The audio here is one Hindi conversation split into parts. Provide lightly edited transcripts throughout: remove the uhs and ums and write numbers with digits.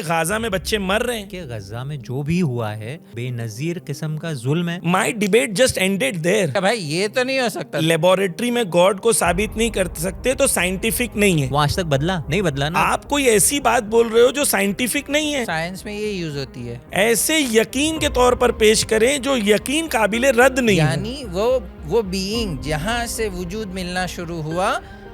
है गाजा में बच्चे मर रहे हैं कि गजा में जो भी हुआ है बेनजीर किस्म का जुल्म है। माई डिबेट जस्ट एंडेड देयर। भाई ये तो नहीं हो सकता। लेबोरेटरी में गॉड को साबित नहीं कर सकते तो साइंटिफिक नहीं है। वो आज तक बदला नहीं ना। आप कोई ऐसी बात बोल रहे हो जो साइंटिफिक नहीं है। साइंस में ये यूज होती है। ऐसे यकीन के तौर पर पेश करें जो यकीन काबिले रद्द नहीं है। यानी वो बीइंग जहाँ से वजूद मिलना शुरू हुआ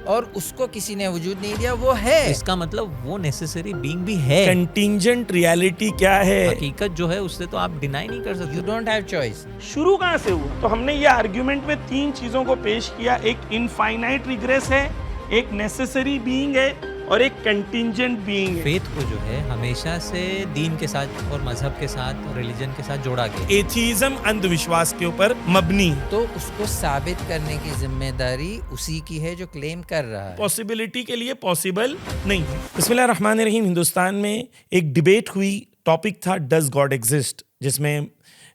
और उसको किसी ने वजूद नहीं दिया, वो है। इसका मतलब वो नेसेसरी बीइंग भी है। कंटिंजेंट रियलिटी क्या है? हकीकत जो है उससे तो आप डिनाई नहीं कर सकते। You don't have choice. शुरू कहाँ से हुआ? तो हमने ये आर्ग्यूमेंट में तीन चीजों को पेश किया। एक इनफाइनाइट रिग्रेस है, एक नेसेसरी बीइंग है और एक कंटिंजेंट बीइंग है। फेथ को जो है हमेशा से दीन के साथ और मजहब के साथ और रिलीजन के साथ जोड़ा गया। एथीज्म अंधविश्वास के ऊपर मबनी, तो उसको साबित करने की जिम्मेदारी उसी की है जो क्लेम कर रहा है। पॉसिबिलिटी के लिए पॉसिबल नहीं है। बिस्मिल्लाहिर्रहमानिर्रहीम। हिंदुस्तान में एक डिबेट हुई, टॉपिक था डज गॉड एग्जिस्ट, जिसमें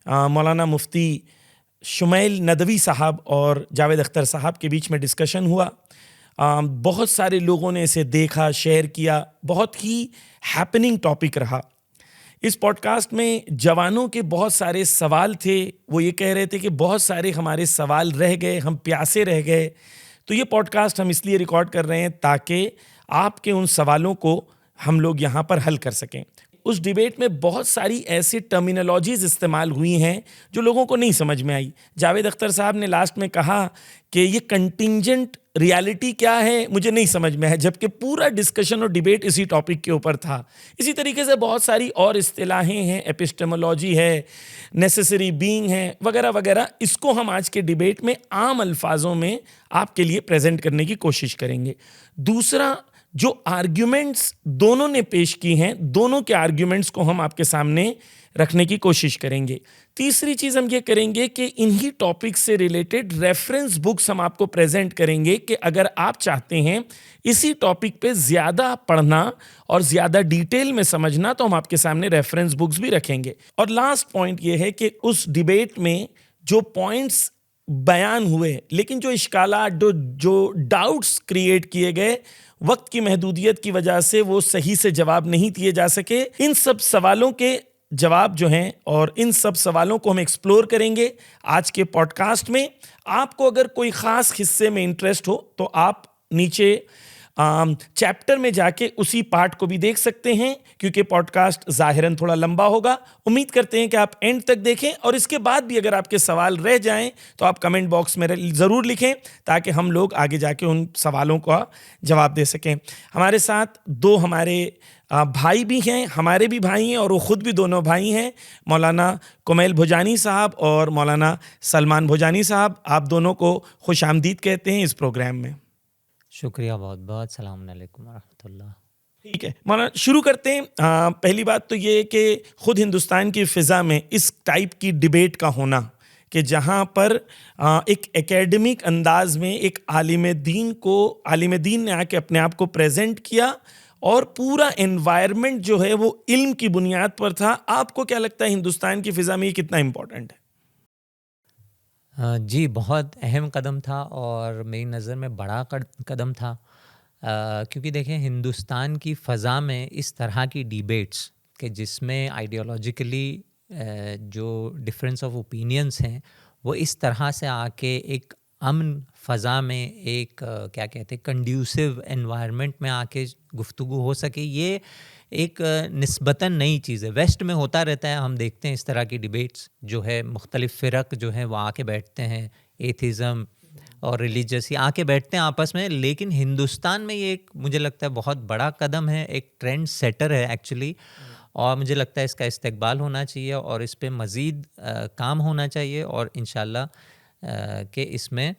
मौलाना मुफ्ती शुमैल नदवी साहब और जावेद अख्तर साहब के बीच में डिस्कशन हुआ। बहुत सारे लोगों ने इसे देखा, शेयर किया। बहुत ही हैपनिंग टॉपिक रहा। इस पॉडकास्ट में जवानों के बहुत सारे सवाल थे। वो ये कह रहे थे कि बहुत सारे हमारे सवाल रह गए, हम प्यासे रह गए। तो ये पॉडकास्ट हम इसलिए रिकॉर्ड कर रहे हैं ताकि आपके उन सवालों को हम लोग यहाँ पर हल कर सकें। उस डिबेट में बहुत सारी ऐसी टर्मिनोलॉजीज इस्तेमाल हुई हैं जो लोगों को नहीं समझ में आई। जावेद अख्तर साहब ने लास्ट में कहा कि ये कंटिंजेंट रियलिटी क्या है, मुझे नहीं समझ में है, जबकि पूरा डिस्कशन और डिबेट इसी टॉपिक के ऊपर था। इसी तरीके से बहुत सारी और इस्तिलाहें हैं, एपिस्टेमोलॉजी है, नेसेसरी बीइंग है, वगैरह वगैरह। इसको हम आज के डिबेट में आम अल्फाजों में आपके लिए प्रेजेंट करने की कोशिश करेंगे। दूसरा, जो आर्ग्यूमेंट्स दोनों ने पेश की हैं, दोनों के आर्ग्यूमेंट्स को हम आपके सामने रखने की कोशिश करेंगे। तीसरी चीज़ हम ये करेंगे कि इन्हीं टॉपिक से रिलेटेड रेफरेंस बुक्स हम आपको प्रेजेंट करेंगे कि अगर आप चाहते हैं इसी टॉपिक पे ज़्यादा पढ़ना और ज़्यादा डिटेल में समझना तो हम आपके सामने रेफरेंस बुक्स भी रखेंगे। और लास्ट पॉइंट ये है कि उस डिबेट में जो पॉइंट्स बयान हुए लेकिन जो इश्कालात, जो डाउट्स क्रिएट किए गए, वक्त की महदूदियत की वजह से वो सही से जवाब नहीं दिए जा सके। इन सब सवालों के जवाब जो हैं और इन सब सवालों को हम एक्सप्लोर करेंगे आज के पॉडकास्ट में। आपको अगर कोई ख़ास हिस्से में इंटरेस्ट हो तो आप नीचे चैप्टर में जाके उसी पार्ट को भी देख सकते हैं, क्योंकि पॉडकास्ट ज़ाहिरन थोड़ा लंबा होगा। उम्मीद करते हैं कि आप एंड तक देखें और इसके बाद भी अगर आपके सवाल रह जाएं तो आप कमेंट बॉक्स में ज़रूर लिखें ताकि हम लोग आगे जाके उन सवालों का जवाब दे सकें। हमारे साथ दो हमारे भाई भी हैं, हमारे भी भाई हैं और वो ख़ुद भी दोनों भाई हैं, मौलाना कुमैल भोजानी साहब और मौलाना सलमान भोजानी साहब। आप दोनों को खुश आमदीद कहते हैं इस प्रोग्राम में। शुक्रिया बहुत बहुत। सलाम अलैकुम वरहमतुल्लाह। ठीक है मौलाना, शुरू करते हैं। पहली बात तो ये कि ख़ुद हिंदुस्तान की फ़िज़ा में इस टाइप की डिबेट का होना कि जहाँ पर एक एकेडमिक अंदाज में एक आलिम दीन ने आके अपने आप को प्रेजेंट किया और पूरा एनवायरनमेंट जो है वो इल्म की बुनियाद पर था। आपको क्या लगता है हिंदुस्तान की फ़िज़ा में ये कितना इम्पोर्टेंट है? जी, बहुत अहम कदम था और मेरी नज़र में बड़ा कदम था, क्योंकि देखें हिंदुस्तान की फ़ज़ा में इस तरह की डिबेट्स कि जिसमें आइडियोलॉजिकली जो डिफरेंस ऑफ ओपिनियंस हैं वो इस तरह से आके एक अमन फ़ज़ा में एक क्या कहते हैं कंड्यूसिव एनवायरनमेंट में आके गुफ्तगू हो सके, ये एक निस्बतन नई चीज़ है। वेस्ट में होता रहता है, हम देखते हैं इस तरह की डिबेट्स जो है, मुख्तलिफ़ फ़िरक़ जो है वो आके बैठते हैं, एथिज़म और रिलीजियस ही आके बैठते हैं आपस में। लेकिन हिंदुस्तान में ये एक मुझे लगता है बहुत बड़ा कदम है, एक ट्रेंड सेटर है एक्चुअली, और मुझे लगता है इसका इस्तकबाल होना चाहिए और इस पे मज़ीद काम होना चाहिए और इंशाल्लाह कि इसमें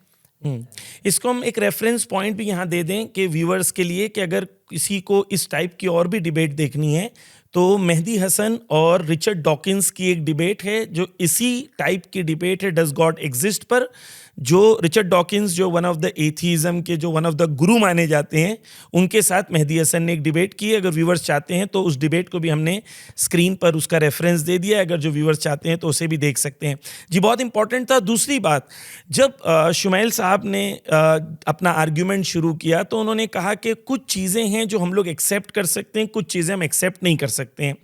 इसको हम एक रेफरेंस पॉइंट भी यहाँ दे दें कि व्यूअर्स के लिए कि अगर किसी को इस टाइप की और भी डिबेट देखनी है तो मेहदी हसन और रिचर्ड डॉकिंस की एक डिबेट है जो इसी टाइप की डिबेट है, डज गॉड एग्जिस्ट पर। जो रिचर्ड डॉकिंस जो वन ऑफ द एथीज़म के जो वन ऑफ द गुरु माने जाते हैं, उनके साथ मेहदी हसन ने एक डिबेट की है। अगर व्यूअर्स चाहते हैं तो उस डिबेट को भी हमने स्क्रीन पर उसका रेफरेंस दे दिया है, अगर जो व्यूअर्स चाहते हैं तो उसे भी देख सकते हैं। जी, बहुत इंपॉर्टेंट था। दूसरी बात, जब शुमैल साहब ने अपना आर्ग्यूमेंट शुरू किया तो उन्होंने कहा कि कुछ चीज़ें हैं जो हम लोग एक्सेप्ट कर सकते हैं, कुछ चीज़ें हम एक्सेप्ट नहीं कर सकते हैं।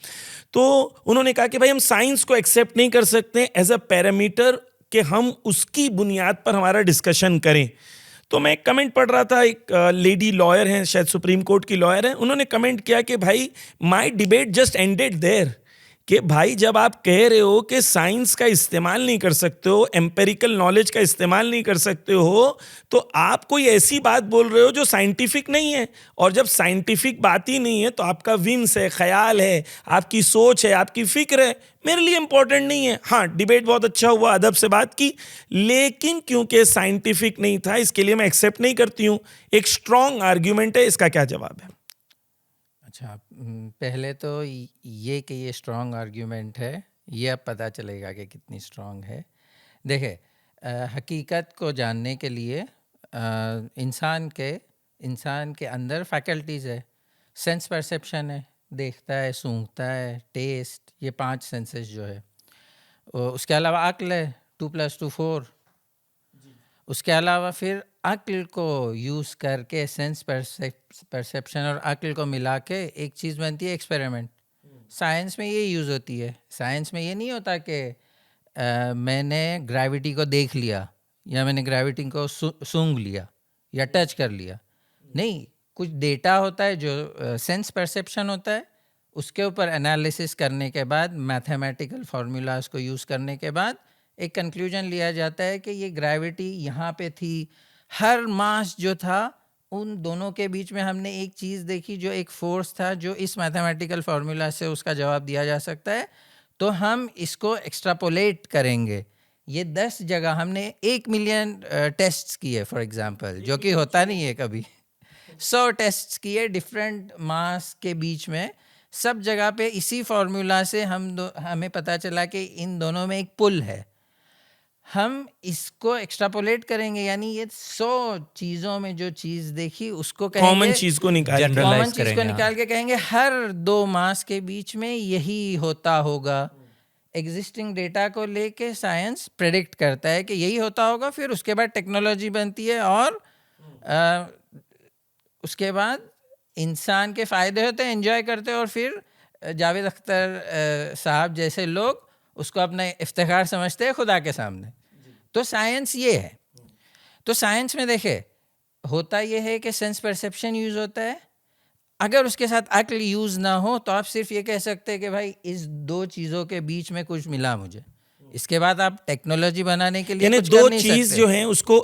तो उन्होंने कहा कि भाई हम साइंस को एक्सेप्ट नहीं कर सकते एज अ पैरामीटर कि हम उसकी बुनियाद पर हमारा डिस्कशन करें। तो मैं एक कमेंट पढ़ रहा था, एक लेडी लॉयर हैं, शायद सुप्रीम कोर्ट की लॉयर हैं, उन्होंने कमेंट किया कि भाई my debate just ended there, कि भाई जब आप कह रहे हो कि साइंस का इस्तेमाल नहीं कर सकते हो, एम्पेरिकल नॉलेज का इस्तेमाल नहीं कर सकते हो, तो आप कोई ऐसी बात बोल रहे हो जो साइंटिफिक नहीं है। और जब साइंटिफिक बात ही नहीं है तो आपका विंस है, ख्याल है, आपकी सोच है, आपकी फिक्र है, मेरे लिए इंपॉर्टेंट नहीं है। हाँ, डिबेट बहुत अच्छा हुआ, अदब से बात की, लेकिन क्योंकि साइंटिफिक नहीं था इसके लिए मैं एक्सेप्ट नहीं करती हूँ। एक स्ट्रॉन्ग आर्ग्यूमेंट है, इसका क्या जवाब है? अच्छा, पहले तो ये कि ये स्ट्रॉन्ग आर्ग्यूमेंट है, ये अब पता चलेगा कि कितनी स्ट्रॉन्ग है। देखे, हकीकत को जानने के लिए इंसान के अंदर फैकल्टीज़ है, सेंस परसेप्शन है, देखता है, सूंघता है, टेस्ट, ये 5 सेंसेस जो है। उसके अलावा अक्ल है, 2 + 2 4। उसके अलावा फिर अक्ल को यूज़ करके सेंस परसेप्शन और अक्ल को मिला के एक चीज़ बनती है एक्सपेरिमेंट। साइंस में ये यूज़ होती है। साइंस में ये नहीं होता कि मैंने ग्रेविटी को देख लिया या मैंने ग्रेविटी को सूंघ लिया या टच कर लिया। नहीं, कुछ डेटा होता है जो सेंस परसेप्शन होता है, उसके ऊपर एनालिसिस करने के बाद, मैथमेटिकल फार्मूलाज को यूज़ करने के बाद एक कंक्लूजन लिया जाता है कि ये ग्रेविटी यहाँ पे थी। हर मास जो था, उन दोनों के बीच में हमने एक चीज़ देखी जो एक फोर्स था, जो इस मैथमेटिकल फार्मूला से उसका जवाब दिया जा सकता है। तो हम इसको एक्स्ट्रापोलेट करेंगे। ये 10 जगह हमने 1 मिलियन टेस्ट्स किए फॉर एग्जांपल, जो कि होता नहीं है कभी। 100 टेस्ट्स किए डिफरेंट मास के बीच में, सब जगह पे इसी फार्मूला से हमें पता चला कि इन दोनों में एक पुल है। हम इसको एक्स्ट्रापोलेट करेंगे, यानी ये 100 चीज़ों में जो चीज़ देखी उसको कहेंगे, कॉमन चीज़ को निकाल Generalize चीज़ को निकाल के कहेंगे हर 2 मास के बीच में यही होता होगा। एग्जिस्टिंग डेटा को लेके साइंस प्रेडिक्ट करता है कि यही होता होगा। फिर उसके बाद टेक्नोलॉजी बनती है और उसके बाद इंसान के फ़ायदे होते हैं, एंजॉय करते हैं, और फिर जावेद अख्तर साहब जैसे लोग उसको अपना इफ्तिखार समझते हैं खुदा के सामने। तो साइंस ये है। तो साइंस में देखे, होता ये है कि सेंस परसेप्शन यूज़ होता है। अगर उसके साथ अक्ल यूज़ ना हो तो आप सिर्फ ये कह सकते हैं कि भाई इस 2 चीज़ों के बीच में कुछ मिला मुझे। इसके बाद आप टेक्नोलॉजी बनाने के लिए यानी कुछ 2 कर नहीं चीज सकते। जो है उसको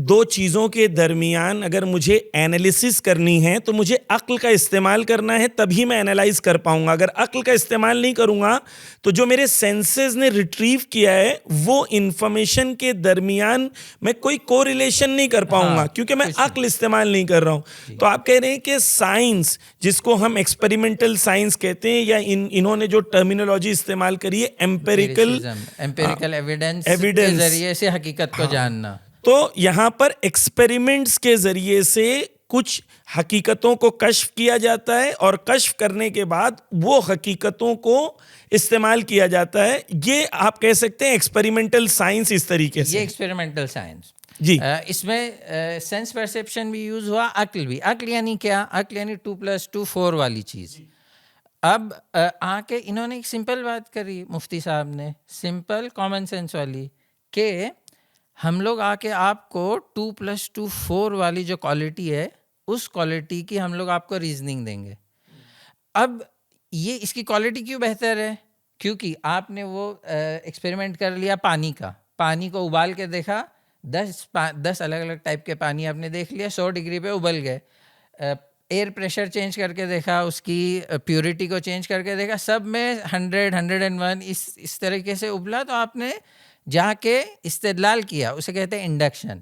2 चीजों के दरमियान अगर मुझे एनालिसिस करनी है तो मुझे अक्ल का इस्तेमाल करना है, तभी मैं एनालाइज कर पाऊंगा। अगर अक्ल का इस्तेमाल नहीं करूंगा तो जो मेरे सेंसेस ने रिट्रीव किया है वो इंफॉर्मेशन के दरमियान मैं कोई कोरिलेशन नहीं कर पाऊंगा, क्योंकि मैं अक्ल इस्तेमाल नहीं कर रहा हूं। तो आप कह रहे हैं कि साइंस, जिसको हम एक्सपेरिमेंटल साइंस कहते हैं, या इन्होंने जो टर्मिनोलॉजी इस्तेमाल करी है एम्पिरिकल एविडेंस के जरिए से हकीकत को जानना, तो यहाँ पर एक्सपेरिमेंट्स के जरिए से कुछ हकीकतों को कश्फ किया जाता है और कश्फ करने के बाद वो हकीकतों को इस्तेमाल किया जाता है। ये आप कह सकते हैं एक्सपेरिमेंटल साइंस इस तरीके से। ये एक्सपेरिमेंटल साइंस जी। इसमें सेंस परसेप्शन भी यूज हुआ, अक्ल भी। अक्ल यानी क्या? अक्ल यानी 2 + 2 4 वाली चीज़। अब आके इन्होंने एक सिंपल बात करी, मुफ्ती साहब ने, सिंपल कॉमन सेंस वाली, कि हम लोग आके आपको 2 + 2 4 वाली जो क्वालिटी है, उस क्वालिटी की हम लोग आपको रीजनिंग देंगे। अब ये इसकी क्वालिटी क्यों बेहतर है? क्योंकि आपने वो एक्सपेरिमेंट कर लिया पानी का, पानी को उबाल के देखा, 10 अलग अलग टाइप के पानी आपने देख लिया, 100 डिग्री पे उबल गए। एयर प्रेशर चेंज करके देखा, उसकी प्योरिटी को चेंज करके देखा, सब में 100, 101 इस तरीके से उबला। तो आपने जाके इस्तेदलाल किया, उसे कहते हैं इंडक्शन।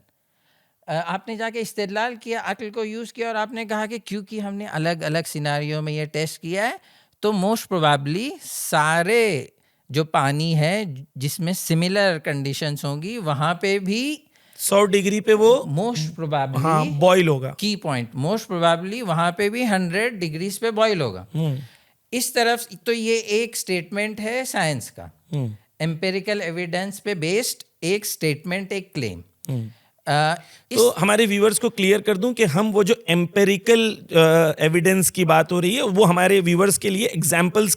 आपने जाके इस्तेदलाल किया, अक्ल को यूज़ किया, और आपने कहा कि क्योंकि हमने अलग अलग सिनारियों में ये टेस्ट किया है, तो मोस्ट प्रोबेबली सारे जो पानी है जिसमें सिमिलर कंडीशंस होंगी, वहाँ पे भी 100 डिग्री पे वो मोस्ट प्रोबेबली बॉयल होगा। की पॉइंट, मोस्ट प्रोबेबली वहाँ पे भी 100 डिग्रीज पे बॉयल होगा। इस तरफ तो ये एक स्टेटमेंट है साइंस का, एम्पिरिकल एविडेंस पे बेस्ड एक स्टेटमेंट, एक क्लेम। तो हमारे व्यूअर्स को क्लियर कर दूं कि हम वो जो एम्पेरिकल एविडेंस की बात हो रही है वो हमारे व्यूअर्स के लिए एग्जांपल्स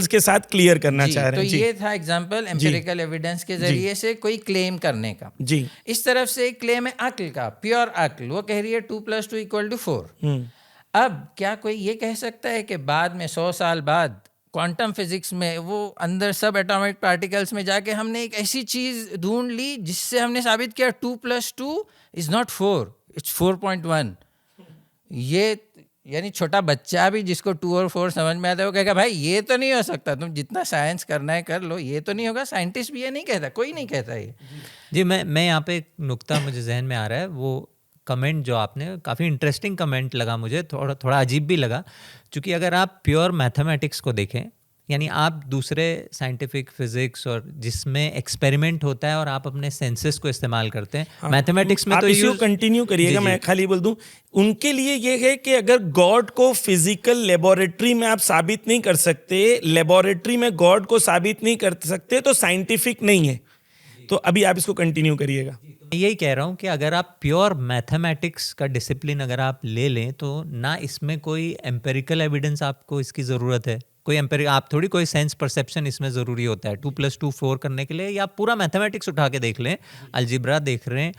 के साथ क्लियर करना चाह रहे हैं। तो ये था एग्जांपल एम्पिरिकल एविडेंस के जरिए से कोई क्लेम करने का। जी। इस तरफ से एक क्लेम है अक्ल का, प्योर अक्ल, वो कह रही है 2 + 2 = 4। अब क्या कोई ये कह सकता है कि बाद में 100 साल बाद क्वांटम फिजिक्स में वो अंदर सब एटॉमिक पार्टिकल्स में जाके हमने एक ऐसी चीज ढूंढ ली जिससे हमने साबित किया 2 + 2 = 4, इट्स 4.1। ये यानी छोटा बच्चा भी जिसको 2 और 4 समझ में आता है वो कहेगा भाई ये तो नहीं हो सकता, तुम जितना साइंस करना है कर लो, ये तो नहीं होगा। साइंटिस्ट भी ये नहीं कहता, कोई नहीं कहता ये। जी, मैं यहाँ पे एक नुक्ता मुझे जहन में आ रहा है, वो कमेंट जो आपने, काफ़ी इंटरेस्टिंग कमेंट लगा मुझे, थोड़ा अजीब भी लगा, क्योंकि अगर आप प्योर मैथमेटिक्स को देखें, यानी आप दूसरे साइंटिफिक फिजिक्स और जिसमें एक्सपेरिमेंट होता है और आप अपने सेंसेस को इस्तेमाल करते हैं, मैथमेटिक्स में आप तो इसी को कंटिन्यू करिएगा, मैं खाली बोल दूं, उनके लिए ये है कि अगर गॉड को फिजिकल लेबोरेटरी में आप साबित नहीं कर सकते, लेबोरेटरी में गॉड को साबित नहीं कर सकते, तो साइंटिफिक नहीं है। तो अभी आप इसको कंटिन्यू करिएगा। यही कह रहा हूँ कि अगर आप प्योर मैथमेटिक्स का डिसिप्लिन अगर आप ले लें तो ना इसमें कोई एम्पेरिकल एविडेंस आपको इसकी ज़रूरत है, कोई आप थोड़ी कोई सेंस परसेप्शन इसमें ज़रूरी होता है 2 + 2 4 करने के लिए, या पूरा मैथमेटिक्स उठा के देख लें, अलजेब्रा देख रहे हैं,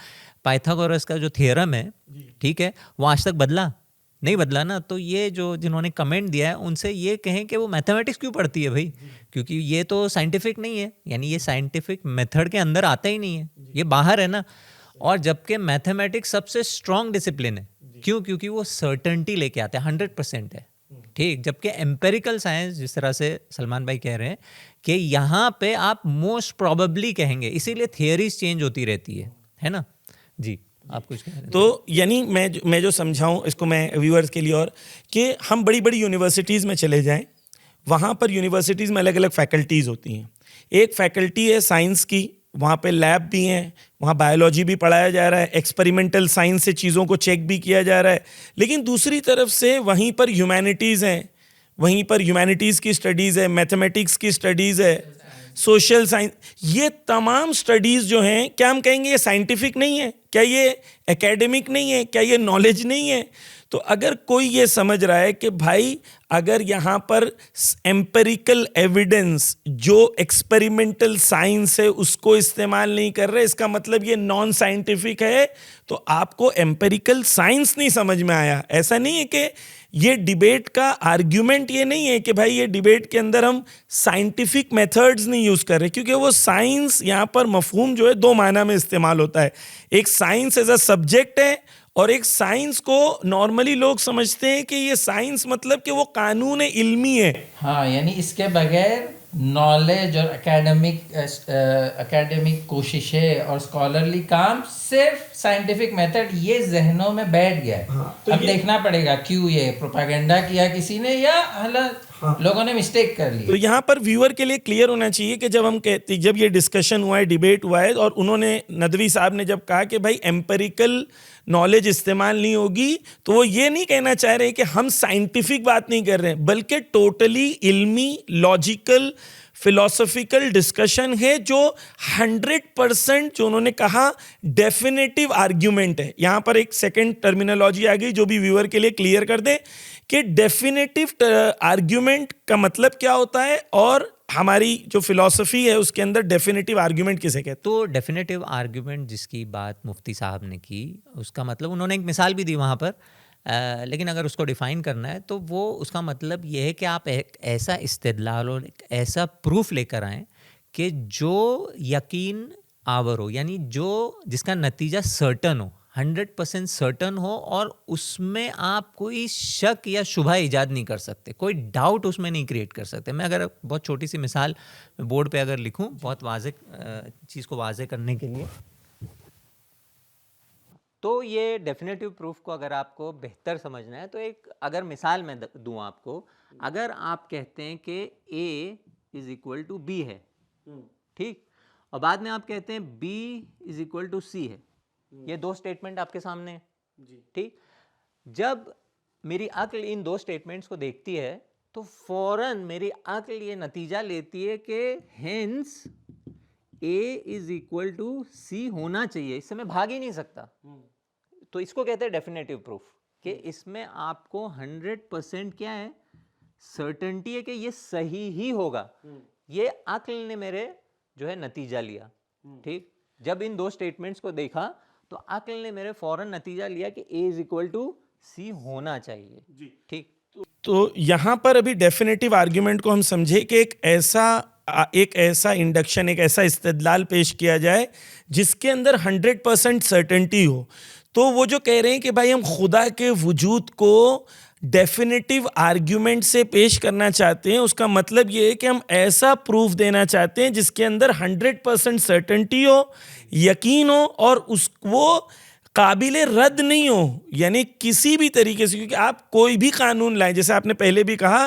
पाइथागोरस का जो थियरम है, ठीक है, वो आज तक नहीं बदला ना। तो ये जो जिन्होंने कमेंट दिया है उनसे ये कहें कि वो मैथमेटिक्स क्यों पढ़ती है भाई, क्योंकि ये तो साइंटिफिक नहीं है, यानी ये साइंटिफिक मेथड के अंदर आता ही नहीं है, ये बाहर है ना। और जबकि मैथमेटिक्स सबसे स्ट्रॉन्ग डिसिप्लिन है, क्यों? क्योंकि वो सर्टेनिटी लेके आते हैं, 100% है, ठीक। जबकि एम्पेरिकल साइंस, जिस तरह से सलमान भाई कह रहे हैं कि यहाँ पे आप मोस्ट प्रोबेबली कहेंगे, इसीलिए थियरीज चेंज होती रहती है ना। जी, आप कुछ कह रहे हैं? तो यानी मैं जो समझाऊं इसको मैं व्यूअर्स के लिए, और कि हम बड़ी बड़ी यूनिवर्सिटीज़ में चले जाएं, वहाँ पर यूनिवर्सिटीज़ में अलग अलग फैकल्टीज़ होती हैं। एक फैकल्टी है साइंस की, वहाँ पे लैब भी हैं, वहाँ बायोलॉजी भी पढ़ाया जा रहा है, एक्सपेरिमेंटल साइंस से चीज़ों को चेक भी किया जा रहा है। लेकिन दूसरी तरफ से वहीं पर ह्यूमैनिटीज़ हैं, वहीं पर ह्यूमैनिटीज़ की स्टडीज़ है, मैथमेटिक्स की स्टडीज़ है, सोशल साइंस, ये तमाम स्टडीज़ जो हैं, क्या हम कहेंगे ये साइंटिफिक नहीं है? क्या ये एकेडमिक नहीं है? क्या ये नॉलेज नहीं है? तो अगर कोई ये समझ रहा है कि भाई अगर यहाँ पर एम्पेरिकल एविडेंस जो एक्सपेरिमेंटल साइंस है उसको इस्तेमाल नहीं कर रहे, इसका मतलब ये नॉन साइंटिफिक है, तो आपको एम्पेरिकल साइंस नहीं समझ में आया। ऐसा नहीं है कि ये डिबेट का आर्ग्यूमेंट ये नहीं है कि भाई ये डिबेट के अंदर हम साइंटिफिक मेथड्स नहीं यूज़ कर रहे, क्योंकि वो साइंस यहाँ पर मफहूम जो है दो माना में इस्तेमाल होता है। एक साइंस एज अ सब्जेक्ट है, और एक साइंस को नॉर्मली लोग समझते हैं कि ये साइंस मतलब कि वो कानून इल्मी है। हाँ, यानी इसके बगैर नॉलेज और एकेडमिक कोशिशें और स्कॉलरली काम, सिर्फ साइंटिफिक मेथड, ये जहनों में बैठ गया है। तो अब देखना पड़ेगा क्यों ये प्रोपागेंडा किया किसी ने, या लोगों ने मिस्टेक कर ली। तो यहाँ पर व्यूअर के लिए क्लियर होना चाहिए कि जब ये डिस्कशन हुआ है, डिबेट हुआ है, और उन्होंने, नदवी साहब ने जब कहा कि भाई एम्पेरिकल नॉलेज इस्तेमाल नहीं होगी, तो वो ये नहीं कहना चाह रहे कि हम साइंटिफिक बात नहीं कर रहे हैं, बल्कि टोटली इल्मी, लॉजिकल, फिलोसॉफिकल डिस्कशन है, जो 100% जो उन्होंने कहा डेफिनेटिव आर्ग्यूमेंट है। यहाँ पर एक सेकंड टर्मिनोलॉजी आ गई जो भी व्यूअर के लिए क्लियर कर दे कि डेफिनेटिव आर्ग्यूमेंट का मतलब क्या होता है, और हमारी जो फिलॉसफी है उसके अंदर डेफिनेटिव आर्ग्यूमेंट किसे कहते हैं। तो डेफिनेटिव आर्ग्यूमेंट जिसकी बात मुफ्ती साहब ने की, उसका मतलब उन्होंने एक मिसाल भी दी वहाँ पर, लेकिन अगर उसको डिफ़ाइन करना है तो वो उसका मतलब ये है कि आप एक ऐसा इस्तिदलाल और एक ऐसा प्रूफ लेकर आएँ कि जो यकीन आवर हो, यानी जो जिसका नतीजा सर्टन हो, 100% सर्टन हो, और उसमें आप कोई शक या शुबा ईजाद नहीं कर सकते, कोई डाउट उसमें नहीं क्रिएट कर सकते। मैं अगर बहुत छोटी सी मिसाल बोर्ड पे अगर लिखूं, बहुत वाज़े चीज़ को वाज़े करने के लिए, तो ये डेफिनेटिव प्रूफ को अगर आपको बेहतर समझना है तो एक अगर मिसाल मैं दूं आपको, अगर आप कहते हैं कि A = B है, ठीक, और बाद में आप कहते हैं B = C है, ये दो स्टेटमेंट आपके सामने है, ठीक। जब मेरी अक्ल इन दो स्टेटमेंट्स को देखती है तो फौरन मेरी अक्ल ये नतीजा लेती है कि hence A is equal to C होना चाहिए, इससे मैं भाग ही नहीं सकता। तो इसको कहते हैं डेफिनेटिव प्रूफ, कि इसमें आपको 100% क्या है, सर्टेनिटी है कि ये सही ही होगा। ये अक्ल ने मेरे जो है नतीजा लिया, ठीक। जब इन दो स्टेटमेंट्स को देखा तो अक्ल ने मेरे फौरन नतीजा लिया कि A is equal to C होना चाहिए, ठीक। तो यहाँ पर अभी डेफिनेटिव आर्ग्यूमेंट को हम समझे कि एक ऐसा इंडक्शन, एक ऐसा इस्तेदलाल पेश किया जाए जिसके अंदर 100% सर्टेनिटी हो। तो वो जो कह रहे हैं कि भाई हम खुदा के वजूद को डेफिनेटिव आर्ग्यूमेंट से पेश करना चाहते हैं, उसका मतलब ये है कि हम ऐसा प्रूफ देना चाहते हैं जिसके अंदर 100% सर्टेनिटी हो, यकीन हो, और वो काबिले रद्द नहीं हो, यानी किसी भी तरीके से। क्योंकि आप कोई भी कानून लाएं, जैसे आपने पहले भी कहा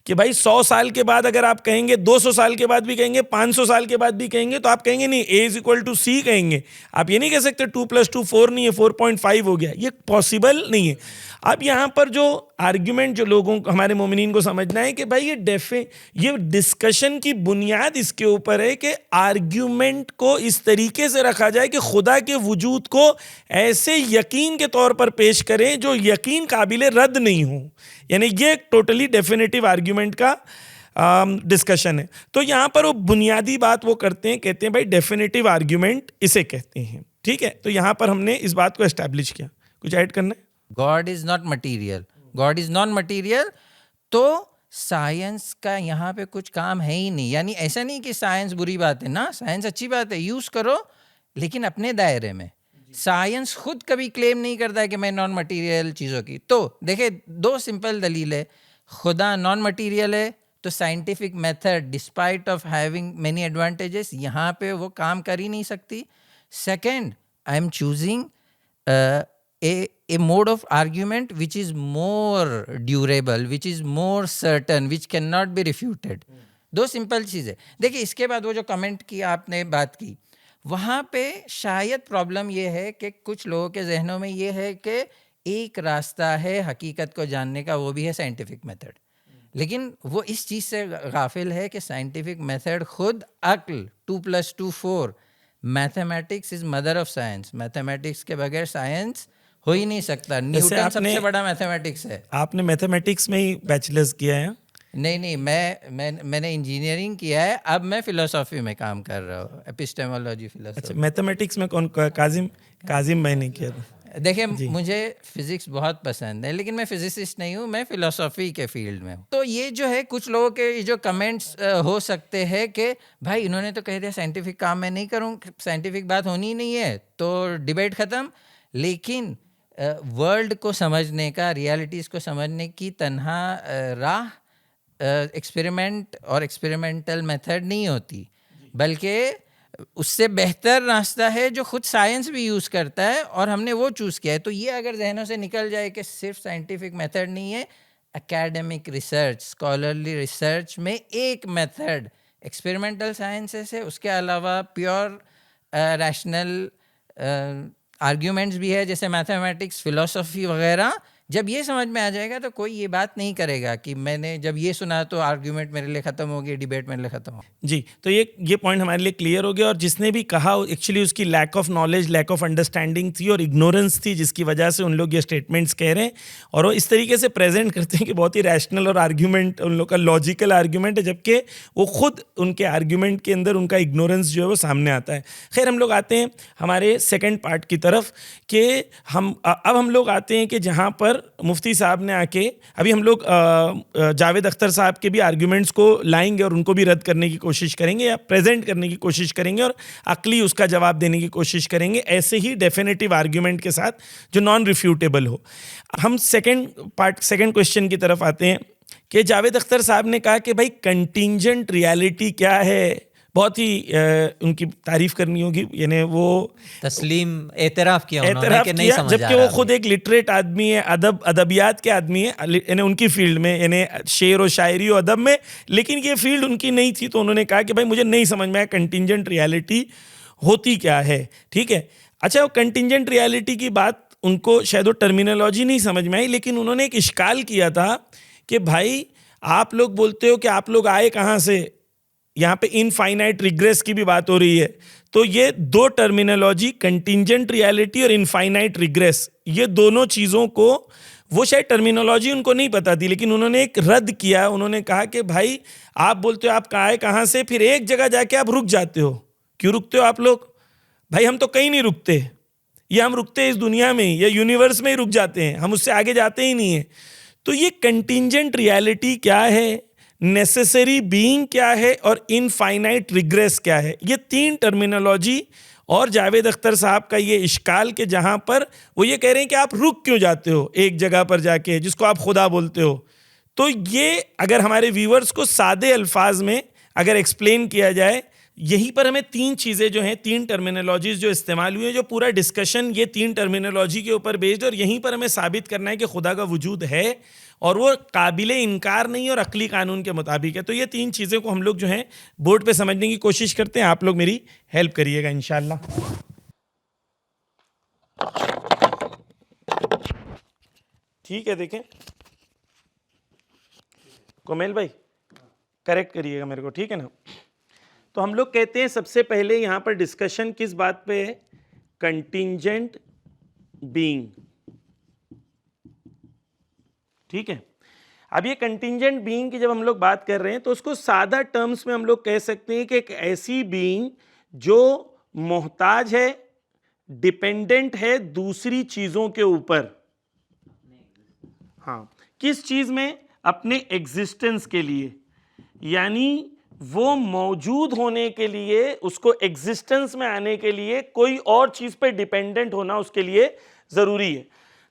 कि भाई 100 साल के बाद अगर आप कहेंगे, 200 साल के बाद भी कहेंगे, 500 साल के बाद भी कहेंगे, तो आप कहेंगे नहीं A is equal to C कहेंगे। आप ये नहीं कह सकते 2 + 2 4 नहीं है, 4.5 हो गया, ये पॉसिबल नहीं है। अब यहाँ पर जो आर्ग्यूमेंट जो लोगों को, हमारे मोमिनीन को समझना है कि भाई ये डिस्कशन की बुनियाद इसके ऊपर है कि आर्ग्यूमेंट को इस तरीके से रखा जाए कि खुदा के वजूद को ऐसे यकीन के तौर पर पेश करें जो यकीन काबिले रद्द नहीं हो, यानी ये टोटली डेफिनेटिव आर्ग्यूमेंट का डिस्कशन है। तो यहाँ पर वो बुनियादी बात वो करते हैं, कहते हैं भाई डेफिनेटिव आर्ग्यूमेंट इसे कहते हैं, ठीक है। तो यहाँ पर हमने इस बात को एस्टैब्लिश किया। कुछ ऐड करना है? God is not material, God is non material, तो साइंस का यहाँ पे कुछ काम है ही नहीं। यानी ऐसा नहीं कि साइंस बुरी बात है ना, साइंस अच्छी बात है, यूज करो, लेकिन अपने दायरे में। साइंस खुद कभी क्लेम नहीं करता है कि मैं नॉन मटीरियल चीज़ों की। तो देखिए, 2 सिंपल दलील है। खुदा नॉन मटीरियल है तो scientific method despite of having many advantages यहाँ पे वो काम कर ही नहीं सकती। Second, I am choosing a mode of argument which is more durable, which is more certain, which cannot be refuted. 2 simple चीज़ें। देखिए, इसके बाद वो जो कमेंट की आपने बात की, वहाँ पे शायद प्रॉब्लम ये है कि कुछ लोगों के जहनों में ये है कि एक रास्ता है हकीकत को जानने का, वो भी है साइंटिफिक मेथड। लेकिन वो इस चीज़ से गाफिल है कि साइंटिफिक मेथड खुद अक्ल, 2 + 2 4, mathematics is mother of science. Mathematics के बगैर साइंस हो ही नहीं सकता। न्यूटन सबसे बड़ा मैथमेटिक्स है। आपने मैथमेटिक्स में ही बैचलर्स किया है? नहीं, मैंने इंजीनियरिंग किया है, अब मैं फिलोसॉफी में काम कर रहा हूँ, एपिस्टेमोलॉजी फिलोसॉफी। अच्छा, मैथमेटिक्स में कौन? काजिम भाई ने किया था। देखिए, मुझे फिजिक्स बहुत पसंद है, लेकिन मैं फिजिसिस्ट नहीं हूँ, मैं फिलोसॉफी के फील्ड में हूँ। तो ये जो है, कुछ लोगों के जो कमेंट्स हो सकते हैं कि भाई इन्होंने तो कह दिया साइंटिफिक काम मैं नहीं करूँ, साइंटिफिक बात होनी ही नहीं है, तो डिबेट ख़त्म। लेकिन वर्ल्ड को समझने का, रियलिटीज़ को समझने की तन्हा राह एक्सपेरिमेंट और एक्सपेरिमेंटल मेथड नहीं होती, बल्कि उससे बेहतर रास्ता है जो खुद साइंस भी यूज़ करता है, और हमने वो चूज़ किया है। तो ये अगर जहनों से निकल जाए कि सिर्फ साइंटिफिक मेथड नहीं है, एकेडमिक रिसर्च, स्कॉलरली रिसर्च में एक मेथड एक्सपेरिमेंटल साइंसेस है, उसके अलावा प्योर रैशनल आर्ग्यूमेंट्स भी है, जैसे मैथमेटिक्स, फिलोसफी वगैरह। जब ये समझ में आ जाएगा तो कोई ये बात नहीं करेगा कि मैंने जब ये सुना तो आर्ग्यूमेंट मेरे लिए ख़त्म हो गया, डिबेट मेरे लिए ख़त्म हो। जी, तो ये पॉइंट हमारे लिए क्लियर हो गया। और जिसने भी कहा, एक्चुअली उसकी lack of knowledge, lack of understanding थी और इग्नोरेंस थी, जिसकी वजह से उन लोग ये स्टेटमेंट्स कह रहे हैं। और वो इस तरीके से प्रेजेंट करते हैं कि बहुत ही रैशनल और आर्ग्यूमेंट उन लोग का लॉजिकल आर्ग्यूमेंट है, जबकि वो खुद उनके आर्ग्यूमेंट के अंदर उनका इग्नोरेंस जो है वो सामने आता है। खैर, हम लोग आते हैं हमारे सेकेंड पार्ट की तरफ कि अब हम लोग आते हैं कि जहाँ पर मुफ्ती साहब ने आके, अभी हम लोग जावेद अख्तर साहब के भी आर्ग्यूमेंट्स को लाएंगे और उनको भी रद्द करने की कोशिश करेंगे या प्रेजेंट करने की कोशिश करेंगे और अक्ली उसका जवाब देने की कोशिश करेंगे, ऐसे ही डेफिनेटिव आर्ग्यूमेंट के साथ जो नॉन रिफ्यूटेबल हो। हम सेकेंड क्वेश्चन की तरफ आते हैं कि जावेद अख्तर साहब ने कहा कि भाई कंटिंजेंट रियलिटी क्या है। बहुत ही उनकी तारीफ करनी होगी, यानी वो तस्लीम एतराफ़ किया उन्होंने कि नहीं समझ आ रहा, जबकि वो खुद एक लिटरेट आदमी है, अदबियात के आदमी है, यानी उनकी फील्ड में, यानी शेर और शायरी और अदब में, लेकिन ये फील्ड उनकी नहीं थी। तो उन्होंने कहा कि भाई मुझे नहीं समझ में आया कंटिंजेंट रियलिटी होती क्या है। ठीक है, अच्छा, वो कंटिंजेंट रियलिटी की बात उनको शायद वो टर्मिनोलॉजी नहीं समझ में आई, लेकिन उन्होंने एक इश्काल किया था कि भाई आप लोग बोलते हो कि आप लोग आए कहाँ से, यहाँ पे इनफाइनाइट रिग्रेस की भी बात हो रही है। तो ये दो टर्मिनोलॉजी, कंटिंजेंट रियलिटी और इनफाइनाइट रिग्रेस, ये दोनों चीज़ों को, वो शायद टर्मिनोलॉजी उनको नहीं पता थी, लेकिन उन्होंने एक रद्द किया। उन्होंने कहा कि भाई आप बोलते हो आप कहाँ से, फिर एक जगह जाके आप रुक जाते हो। क्यों रुकते हो आप लोग? भाई हम तो कहीं नहीं रुकते, ये हम रुकते हैं इस दुनिया में ही या यूनिवर्स में ही रुक जाते हैं, हम उससे आगे जाते ही नहीं है। तो ये कंटिंजेंट रियलिटी क्या है, नेसेसरी बीइंग क्या है और इनफाइनाइट रिग्रेस क्या है, ये तीन टर्मिनोलॉजी। और जावेद अख्तर साहब का ये इश्काल के जहां पर वो ये कह रहे हैं कि आप रुक क्यों जाते हो एक जगह पर जाके जिसको आप खुदा बोलते हो। तो ये अगर हमारे व्यूअर्स को सादे अल्फाज में अगर एक्सप्लेन किया जाए, यहीं पर हमें तीन चीज़ें जो हैं, तीन टर्मिनोलॉजीज जो इस्तेमाल हुई हैं, जो पूरा डिस्कशन ये तीन टर्मिनोलॉजी के ऊपर बेस्ड है, और यहीं पर हमें साबित करना है कि खुदा का वजूद है और वो काबिले इनकार नहीं और अक्ली कानून के मुताबिक है। तो ये तीन चीज़ें को हम लोग जो हैं बोर्ड पे समझने की कोशिश करते हैं। आप लोग मेरी हेल्प करिएगा इंशाल्लाह। ठीक है, देखें कोमेल भाई करेक्ट करिएगा मेरे को, ठीक है ना। तो हम लोग कहते हैं सबसे पहले यहाँ पर डिस्कशन किस बात पे है, कंटिंजेंट बीइंग, ठीक है। अब ये कंटिंजेंट बीइंग की जब हम लोग बात कर रहे हैं तो उसको सादा टर्म्स में हम लोग कह सकते हैं कि एक ऐसी बीइंग जो मोहताज है, डिपेंडेंट है दूसरी चीजों के ऊपर। हाँ, किस चीज में? अपने एग्जिस्टेंस के लिए, यानी वो मौजूद होने के लिए, उसको एग्जिस्टेंस में आने के लिए कोई और चीज पे डिपेंडेंट होना उसके लिए जरूरी है।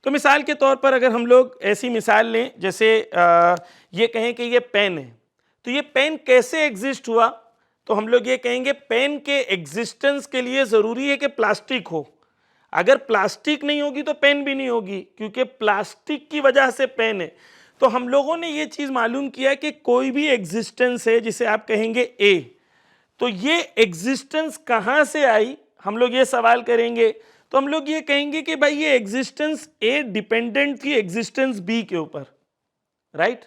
तो मिसाल के तौर पर अगर हम लोग ऐसी मिसाल लें, जैसे ये कहें कि ये पेन है, तो ये पेन कैसे एग्जिस्ट हुआ? तो हम लोग ये कहेंगे पेन के एग्जिस्टेंस के लिए ज़रूरी है कि प्लास्टिक हो। अगर प्लास्टिक नहीं होगी तो पेन भी नहीं होगी, क्योंकि प्लास्टिक की वजह से पेन है। तो हम लोगों ने ये चीज़ मालूम किया कि कोई भी एग्जिस्टेंस है जिसे आप कहेंगे ए, तो ये एग्जिस्टेंस कहाँ से आई, हम लोग ये सवाल करेंगे। तो हम लोग ये कहेंगे कि भाई ये एग्जिस्टेंस ए डिपेंडेंट थी एग्जिस्टेंस बी के ऊपर, राइट।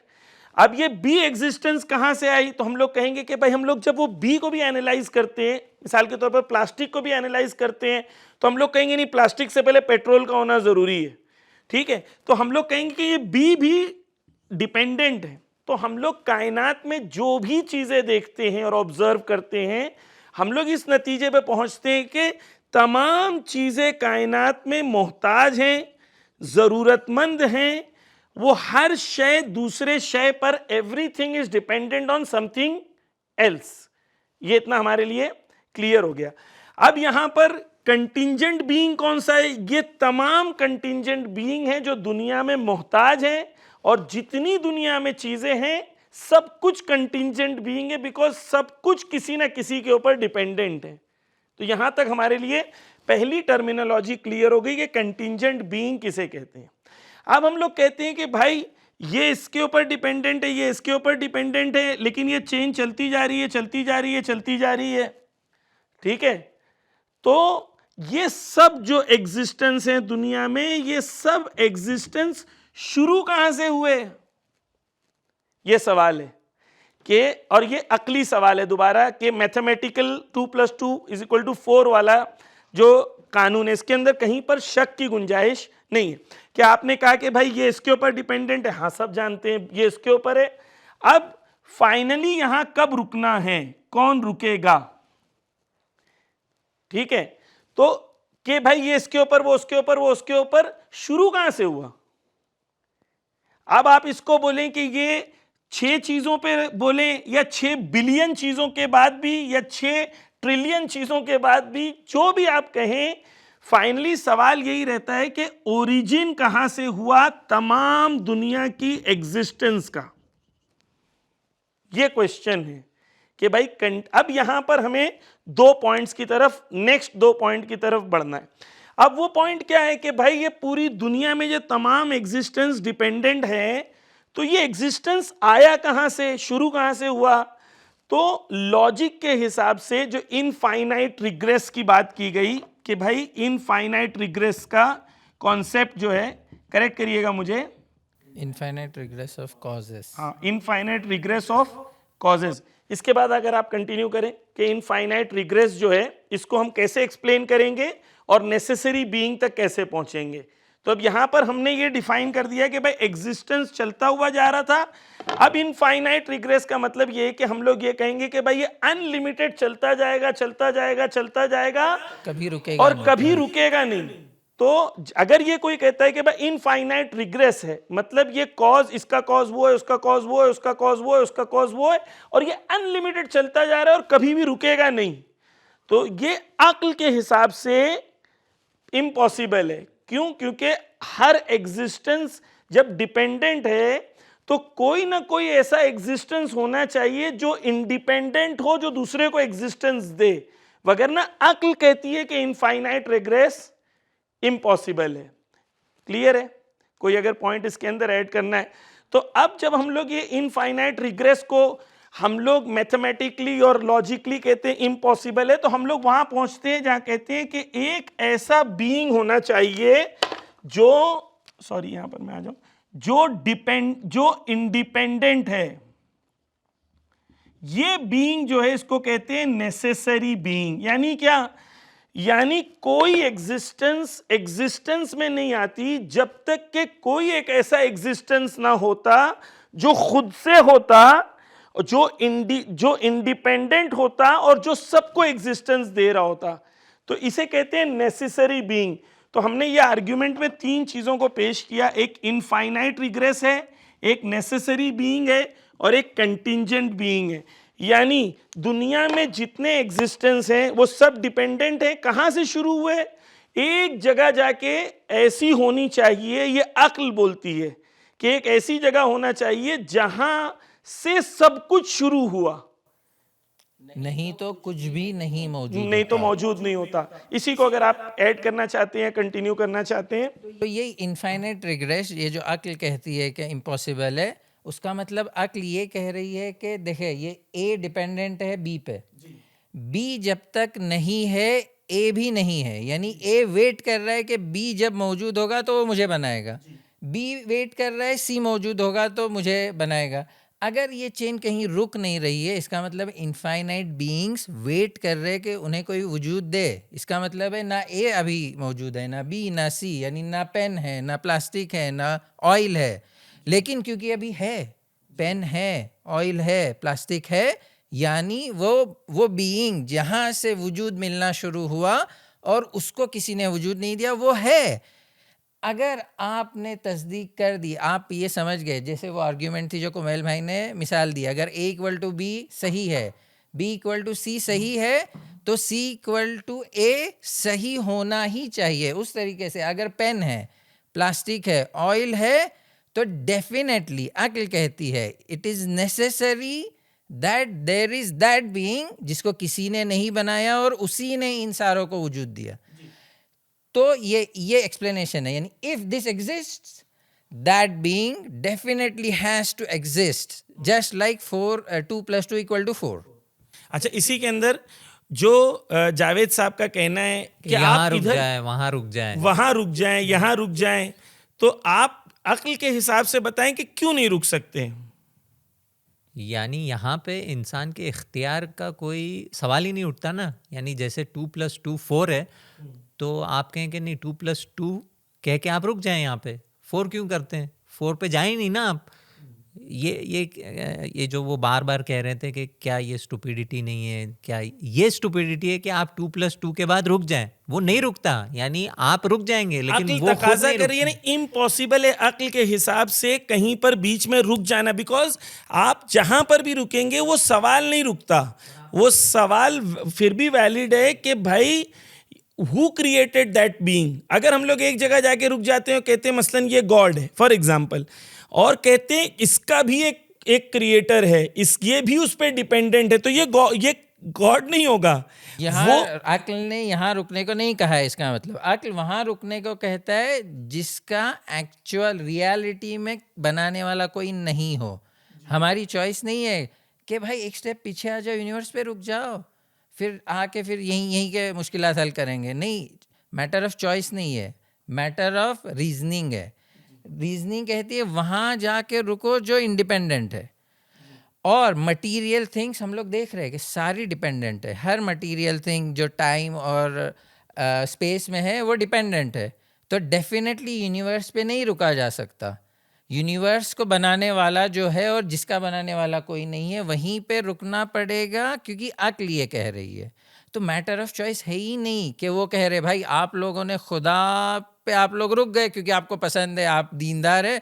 अब ये बी एग्जिस्टेंस कहाँ से आई? तो हम लोग कहेंगे कि भाई हम लोग जब वो बी को भी एनालाइज करते हैं, मिसाल के तौर पर प्लास्टिक को भी एनालाइज करते हैं, तो हम लोग कहेंगे नहीं, प्लास्टिक से पहले पेट्रोल का होना ज़रूरी है, ठीक है। तो हम लोग कहेंगे कि ये बी भी डिपेंडेंट है। तो हम लोग कायनात में जो भी चीज़ें देखते हैं और ऑब्जर्व करते हैं, हम लोग इस नतीजे पे पहुंचते हैं कि तमाम चीज़ें कायनात में मोहताज हैं, ज़रूरतमंद हैं। वो हर शय दूसरे शय पर, everything is dependent on something else. ये इतना हमारे लिए क्लियर हो गया। अब यहां पर कंटिंजेंट बीइंग कौन सा है? ये तमाम कंटिंजेंट बीइंग है जो दुनिया में मोहताज हैं, और जितनी दुनिया में चीजें हैं सब कुछ कंटिंजेंट बीइंग है, बिकॉज सब कुछ किसी ना किसी के ऊपर डिपेंडेंट है। तो यहां तक हमारे लिए पहली टर्मिनोलॉजी क्लियर हो गई कि कंटिंजेंट बीइंग किसे कहते हैं। अब हम लोग कहते हैं कि भाई ये इसके ऊपर डिपेंडेंट है, ये इसके ऊपर डिपेंडेंट है, लेकिन ये चेन चलती जा रही है, चलती जा रही है, चलती जा रही है, ठीक है। तो ये सब जो एग्जिस्टेंस है दुनिया में, ये सब एग्जिस्टेंस शुरू कहां से हुए, ये सवाल है कि, और ये अकली सवाल है दोबारा, कि मैथमेटिकल 2 + 2 = 4 वाला जो कानून है, इसके अंदर कहीं पर शक की गुंजाइश नहीं है। कि आपने कहा कि भाई ये इसके ऊपर डिपेंडेंट है, हाँ सब जानते हैं ये इसके ऊपर है। अब फाइनली यहां कब रुकना है, कौन रुकेगा, ठीक है। तो कि भाई ये इसके ऊपर, वो उसके ऊपर, वो उसके ऊपर, शुरू कहां से हुआ? अब आप इसको बोलें कि ये 6 चीजों पे बोलें, या 6 बिलियन चीजों के बाद भी, या 6 ट्रिलियन चीजों के बाद भी, जो भी आप कहें, फाइनली सवाल यही रहता है कि ओरिजिन कहां से हुआ तमाम दुनिया की एग्जिस्टेंस का। यह क्वेश्चन है कि भाई अब यहां पर हमें 2 पॉइंट्स की तरफ, नेक्स्ट 2 पॉइंट की तरफ बढ़ना है। अब वो पॉइंट क्या है कि भाई ये पूरी दुनिया में जो तमाम एग्जिस्टेंस डिपेंडेंट है, तो ये एग्जिस्टेंस आया कहां से, शुरू कहां से हुआ? तो लॉजिक के हिसाब से जो इनफाइनाइट रिग्रेस की बात की गई, कि भाई इनफाइनाइट रिग्रेस का कॉन्सेप्ट जो है, करेक्ट करिएगा मुझे, इनफाइनाइट रिग्रेस ऑफ कॉजेस। हाँ, इनफाइनाइट रिग्रेस ऑफ कॉजेस। इसके बाद अगर आप कंटिन्यू करें कि इनफाइनाइट रिग्रेस जो है इसको हम कैसे एक्सप्लेन करेंगे और नेसेसरी बीइंग तक कैसे पहुंचेंगे। तो अब यहां पर हमने ये डिफाइन कर दिया कि भाई एग्जिस्टेंस चलता हुआ जा रहा था। अब इनफाइनाइट रिग्रेस का मतलब ये है कि हम लोग ये कहेंगे कि भाई ये अनलिमिटेड चलता जाएगा चलता जाएगा चलता जाएगा, कभी रुकेगा और नहीं। कभी रुकेगा नहीं। तो अगर ये कोई कहता है कि भाई इनफाइनाइट रिग्रेस है, मतलब ये कॉज, इसका कॉज वो है, उसका कॉज वो है, उसका कॉज वो है, उसका कॉज वो है, और ये अनलिमिटेड चलता जा रहा है और कभी भी रुकेगा नहीं, तो ये अक्ल के हिसाब से इम्पॉसिबल है। क्यों? क्योंकि हर एग्जिस्टेंस जब डिपेंडेंट है तो कोई ना कोई ऐसा एग्जिस्टेंस होना चाहिए जो इंडिपेंडेंट हो, जो दूसरे को एग्जिस्टेंस दे, वगरना अक्ल कहती है कि इनफाइनाइट रिग्रेस इम्पॉसिबल है। क्लियर है? कोई अगर पॉइंट इसके अंदर ऐड करना है तो अब जब हम लोग ये इनफाइनाइट रिग्रेस को हम लोग मैथमेटिकली और लॉजिकली कहते हैं इम्पॉसिबल है, तो हम लोग वहां पहुंचते हैं जहां कहते हैं कि एक ऐसा बीइंग होना चाहिए जो, सॉरी यहां पर मैं आ जाऊं, जो इंडिपेंडेंट है। ये बीइंग जो है इसको कहते हैं नेसेसरी बीइंग। यानी क्या? यानी कोई एग्जिस्टेंस में नहीं आती जब तक कि कोई एक ऐसा एग्जिस्टेंस ना होता जो खुद से होता, जो इंडिपेंडेंट होता और जो सबको एग्जिस्टेंस दे रहा होता। तो इसे कहते हैं नेसेसरी बीइंग। तो हमने ये आर्ग्यूमेंट में तीन चीजों को पेश किया, एक इनफाइनाइट रिग्रेस है, एक नेसेसरी बीइंग है और एक कंटिंजेंट बीइंग है। यानी दुनिया में जितने एग्जिस्टेंस हैं वो सब डिपेंडेंट है। कहां से शुरू हुए? एक जगह जाके ऐसी होनी चाहिए, ये अक्ल बोलती है कि एक ऐसी जगह होना चाहिए जहां से सब कुछ शुरू हुआ, नहीं तो कुछ भी नहीं मौजूद नहीं तो होता। मौजूद नहीं होता। इसी को अगर आप ऐड करना चाहते हैं, कंटिन्यू करना चाहते हैं, तो ये इनफाइनाइट रिग्रेस, ये जो अक्ल कहती है कि इम्पॉसिबल है, उसका मतलब अक्ल ये कह रही है कि देखिए ये ए डिपेंडेंट है बी पे, बी जब तक नहीं है ए भी नहीं है, यानी ए वेट कर रहा है कि बी जब मौजूद होगा तो वो मुझे बनाएगा, बी वेट कर रहा है सी मौजूद होगा तो मुझे बनाएगा। अगर ये चेन कहीं रुक नहीं रही है, इसका मतलब इनफाइनाइट बीइंग्स वेट कर रहे हैं कि उन्हें कोई वजूद दे। इसका मतलब है ना ए अभी मौजूद है, ना बी, ना सी, यानी ना पेन है, ना प्लास्टिक है, ना ऑयल है, लेकिन क्योंकि अभी है, पेन है, ऑयल है, प्लास्टिक है, यानी वो बीइंग जहाँ से वजूद मिलना शुरू हुआ और उसको किसी ने वजूद नहीं दिया, वो है। अगर आपने तस्दीक कर दी, आप ये समझ गए, जैसे वो आर्ग्यूमेंट थी जो कुमैल भाई ने मिसाल दिया, अगर A इक्वल टू बी सही है, B इक्वल टू सी सही है, तो C इक्वल टू A सही होना ही चाहिए। उस तरीके से अगर पेन है, प्लास्टिक है, ऑयल है, तो डेफिनेटली अक्ल कहती है it is necessary that there is that being जिसको किसी ने नहीं बनाया और उसी ने इन सारों को वजूद दिया। तो ये एक्सप्लेनेशन है, यानी if this exists that being definitely has to exist, just like 2 + 2 = 4। अच्छा, इसी के अंदर जो जावेद साहब का कहना है कि यहाँ आप रुक इधर जाए, वहाँ रुक जाए, वहां रुक जाएं, यहां रुक जाएं, तो आप अक्ल के हिसाब से बताएं कि क्यों नहीं रुक सकते। यानी यहाँ पे इंसान के इख्तियार का कोई सवाल ही नहीं उठता ना। यानी जैसे 2 + 2 4 है, तो आप कहें कि नहीं 2 + 2 कह के आप रुक जाएं, यहाँ पे 4 क्यों करते हैं? 4 पे जाए नहीं ना आप। ये जो वो बार बार कह रहे थे कि क्या ये स्टुपिडिटी नहीं है, क्या ये स्टुपिडिटी है कि आप 2 + 2 के बाद रुक जाएं? वो नहीं रुकता, यानी आप रुक जाएंगे लेकिन अक्ल वो खुद तकाजा नहीं कर रही है रुकता। ना, इम्पॉसिबल है अक्ल के हिसाब से कहीं पर बीच में रुक जाना, बिकॉज आप जहां पर भी रुकेंगे वो सवाल नहीं रुकता। वो सवाल फिर भी वैलिड है कि भाई हु क्रिएटेड दैट बीइंग। अगर हम लोग एक जगह जाके रुक जाते हैं, कहते हैं मसलन ये गॉड है फॉर एग्जाम्पल, और कहते हैं इसका भी एक क्रिएटर है, ये भी उस पर डिपेंडेंट है, तो ये गॉड नहीं होगा। यहाँ अक्ल ने यहाँ रुकने को नहीं कहा है, इसका मतलब अक्ल वहाँ रुकने को कहता है जिसका एक्चुअल रियलिटी में बनाने वाला कोई नहीं हो। हमारी चॉइस नहीं है कि भाई एक स्टेप पीछे आ जाओ, यूनिवर्स पे रुक जाओ, फिर आके फिर यहीं के मुश्किलात हल करेंगे। नहीं, मैटर ऑफ चॉइस नहीं है, मैटर ऑफ रीजनिंग है। रीजनिंग कहती है वहाँ जाके रुको जो इंडिपेंडेंट है, और मटेरियल थिंग्स हम लोग देख रहे हैं कि सारी डिपेंडेंट है, हर मटेरियल थिंग जो टाइम और स्पेस में है वो डिपेंडेंट है। तो डेफिनेटली यूनिवर्स पे नहीं रुका जा सकता। यूनिवर्स को बनाने वाला जो है और जिसका बनाने वाला कोई नहीं है, वहीं पे रुकना पड़ेगा, क्योंकि अक्ल ये कह रही है। तो मैटर ऑफ चॉइस है ही नहीं कि वो कह रहे भाई आप लोगों ने खुदा पे आप लोग रुक गए क्योंकि आपको पसंद है, आप दीनदार है,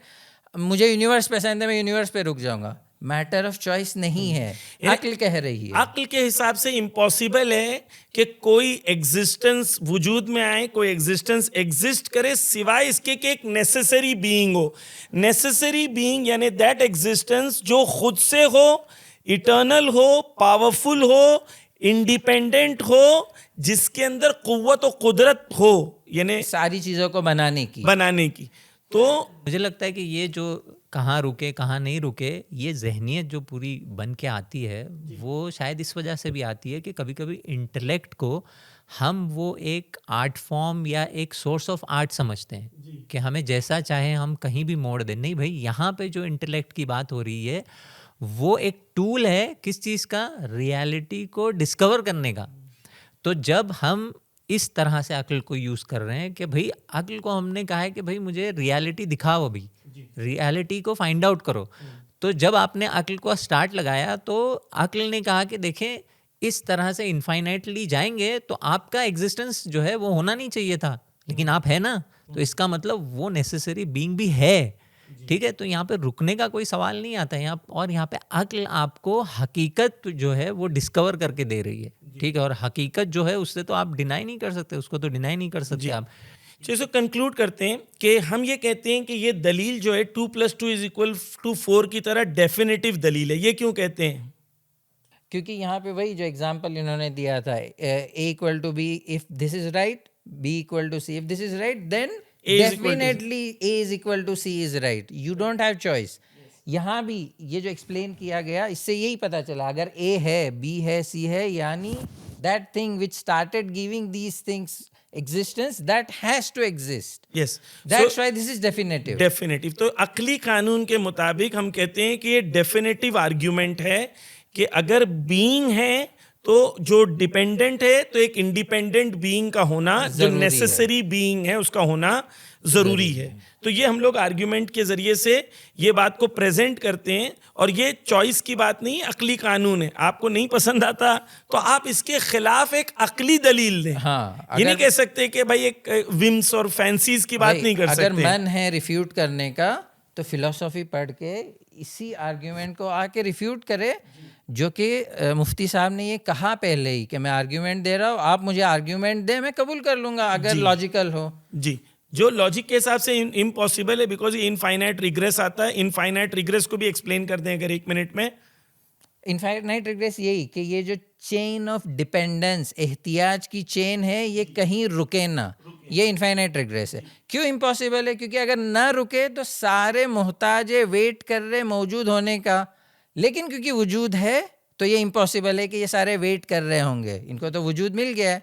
मुझे यूनिवर्स पसंद है, मैं यूनिवर्स पे रुक जाऊंगा। मैटर ऑफ चॉइस नहीं है, अक्ल कह रही है। अक्ल के हिसाब से इम्पॉसिबल है कि कोई एग्जिस्टेंस वजूद में आए, कोई एग्जिस्टेंस एग्जिस्ट करे सिवाय इसके कि एक नेसेसरी बीइंग हो। नेसेसरी बीइंग यानी दैट एग्जिस्टेंस जो खुद से हो, इटर्नल हो, पावरफुल हो, इंडिपेंडेंट हो, जिसके अंदर कुव्वत और कुदरत हो, यानी सारी चीज़ों को बनाने की। तो मुझे लगता है कि ये जो कहाँ रुके कहाँ नहीं रुके, ये जहनियत जो पूरी बन के आती है वो शायद इस वजह से भी आती है कि कभी कभी इंटेलेक्ट को हम वो एक आर्ट फॉर्म या एक सोर्स ऑफ आर्ट समझते हैं कि हमें जैसा चाहे हम कहीं भी मोड़ दें। नहीं भाई, यहाँ पे जो इंटेलेक्ट की बात हो रही है वो एक टूल है किस चीज़ का, रियलिटी को डिस्कवर करने का। तो जब हम इस तरह से अक्ल को यूज़ कर रहे हैं कि भाई अक्ल को हमने कहा है कि भाई मुझे रियलिटी दिखाओ, अभी रियलिटी को फाइंड आउट करो। तो जब आपने अक्ल को स्टार्ट लगाया तो अक्ल ने कहा कि देखें इस तरह से इनफाइनाइटली जाएंगे तो आपका एग्जिस्टेंस जो है वो होना नहीं चाहिए था, लेकिन आप है ना, तो इसका मतलब वो नेसेसरी बीइंग भी है। ठीक है, तो यहाँ पे रुकने का कोई सवाल नहीं आता यहाँ। और यहाँ पे अक्ल आपको हकीकत जो है वो डिस्कवर करके दे रही है। ठीक है, और हकीकत जो है उससे तो आप डिनाई नहीं कर सकते, उसको तो डिनाई नहीं कर सकते आप। चलिए कंक्लूड करते हैं कि हम ये कहते हैं कि ये दलील जो है 2+2=4 की तरह डेफिनेटिव दलील है। ये क्यों कहते हैं? क्योंकि यहाँ पे वही जो एग्जांपल इन्होंने दिया था, A=B if this is right, B=C if this is right, then definitely A=C is right. You don't have choice. यहाँ भी ये जो एक्सप्लेन किया गया, इससे यही पता चला अगर A है, B है, C है, यानी that thing which started giving these things existence, that has to exist. Yes. That's why this is definitive. Definitive. तो अक्ली कानून के मुताबिक हम कहते हैं कि ये डेफिनेटिव आर्ग्यूमेंट है कि अगर बीइंग है तो जो डिपेंडेंट है तो एक इंडिपेंडेंट बीइंग का होना, जो नेसेसरी बीइंग है उसका होना जरूरी है। तो ये हम लोग आर्ग्यूमेंट के जरिए से ये बात को प्रेजेंट करते हैं। और ये चॉइस की बात नहीं, अक्ली कानून है। आपको नहीं पसंद आता तो आप इसके खिलाफ एक अक्ली दलील दें। हाँ, ये नहीं कह सकते कि भाई एक विम्स और फैंसीज की बात नहीं कर सकते। अगर मन है रिफ्यूट करने का तो फिलोसॉफी पढ़ के इसी आर्ग्यूमेंट को आके रिफ्यूट करे, जो कि मुफ्ती साहब ने ये कहा पहले ही कि मैं आर्ग्यूमेंट दे रहा हूँ, आप मुझे आर्ग्यूमेंट दे, मैं कबूल कर लूंगा अगर लॉजिकल हो। जी, जो लॉजिक के हिसाब से इम्पॉसिबल है, बिकॉज ये इनफाइनाइट रिग्रेस आता है। इनफाइनाइट रिग्रेस को भी एक्सप्लेन कर दें अगर 1 मिनट में। इनफाइनाइट रिग्रेस यही कि ये जो चेन ऑफ डिपेंडेंस, एहतियाज की चेन है, ये कहीं रुके ना, ये इनफाइनाइट रिग्रेस है। क्यों इम्पॉसिबल है? क्योंकि अगर ना रुके तो सारे मोहताज वेट कर रहे मौजूद होने का, लेकिन क्योंकि वजूद है तो ये इम्पॉसिबल है कि ये सारे वेट कर रहे होंगे, इनको तो वजूद मिल गया है,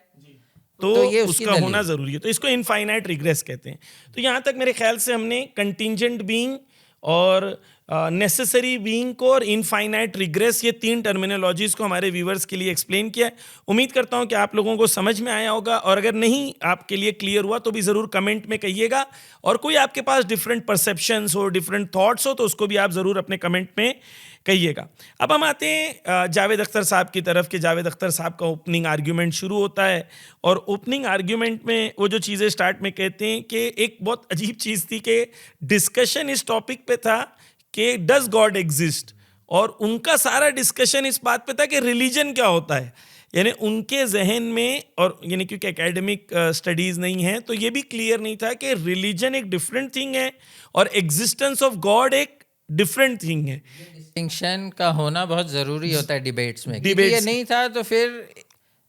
तो ये उसका होना जरूरी है। तो इसको इनफाइनाइट रिग्रेस कहते हैं। तो यहाँ तक मेरे ख्याल से हमने कंटिंजेंट बीइंग और नेसेसरी बीइंग को और इनफाइनाइट रिग्रेस, ये 3 टर्मिनोलॉजीज को हमारे व्यूअर्स के लिए एक्सप्लेन किया है। उम्मीद करता हूँ कि आप लोगों को समझ में आया होगा, और अगर नहीं आपके लिए क्लियर हुआ तो भी ज़रूर कमेंट में कहिएगा। और कोई आपके पास डिफरेंट परसेप्शंस हो, डिफरेंट थॉट्स हो, तो उसको भी आप ज़रूर अपने कमेंट में कहिएगा। अब हम आते हैं जावेद अख्तर साहब की तरफ कि जावेद अख्तर साहब का ओपनिंग आर्ग्यूमेंट शुरू होता है। और ओपनिंग आर्ग्यूमेंट में वो जो चीज़ें स्टार्ट में कहते हैं कि एक बहुत अजीब चीज़ थी कि डिस्कशन इस टॉपिक पे था कि डज गॉड एग्जिस्ट, और उनका सारा डिस्कशन इस बात पे था कि रिलीजन क्या होता है। यानी उनके जहन में, और यानी क्योंकि एकेडमिक स्टडीज़ नहीं है तो ये भी क्लियर नहीं था कि रिलीजन एक डिफरेंट थिंग है और एग्जिस्टेंस ऑफ गॉड एक डिफरेंट थिंग है। डिस्टिंक्शन का होना बहुत ज़रूरी होता है डिबेट्स में। ये नहीं था तो फिर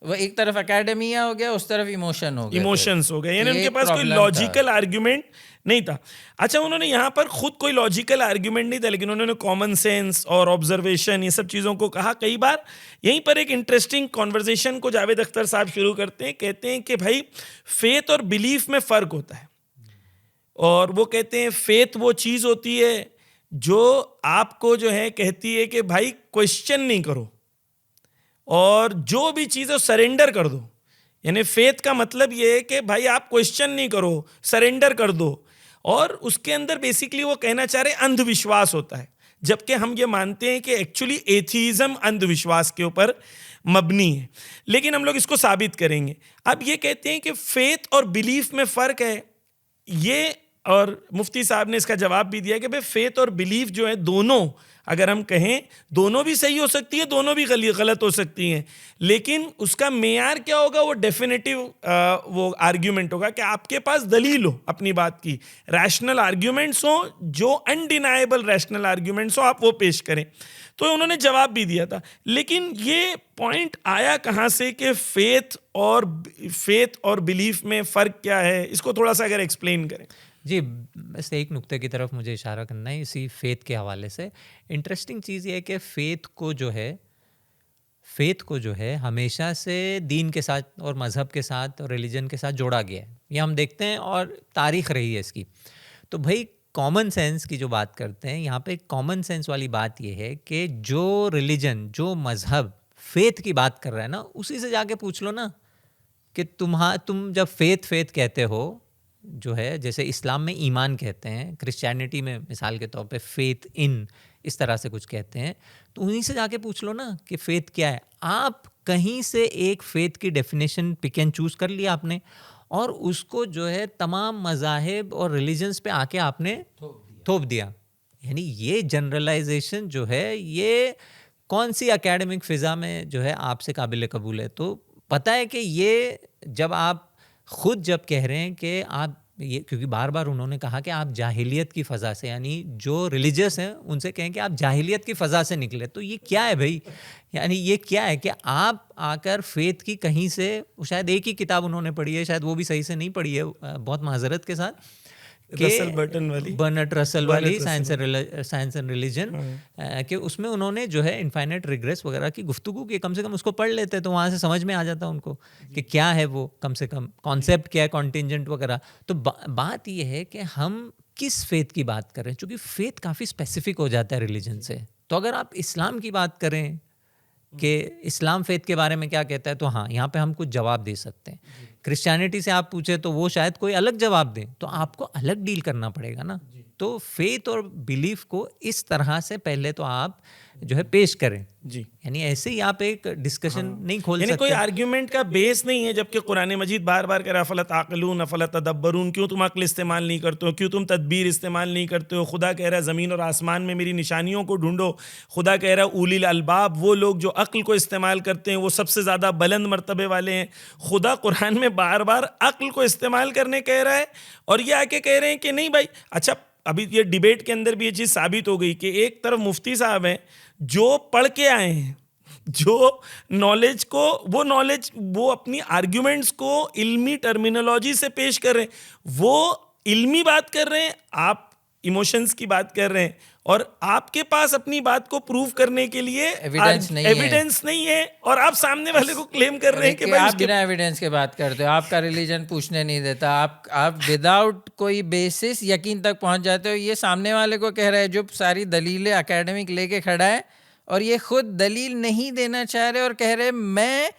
वो एक तरफ एकेडमिया हो गया, उस तरफ इमोशन हो गया, इमोशंस हो गए। यानी उनके पास कोई लॉजिकल आर्ग्यूमेंट नहीं था। अच्छा, उन्होंने यहाँ पर खुद कोई लॉजिकल आर्ग्यूमेंट नहीं था, लेकिन उन्होंने कॉमन सेंस और ऑब्जर्वेशन, ये सब चीज़ों को कहा कई बार। यहीं पर एक इंटरेस्टिंग कॉन्वर्जेशन को जावेद अख्तर साहब शुरू करते हैं। कहते हैं कि भाई फेथ और बिलीफ में फ़र्क होता है, और वो कहते हैं फेथ वो चीज़ होती है जो आपको जो है कहती है कि भाई क्वेश्चन नहीं करो और जो भी चीज़ है सरेंडर कर दो। यानी फेथ का मतलब ये है कि भाई आप क्वेश्चन नहीं करो, सरेंडर कर दो। और उसके अंदर बेसिकली वो कहना चाह रहे अंधविश्वास होता है, जबकि हम ये मानते हैं कि एक्चुअली एथीज़म अंधविश्वास के ऊपर मबनी है। लेकिन हम लोग इसको साबित करेंगे। अब ये कहते हैं कि फेथ और बिलीफ में फ़र्क है ये, और मुफ्ती साहब ने इसका जवाब भी दिया कि भाई फेथ और बिलीफ जो है दोनों, अगर हम कहें दोनों भी सही हो सकती है, दोनों भी गलत हो सकती हैं, लेकिन उसका मेयार क्या होगा, वो डेफिनेटिव वो आर्ग्यूमेंट होगा कि आपके पास दलील हो अपनी बात की, रैशनल आर्ग्यूमेंट्स हो, जो अनडिनाएबल रैशनल आर्ग्यूमेंट्स हो, आप वो पेश करें। तो उन्होंने जवाब भी दिया था। लेकिन ये पॉइंट आया कहाँ से कि फेथ और बिलीफ में फ़र्क क्या है, इसको थोड़ा सा अगर एक्सप्लेन करें। जी, बस एक नुक्ते की तरफ मुझे इशारा करना है इसी फेथ के हवाले से। इंटरेस्टिंग चीज़ ये है कि फेथ को जो है हमेशा से दीन के साथ और मज़हब के साथ और रिलीजन के साथ जोड़ा गया है, ये हम देखते हैं और तारीख़ रही है इसकी। तो भाई कॉमन सेंस की जो बात करते हैं, यहाँ पे कॉमन सेंस वाली बात ये है कि जो रिलीजन, जो मज़हब फेथ की बात कर रहा है ना, उसी से जाके पूछ लो ना कि तुम जब फेथ कहते हो, जो है जैसे इस्लाम में ईमान कहते हैं, क्रिश्चियनिटी में मिसाल के तौर पे फेथ इन इस तरह से कुछ कहते हैं, तो उन्हीं से जाके पूछ लो ना कि फेथ क्या है। आप कहीं से एक फेथ की डेफिनेशन पिक एंड चूज़ कर लिया आपने, और उसको जो है तमाम मज़ाहिब और रिलीजन्स पे आके आपने थोप दिया। यानी ये जनरलाइजेशन जो है, ये कौन सी एकेडमिक फ़िज़ा में जो है आपसे काबिल कबूल है। तो पता है कि ये जब आप खुद जब कह रहे हैं कि आप ये, क्योंकि बार बार उन्होंने कहा कि आप जाहिलियत की फ़ज़ा से, यानी जो रिलीजियस हैं उनसे कहें कि आप जाहिलियत की फ़ज़ा से निकले, तो ये क्या है भाई? यानी ये क्या है कि आप आकर फेथ की कहीं से, शायद एक ही किताब उन्होंने पढ़ी है, शायद वो भी सही से नहीं पढ़ी है, बहुत माजरत के साथ, बर्नर्ड रसल वाली साइंस एंड रिलीजन, कि उसमें उन्होंने जो है इनफाइनाइट रिग्रेस वगैरह की गुफ्तगू की, कम से कम उसको पढ़ लेते तो वहाँ से समझ में आ जाता उनको कि क्या है वो, कम से कम कॉन्सेप्ट क्या है, कॉन्टिंजेंट वगैरह। तो बात ये है कि हम किस फेथ की बात कर रहे हैं, क्योंकि फेथ काफ़ी स्पेसिफिक हो जाता है रिलीजन से। तो अगर आप इस्लाम की बात करें कि इस्लाम फेथ के बारे में क्या कहता है, तो हाँ, यहाँ पे हम कुछ जवाब दे सकते हैं। क्रिश्चियनिटी से आप पूछे तो वो शायद कोई अलग जवाब दें, तो आपको अलग डील करना पड़ेगा ना। तो फेथ और बिलीफ को इस तरह से पहले तो आप जो है पेश करें जी, यानी ऐसे ही आप एक डिस्कशन नहीं खोल सकते, कोई आर्ग्यूमेंट का बेस नहीं है। जबकि कुरान मजीद बार बार कह रहा अफला ताक़िलून अफला तदब्बरून, क्यों तुम अक्ल इस्तेमाल नहीं करते हो, क्यों तुम तदबीर इस्तेमाल नहीं करते हो। खुदा कह रहा है ज़मीन और आसमान में मेरी निशानियों को ढूंढो। खुदा कह रहा है उलिल अलबाब, वो लोग जो अक्ल को इस्तेमाल करते हैं वो सबसे ज़्यादा बुलंद मर्तबे वाले हैं। खुदा कुरान में बार बार अक्ल को इस्तेमाल करने कह रहा है, और ये आके कह रहे हैं कि नहीं भाई। अच्छा, अभी ये डिबेट के अंदर भी ये चीज़ साबित हो गई कि एक तरफ मुफ्ती साहब हैं जो पढ़ के आए हैं, जो नॉलेज को, वो अपनी आर्ग्यूमेंट्स को इल्मी टर्मिनोलॉजी से पेश कर रहे हैं, वो इल्मी बात कर रहे हैं, आप इमोशंस की बात कर रहे हैं, और आपके पास अपनी बात को प्रूव करने के लिए एविडेंस नहीं है, और आप सामने वाले को क्लेम कर रहे हैं कि भाई आप बिना एविडेंस के बात करते हो, आपका रिलीजन पूछने नहीं देता, आप विदाउट कोई बेसिस यकीन तक पहुंच जाते हो। ये सामने वाले को कह रहा है जो सारी दलीलें एकेडमिक लेके खड़ा है, और ये खुद दलील नहीं देना चाह रहे और कह रहे मैं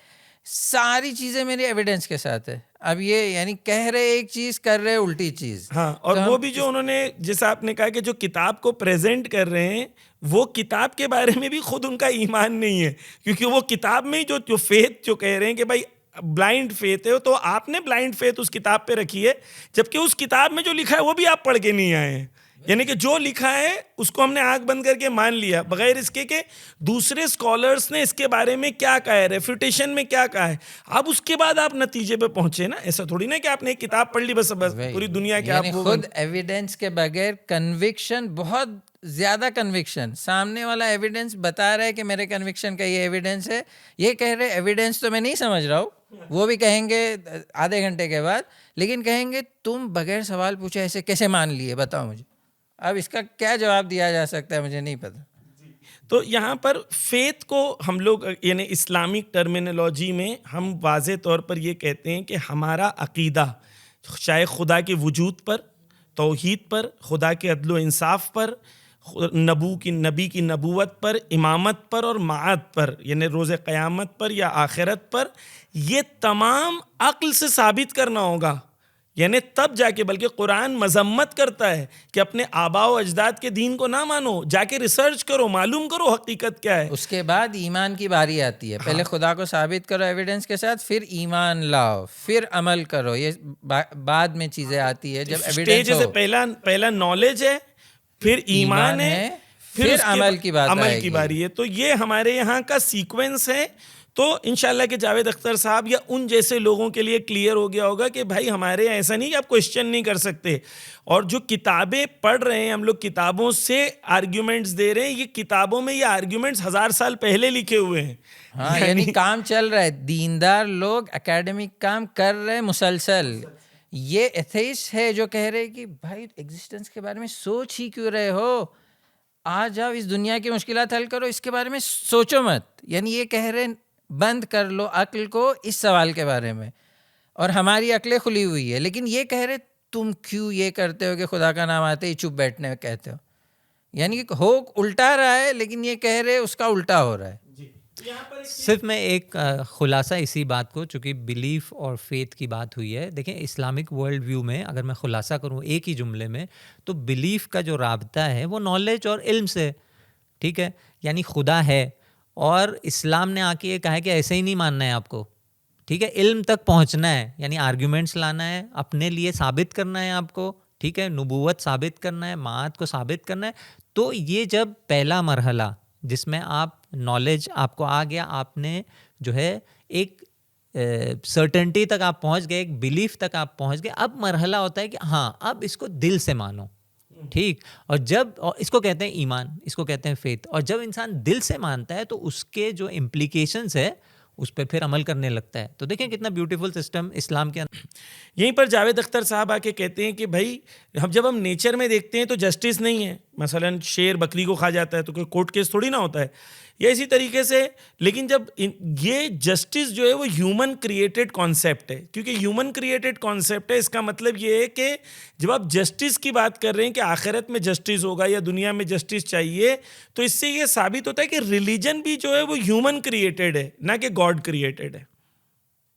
सारी चीज़ें मेरी एविडेंस के साथ है। अब ये यानी कह रहे एक चीज़, कर रहे उल्टी चीज़। हाँ, और तो वो भी जो उन्होंने, जैसा आपने कहा कि जो किताब को प्रेजेंट कर रहे हैं, वो किताब के बारे में भी खुद उनका ईमान नहीं है, क्योंकि वो किताब में जो फेथ जो कह रहे हैं कि भाई ब्लाइंड फेथ है, तो आपने ब्लाइंड फेथ उस किताब पे रखी है, जबकि उस किताब में जो लिखा है वो भी आप पढ़ के नहीं आए हैं। यानी कि जो लिखा है उसको हमने आंख बंद करके मान लिया, बगैर इसके कि दूसरे स्कॉलर्स ने इसके बारे में क्या कहा है, रेफ्यूटेशन में क्या कहा है, अब उसके बाद आप नतीजे पे पहुंचे ना। ऐसा थोड़ी ना कि आपने एक किताब पढ़ ली बस पूरी दुनिया के आप खुद एविडेंस के बगैर कन्विक्शन, बहुत ज़्यादा कन्विक्शन, सामने वाला एविडेंस बता रहा है कि मेरे कन्विक्शन का ये एविडेंस है, ये कह रहे एविडेंस तो मैं नहीं समझ रहा हूँ, वो भी कहेंगे आधे घंटे के बाद, लेकिन कहेंगे तुम बगैर सवाल पूछे ऐसे कैसे मान लिए, बताओ मुझे। अब इसका क्या जवाब दिया जा सकता है, मुझे नहीं पता। तो यहाँ पर फेथ को हम लोग यानी इस्लामिक टर्मिनोलॉजी में हम वाज़े तौर पर ये कहते हैं कि हमारा अक़ीदा चाहे खुदा के वजूद पर, तौहीद पर, खुदा के अदल व इंसाफ पर, नबी की नबूवत पर, इमामत पर और माद पर, यानी रोज़े क़यामत पर या आखिरत पर, ये तमाम अक्ल से साबित करना होगा। यानी तब जाके, बल्कि कुरान मजम्मत करता है कि अपने आबा व अजदाद के दीन को ना मानो, जाके रिसर्च करो, मालूम करो हकीकत क्या है। उसके बाद ईमान की बारी आती है। पहले खुदा को साबित करो एविडेंस के साथ, फिर ईमान लाओ, फिर अमल करो। ये बाद में चीज़ें आती है जब एविडेंस हो। पहला नॉलेज है, फिर ईमान है, फिर उसके अमल की बात अमल की आएगी। बारी है। तो ये हमारे यहाँ का सीक्वेंस है। तो इंशाल्लाह के जावेद अख्तर साहब या उन जैसे लोगों के लिए क्लियर हो गया होगा कि भाई हमारे यहाँ ऐसा नहीं कि आप क्वेश्चन नहीं कर सकते। और जो किताबें पढ़ रहे हैं हम लोग, किताबों से आर्ग्यूमेंट्स दे रहे हैं, ये किताबों में ये आर्ग्यूमेंट्स 1000 साल पहले लिखे हुए हैं। हाँ, यानी काम चल रहा है, दीनदार लोग एकेडमिक काम कर रहे हैं मुसलसल। ये एथेइस्ट है जो कह रहे हैं कि भाई एग्जिस्टेंस के बारे में सोच ही क्यों रहे हो, आ जाओ इस दुनिया की मुश्किलात हल करो, इसके बारे में सोचो मत। यानी ये कह रहे हैं बंद कर लो अक्ल को इस सवाल के बारे में। और हमारी अक्लें खुली हुई है, लेकिन ये कह रहे तुम क्यों ये करते हो कि खुदा का नाम आते ही चुप बैठने कहते हो। यानी कि हो उल्टा रहा है, लेकिन ये कह रहे उसका उल्टा हो रहा है। सिर्फ मैं एक खुलासा इसी बात को, चूँकि बिलीफ और फेथ की बात हुई है, देखें इस्लामिक वर्ल्ड व्यू में अगर मैं खुलासा करूँ एक ही जुमले में, तो बिलीफ का जो राबता है वो नॉलेज और इल्म से, ठीक है, यानी खुदा है। और इस्लाम ने आके ये कहा है कि ऐसे ही नहीं मानना है आपको, ठीक है, इल्म तक पहुंचना है, यानी आर्ग्यूमेंट्स लाना है, अपने लिए साबित करना है आपको, ठीक है, नबूवत साबित करना है, माद को साबित करना है। तो ये जब पहला मरहला जिसमें आप नॉलेज आपको आ गया, आपने जो है एक सर्टेनिटी तक आप पहुंच गए, एक बिलीफ तक आप पहुंच गए, अब मरहला होता है कि हाँ अब इसको दिल से मानो, ठीक। और इसको कहते हैं ईमान, इसको कहते हैं फेथ। और जब इंसान दिल से मानता है तो उसके जो इम्प्लीकेशंस है उस पर फिर अमल करने लगता है। तो देखें कितना ब्यूटीफुल सिस्टम इस्लाम के अंदर। यहीं पर जावेद अख्तर साहब आके कहते हैं कि भाई जब हम नेचर में देखते हैं तो जस्टिस नहीं है। मसलन शेर बकरी को खा जाता है तो कोई कोर्ट केस थोड़ी ना होता है, या इसी तरीके से। लेकिन जब ये जस्टिस जो है वो ह्यूमन क्रिएटेड कॉन्सेप्ट है, क्योंकि ह्यूमन क्रिएटेड कॉन्सेप्ट है, इसका मतलब ये है कि जब आप जस्टिस की बात कर रहे हैं कि आखिरत में जस्टिस होगा या दुनिया में जस्टिस चाहिए, तो इससे ये साबित होता है कि रिलीजन भी जो है वो ह्यूमन क्रिएटेड है, ना कि गॉड क्रिएटेड है।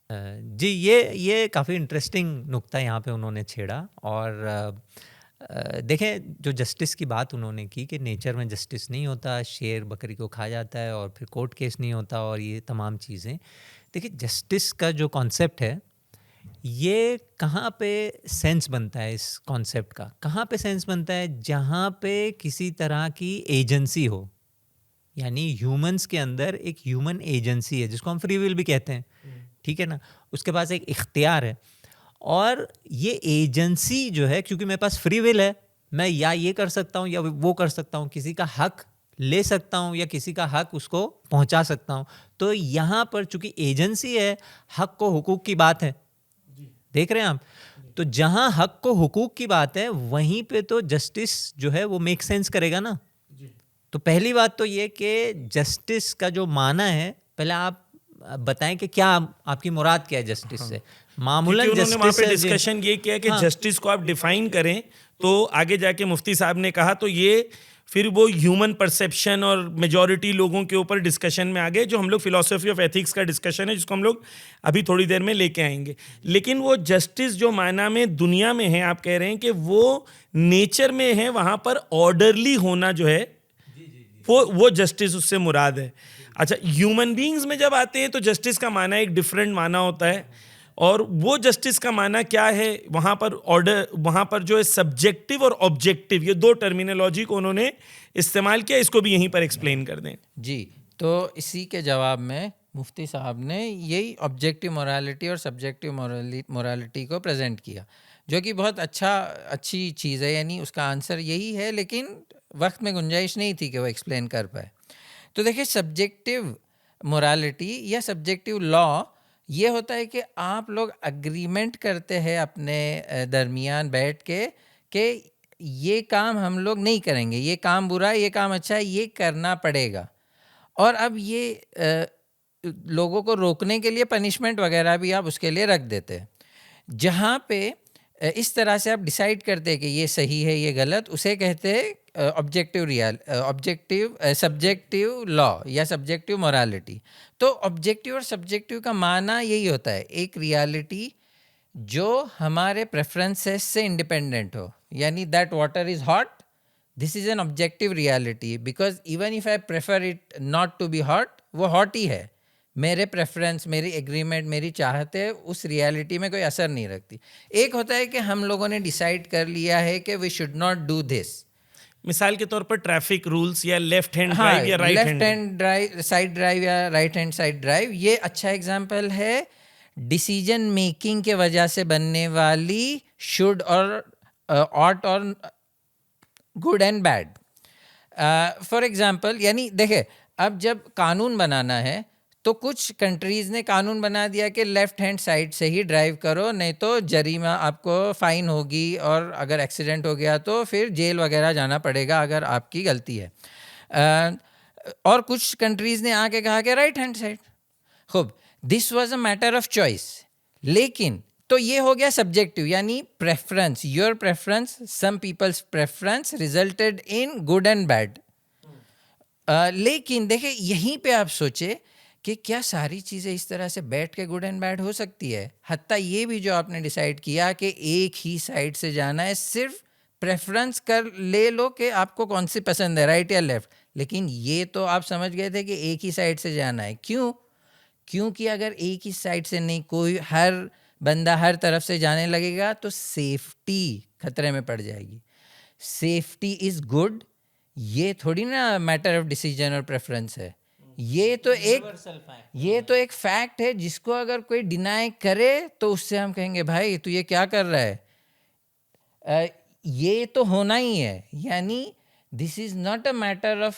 जी, ये काफ़ी इंटरेस्टिंग नुक्ता यहाँ पे उन्होंने छेड़ा। और देखें जो जस्टिस की बात उन्होंने की कि नेचर में जस्टिस नहीं होता, शेर बकरी को खा जाता है और फिर कोर्ट केस नहीं होता और ये तमाम चीज़ें। देखिए जस्टिस का जो कॉन्सेप्ट है ये कहाँ पे सेंस बनता है, इस कॉन्सेप्ट का कहाँ पे सेंस बनता है, जहाँ पे किसी तरह की एजेंसी हो, यानी ह्यूमंस के अंदर एक ह्यूमन एजेंसी है जिसको हम फ्री विल भी कहते हैं, ठीक है ना, उसके पास एक इख्तियार है। और ये एजेंसी जो है, क्योंकि मेरे पास फ्री विल है, मैं या ये कर सकता हूँ या वो कर सकता हूँ, किसी का हक ले सकता हूँ या किसी का हक उसको पहुँचा सकता हूँ। तो यहाँ पर चूंकि एजेंसी है, हक को हुकूक की बात है, देख रहे हैं आप। तो जहाँ हक को हुकूक की बात है वहीं पे तो जस्टिस जो है वो मेक सेंस करेगा ना। तो पहली बात तो ये कि जस्टिस का जो माना है, पहले आप बताएं कि क्या आपकी मुराद क्या है जस्टिस से। मामूलन उन्होंने वहाँ पे जस्टिस डिस्कशन ये किया कि जस्टिस को आप डिफाइन करें, तो आगे जाके मुफ्ती साहब ने कहा तो ये फिर वो ह्यूमन परसेप्शन और मेजॉरिटी लोगों के ऊपर डिस्कशन में आ गए, जो हम लोग फिलॉसफी ऑफ एथिक्स का डिस्कशन है जिसको हम लोग अभी थोड़ी देर में लेके आएंगे। लेकिन वो जस्टिस जो माना में दुनिया में है, आप कह रहे हैं कि वो नेचर में है, वहाँ पर ऑर्डरली होना जो है वो जस्टिस उससे मुराद है। अच्छा, ह्यूमन बीइंग्स में जब आते हैं तो जस्टिस का माना एक डिफरेंट माना होता है, और वो जस्टिस का माना क्या है, वहाँ पर ऑर्डर, वहाँ पर जो है सब्जेक्टिव और ऑब्जेक्टिव, ये दो टर्मिनोलॉजी को उन्होंने इस्तेमाल किया। इसको भी यहीं पर एक्सप्लेन कर दें। जी, तो इसी के जवाब में मुफ्ती साहब ने यही ऑब्जेक्टिव मोरालिटी और सब्जेक्टिव मोरालिटी को प्रेजेंट किया, जो कि बहुत अच्छी चीज़ है। यानी उसका आंसर यही है, लेकिन वक्त में गुंजाइश नहीं थी कि वो एक्सप्लेन कर पाए। तो देखिए, सब्जेक्टिव मोरालिटी या सब्जेक्टिव लॉ ये होता है कि आप लोग अग्रीमेंट करते हैं अपने दरमियान बैठ के कि ये काम हम लोग नहीं करेंगे, ये काम बुरा है, ये काम अच्छा है, ये करना पड़ेगा। और अब ये लोगों को रोकने के लिए पनिशमेंट वगैरह भी आप उसके लिए रख देते हैं। जहाँ पे इस तरह से आप डिसाइड करते हैं कि ये सही है ये गलत, उसे कहते हैं ऑब्जेक्टिव सब्जेक्टिव लॉ या सब्जेक्टिव मोरालिटी। तो ऑब्जेक्टिव और सब्जेक्टिव का माना यही होता है, एक रियलिटी जो हमारे प्रेफरेंसेस से इंडिपेंडेंट हो, यानी that water is hot, this is an objective reality, because even if I prefer it not to be hot, वो हॉट ही है। मेरे प्रेफरेंस, मेरी एग्रीमेंट, मेरी चाहते उस रियलिटी में कोई असर नहीं रखती। एक होता है कि हम लोगों ने डिसाइड कर लिया है कि we should not do this. मिसाल के तौर पर ट्रैफिक रूल्स या लेफ्ट हैंड ड्राइव या right left hand drive, side drive या राइट हैंड साइड ड्राइव, ये अच्छा एग्जांपल है डिसीजन मेकिंग के वजह से बनने वाली शुड और ऑट और good and bad. For example, यानी देखे, अब जब कानून बनाना है तो कुछ कंट्रीज़ ने कानून बना दिया कि लेफ़्ट हैंड साइड से ही ड्राइव करो, नहीं तो जरीमा, आपको फ़ाइन होगी, और अगर एक्सीडेंट हो गया तो फिर जेल वगैरह जाना पड़ेगा अगर आपकी गलती है। और कुछ कंट्रीज़ ने आके कहा कि राइट हैंड साइड। खूब, this was a matter of choice. लेकिन तो ये हो गया सब्जेक्टिव, यानी preference, your preference, some people's preference resulted in good and bad. लेकिन देखिए, यहीं पे आप सोचे कि क्या सारी चीज़ें इस तरह से बैठ के गुड एंड बैड हो सकती है? हत्ता ये भी जो आपने डिसाइड किया कि एक ही साइड से जाना है, सिर्फ प्रेफरेंस कर ले लो कि आपको कौन सी पसंद है, राइट या लेफ्ट। लेकिन ये तो आप समझ गए थे कि एक ही साइड से जाना है। क्यों? क्योंकि अगर एक ही साइड से नहीं, कोई हर बंदा हर तरफ से जाने लगेगा तो सेफ्टी खतरे में पड़ जाएगी। सेफ्टी इज़ गुड, ये थोड़ी ना मैटर ऑफ डिसीजन और प्रेफरेंस है। ये तो एक फैक्ट है जिसको अगर कोई डिनाई करे तो उससे हम कहेंगे भाई तू ये क्या कर रहा है, ये तो होना ही है। यानी this is not a matter of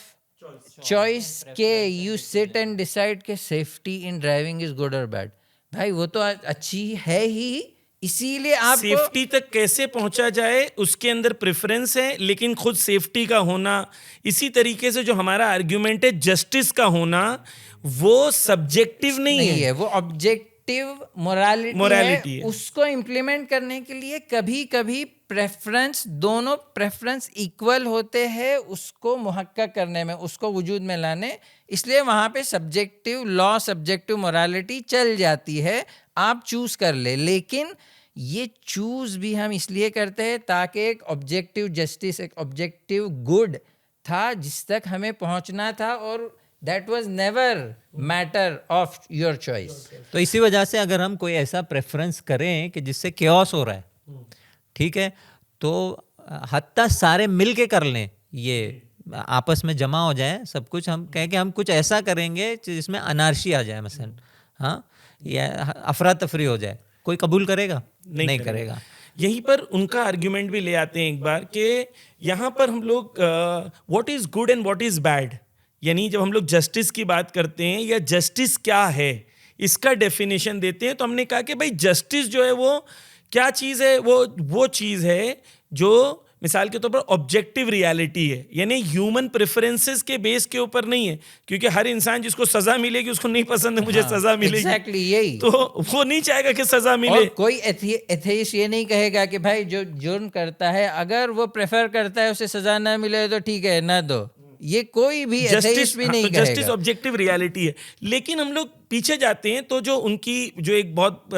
choice के यू सिट एंड डिसाइड के safety in driving is good और बैड। भाई वो तो अच्छी है ही, इसीलिए आप सेफ्टी तक कैसे पहुंचा जाए उसके अंदर प्रेफरेंस है, लेकिन खुद सेफ्टी का होना, इसी तरीके से जो हमारा आर्ग्यूमेंट है जस्टिस का होना, वो सब्जेक्टिव नहीं है, वो ऑब्जेक्टिव मोरालिटी है। उसको इम्प्लीमेंट करने के लिए कभी कभी प्रेफरेंस, दोनों प्रेफरेंस इक्वल होते हैं उसको मुहक्कक करने में, उसको वजूद में लाने, इसलिए वहाँ पे सब्जेक्टिव लॉ, सब्जेक्टिव मोरालिटी चल जाती है, आप चूज कर ले। लेकिन ये चूज भी हम इसलिए करते हैं ताकि एक ऑब्जेक्टिव जस्टिस, एक ऑब्जेक्टिव गुड था जिस तक हमें पहुंचना था, और that was never matter of your choice. तो इसी वजह से अगर हम कोई ऐसा प्रेफरेंस करें कि जिससे केओस हो रहा है, ठीक है, तो हत्ता सारे मिल के कर लें, ये आपस में जमा हो जाए सब कुछ, हम कहें कि हम कुछ ऐसा करेंगे जिसमें अनारशी आ जाए मसलन, हाँ, या अफरा तफरी हो जाए, कोई कबूल करेगा? नहीं करेगा। यहीं पर उनका आर्ग्यूमेंट भी ले आते हैं एक बार कि यहाँ पर हम लोग what is good and what is bad, यानी जब हम लोग जस्टिस की बात करते हैं या जस्टिस क्या है इसका डेफिनेशन देते हैं, तो हमने कहा कि भाई जस्टिस जो है वो क्या चीज़ है, वो चीज़ है जो मिसाल के तौर पर ऑब्जेक्टिव रियलिटी है, यानी ह्यूमन प्रेफरेंसेस के बेस के ऊपर नहीं है, क्योंकि हर इंसान जिसको सजा मिलेगी उसको नहीं पसंद है मुझे सजा मिलेगी, एग्जैक्टली यही, तो वो नहीं चाहेगा कि सजा मिले। और कोई एथेइस्ट ये नहीं कहेगा कि भाई जो जुर्म करता है अगर वो प्रेफर करता है उसे सजा ना मिले तो ठीक है ना दो, ये कोई भी एथेइस्ट भी नहीं कहेगा। जस्टिस ऑब्जेक्टिव रियलिटी है। लेकिन हम लोग पीछे जाते हैं तो जो उनकी जो एक बहुत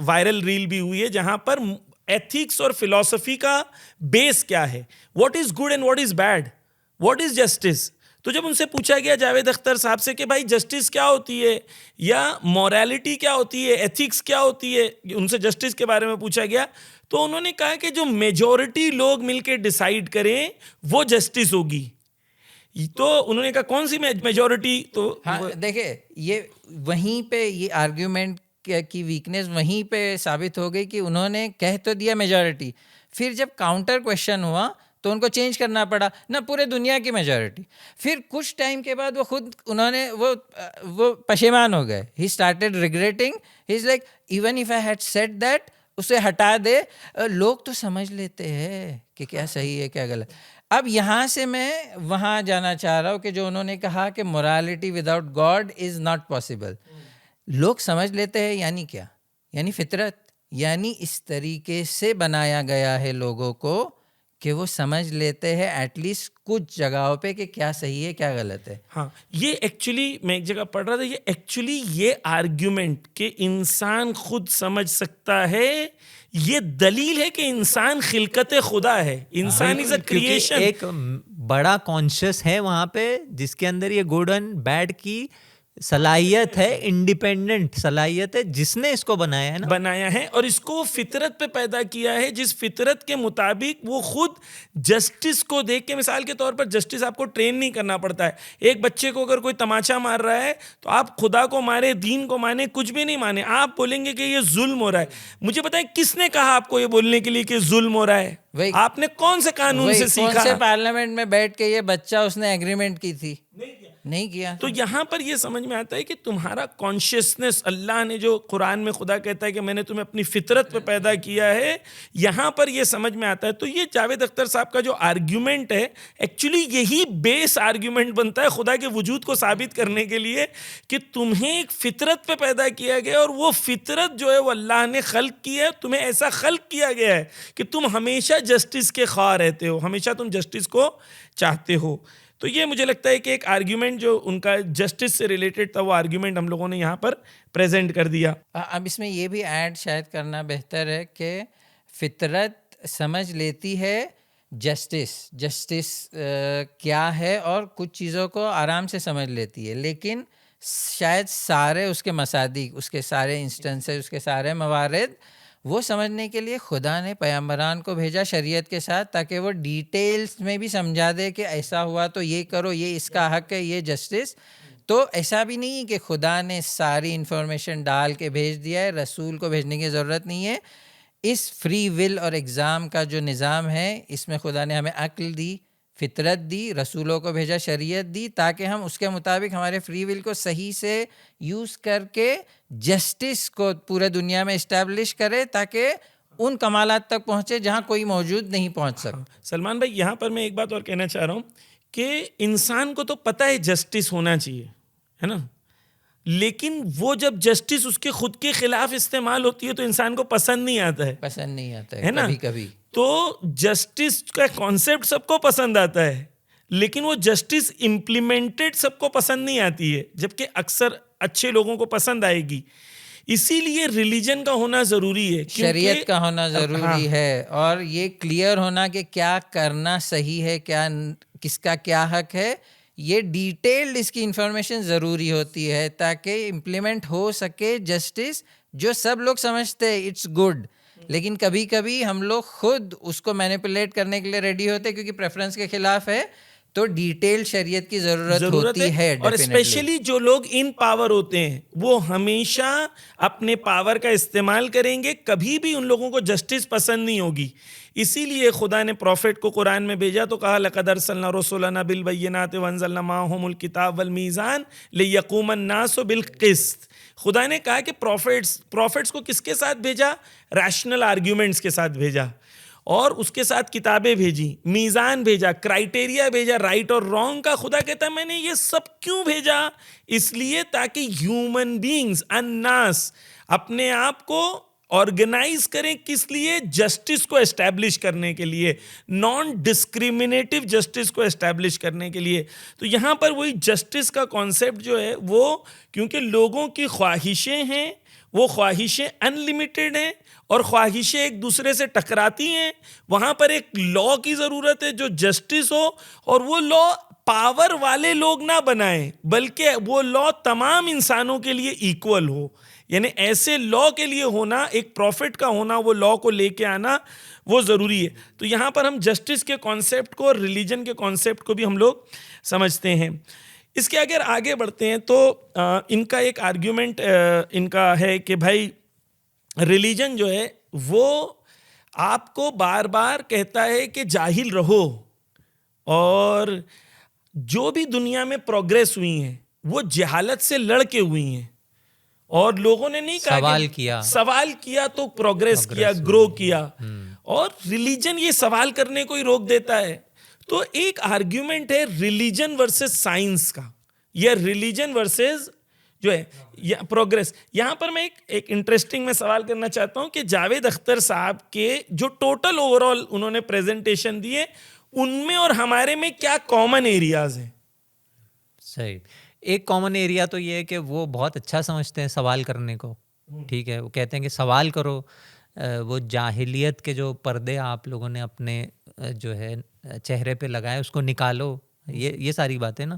वायरल रील भी हुई है जहां पर एथिक्स और फिलॉसफी का बेस क्या है, what is good and what is bad, what is justice. तो जब उनसे पूछा गया जावेद अख्तर साहब से कि भाई जस्टिस क्या होती है या मॉरलिटी क्या होती है, एथिक्स क्या होती है, उनसे जस्टिस के बारे में पूछा गया, तो उन्होंने कहा कि जो मेजॉरिटी लोग मिलकर डिसाइड करें वो जस्टिस होगी। तो उन्होंने कहा कौन सी मेजॉरिटी, तो हाँ देखिए, ये वहीं पे ये आर्ग्यूमेंट की वीकनेस वहीं पे साबित हो गई कि उन्होंने कह तो दिया मेजॉरिटी, फिर जब काउंटर क्वेश्चन हुआ तो उनको चेंज करना पड़ा ना पूरे दुनिया की मेजॉरिटी। फिर कुछ टाइम के बाद वो खुद उन्होंने वो पशेमान हो गए, he started regretting, he is like even if I had said that, उसे हटा दे, लोग तो समझ लेते हैं कि क्या सही है क्या गलत। अब यहाँ से मैं वहाँ जाना चाह रहा हूँ कि जो उन्होंने कहा कि morality without God is not possible. लोग समझ लेते हैं यानी क्या, यानी फितरत, यानी इस तरीके से बनाया गया है लोगों को कि वो समझ लेते हैं एटलीस्ट कुछ जगहों पे कि क्या सही है क्या गलत है। हाँ, ये एक्चुअली मैं एक जगह पढ़ रहा था, ये एक्चुअली ये आर्ग्यूमेंट कि इंसान खुद समझ सकता है, ये दलील है कि इंसान खिलकत खुदा है, इंसान इज अ क्योंकि क्रिएशन। एक बड़ा कॉन्शियस है वहां पे जिसके अंदर ये गुड एंड बैड की सलाहियत है, इंडिपेंडेंट सलाहियत है, जिसने इसको बनाया है ना। बनाया है और इसको वो फितरत पे पैदा किया है, जिस फितरत के मुताबिक वो खुद जस्टिस को देख के, मिसाल के तौर पर जस्टिस आपको ट्रेन नहीं करना पड़ता है। एक बच्चे को अगर कोई तमाचा मार रहा है तो आप खुदा को मारे, दीन को माने, कुछ भी नहीं माने, आप बोलेंगे कि ये जुल्म हो रहा है। मुझे बताएं किसने कहा आपको ये बोलने के लिए कि जुल्म हो रहा है? आपने कौन से कानून से सीखा? कौन से पार्लियामेंट में बैठ के ये बच्चा उसने एग्रीमेंट की थी? नहीं किया। तो यहाँ पर ये समझ में आता है कि तुम्हारा कॉन्शियसनेस, अल्लाह ने जो कुरान में खुदा कहता है कि मैंने तुम्हें अपनी फितरत पे पैदा किया है, यहाँ पर ये समझ में आता है। तो ये जावेद अख्तर साहब का जो आर्ग्यूमेंट है, एक्चुअली यही बेस आर्ग्यूमेंट बनता है खुदा के वजूद को साबित करने के लिए कि तुम्हें एक फितरत पे पैदा किया गया और वो फितरत जो है वो अल्लाह ने खल्क की है। तुम्हें ऐसा खल्क किया गया है कि तुम हमेशा जस्टिस के ख्वाह रहते हो, हमेशा तुम जस्टिस को चाहते हो। तो ये मुझे लगता है कि एक आर्ग्यूमेंट जो उनका जस्टिस से रिलेटेड था, वो आर्ग्यूमेंट हम लोगों ने यहाँ पर प्रेजेंट कर दिया। अब इसमें ये भी ऐड शायद करना बेहतर है कि फितरत समझ लेती है जस्टिस क्या है और कुछ चीज़ों को आराम से समझ लेती है, लेकिन शायद सारे उसके मसादिक, उसके सारे इंस्टेंसेस, उसके सारे मवारिद वो समझने के लिए खुदा ने पैगम्बरान को भेजा शरीयत के साथ, ताकि वो डिटेल्स में भी समझा दे कि ऐसा हुआ तो ये करो, ये इसका हक है, ये जस्टिस। तो ऐसा भी नहीं कि खुदा ने सारी इन्फॉर्मेशन डाल के भेज दिया है, रसूल को भेजने की ज़रूरत नहीं है। इस फ्री विल और एग्ज़ाम का जो निज़ाम है, इसमें खुदा ने हमें अक्ल दी, फितरत दी, रसूलों को भेजा, शरीयत दी, ताकि हम उसके मुताबिक हमारे फ्री विल को सही से यूज़ करके जस्टिस को पूरे दुनिया में इस्टेब्लिश करें, ताकि उन कमालात तक पहुँचे जहाँ कोई मौजूद नहीं पहुँच सकता। सलमान भाई, यहाँ पर मैं एक बात और कहना चाह रहा हूँ कि इंसान को तो पता है जस्टिस होना चाहिए, है ना, लेकिन वो जब जस्टिस उसके खुद के खिलाफ इस्तेमाल होती है तो इंसान को पसंद नहीं आता है, पसंद नहीं आता है ना? कभी कभी तो जस्टिस का कॉन्सेप्ट सबको पसंद आता है, लेकिन वो जस्टिस इम्प्लीमेंटेड सबको पसंद नहीं आती है, जबकि अक्सर अच्छे लोगों को पसंद आएगी। इसीलिए रिलीजन का होना ज़रूरी है, शरीयत का होना ज़रूरी है, और ये क्लियर होना कि क्या करना सही है, क्या किसका क्या हक है, ये डिटेल्ड इसकी इंफॉर्मेशन ज़रूरी होती है, ताकि इम्प्लीमेंट हो सके जस्टिस जो सब लोग समझते हैं इट्स गुड। लेकिन कभी कभी हम लोग खुद उसको मैनिपुलेट करने के लिए रेडी होते हैं, क्योंकि प्रेफरेंस के खिलाफ है, तो डिटेल शरीयत की ज़रूरत होती है। और स्पेशली जो लोग इन पावर होते हैं वो हमेशा अपने पावर का इस्तेमाल करेंगे, कभी भी उन लोगों को जस्टिस पसंद नहीं होगी। इसीलिए खुदा ने प्रॉफिट को कुरान में भेजा तो कहा लक़द अरसलना रसूलना बिल बय्यिनाति व अंज़लना माअहुमुल किताब वल मीज़ान लियक़ूमन नासु बिल क़िस्त। खुदा ने कहा कि प्रॉफिट्स को किसके साथ भेजा? रैशनल आर्ग्यूमेंट्स के साथ भेजा, और उसके साथ किताबें भेजी, मीज़ान भेजा, क्राइटेरिया भेजा, राइट और रॉन्ग का। खुदा कहता है मैंने ये सब क्यों भेजा? इसलिए ताकि ह्यूमन बीइंग्स, अन्नास, अपने आप को ऑर्गेनाइज करें। किस लिए? जस्टिस को एस्टैब्लिश करने के लिए, नॉन डिस्क्रिमिनेटिव जस्टिस को एस्टैब्लिश करने के लिए। तो यहाँ पर वही जस्टिस का कॉन्सेप्ट जो है वो, क्योंकि लोगों की ख्वाहिशें हैं, वो ख्वाहिशें अनलिमिटेड हैं और ख्वाहिशें एक दूसरे से टकराती हैं, वहाँ पर एक लॉ की ज़रूरत है जो जस्टिस हो, और वो लॉ पावर वाले लोग ना बनाएं, बल्कि वो लॉ तमाम इंसानों के लिए इक्वल हो। यानी ऐसे लॉ के लिए होना, एक प्रॉफिट का होना, वो लॉ को लेके आना, वो ज़रूरी है। तो यहाँ पर हम जस्टिस के कॉन्सेप्ट को और रिलीजन के कॉन्सेप्ट को भी हम लोग समझते हैं। इसके अगर आगे बढ़ते हैं तो इनका एक आर्ग्यूमेंट इनका है कि भाई रिलीजन जो है वो आपको बार बार कहता है कि जाहिल रहो, और जो भी दुनिया में प्रोग्रेस हुई है वो जहालत से लड़के हुई हैं, और लोगों ने नहीं कहा सवाल किया तो प्रोग्रेस किया, ग्रो किया, और रिलीजन ये सवाल करने को ही रोक देता है। तो एक आर्ग्यूमेंट है रिलीजन वर्सेस साइंस का, या रिलीजन वर्सेस जो है या प्रोग्रेस। यहाँ पर मैं एक इंटरेस्टिंग में सवाल करना चाहता हूँ कि जावेद अख्तर साहब के जो टोटल ओवरऑल उन्होंने प्रेजेंटेशन दिए, उनमें और हमारे में क्या कॉमन एरियाज हैं? सही, एक कॉमन एरिया तो ये है कि वो बहुत अच्छा समझते हैं सवाल करने को। ठीक है, वो कहते हैं कि सवाल करो। वो जाहिलियत के जो पर्दे आप लोगों ने अपने जो है चेहरे पे लगाए उसको निकालो, ये सारी बातें ना।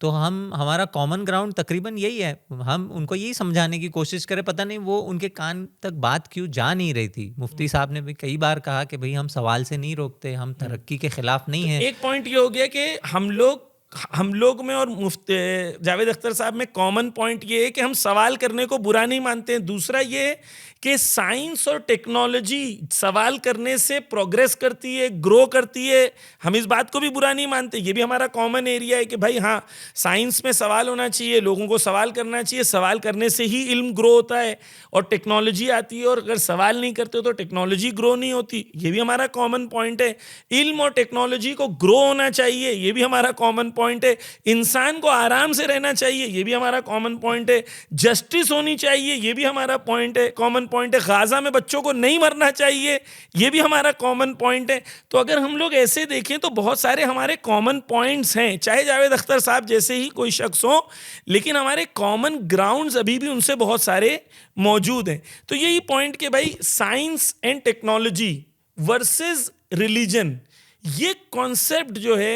तो हमारा कॉमन ग्राउंड तकरीबन यही है। हम उनको यही समझाने की कोशिश करें, पता नहीं वो उनके कान तक बात क्यों जा नहीं रही थी। मुफ्ती साहब ने भी कई बार कहा कि भाई हम सवाल से नहीं रोकते, हम तरक्की के खिलाफ नहीं हैं। एक पॉइंट ये हो गया कि हम लोग में और मुफ्ती जावेद अख्तर साहब में कॉमन पॉइंट ये है कि हम सवाल करने को बुरा नहीं मानते हैं। दूसरा ये है कि साइंस और टेक्नोलॉजी सवाल करने से प्रोग्रेस करती है, ग्रो करती है। हम इस बात को भी बुरा नहीं मानते, ये भी हमारा कॉमन एरिया है कि भाई हाँ, साइंस में सवाल होना चाहिए, लोगों को सवाल करना चाहिए, सवाल करने से ही इल्म ग्रो होता है और टेक्नोलॉजी आती है, और अगर सवाल नहीं करते तो टेक्नोलॉजी ग्रो नहीं होती। ये भी हमारा कॉमन पॉइंट है। इल्म और टेक्नोलॉजी को ग्रो होना चाहिए, ये भी हमारा कॉमन पॉइंट है। इंसान को आराम से रहना चाहिए, ये भी हमारा कॉमन पॉइंट है। जस्टिस होनी चाहिए, ये भी हमारा पॉइंट है, कॉमन पॉइंट है। गाजा में बच्चों को नहीं मरना चाहिए, ये भी हमारा कॉमन पॉइंट है। तो अगर हम लोग ऐसे देखें तो बहुत सारे हमारे कॉमन पॉइंट्स हैं, चाहे जावेद अख्तर साहब जैसे ही कोई शख्स हो, लेकिन हमारे कॉमन ग्राउंड्स अभी भी उनसे बहुत सारे मौजूद हैं। तो यही पॉइंट कि भाई science and technology versus religion, ये कॉन्सेप्ट जो है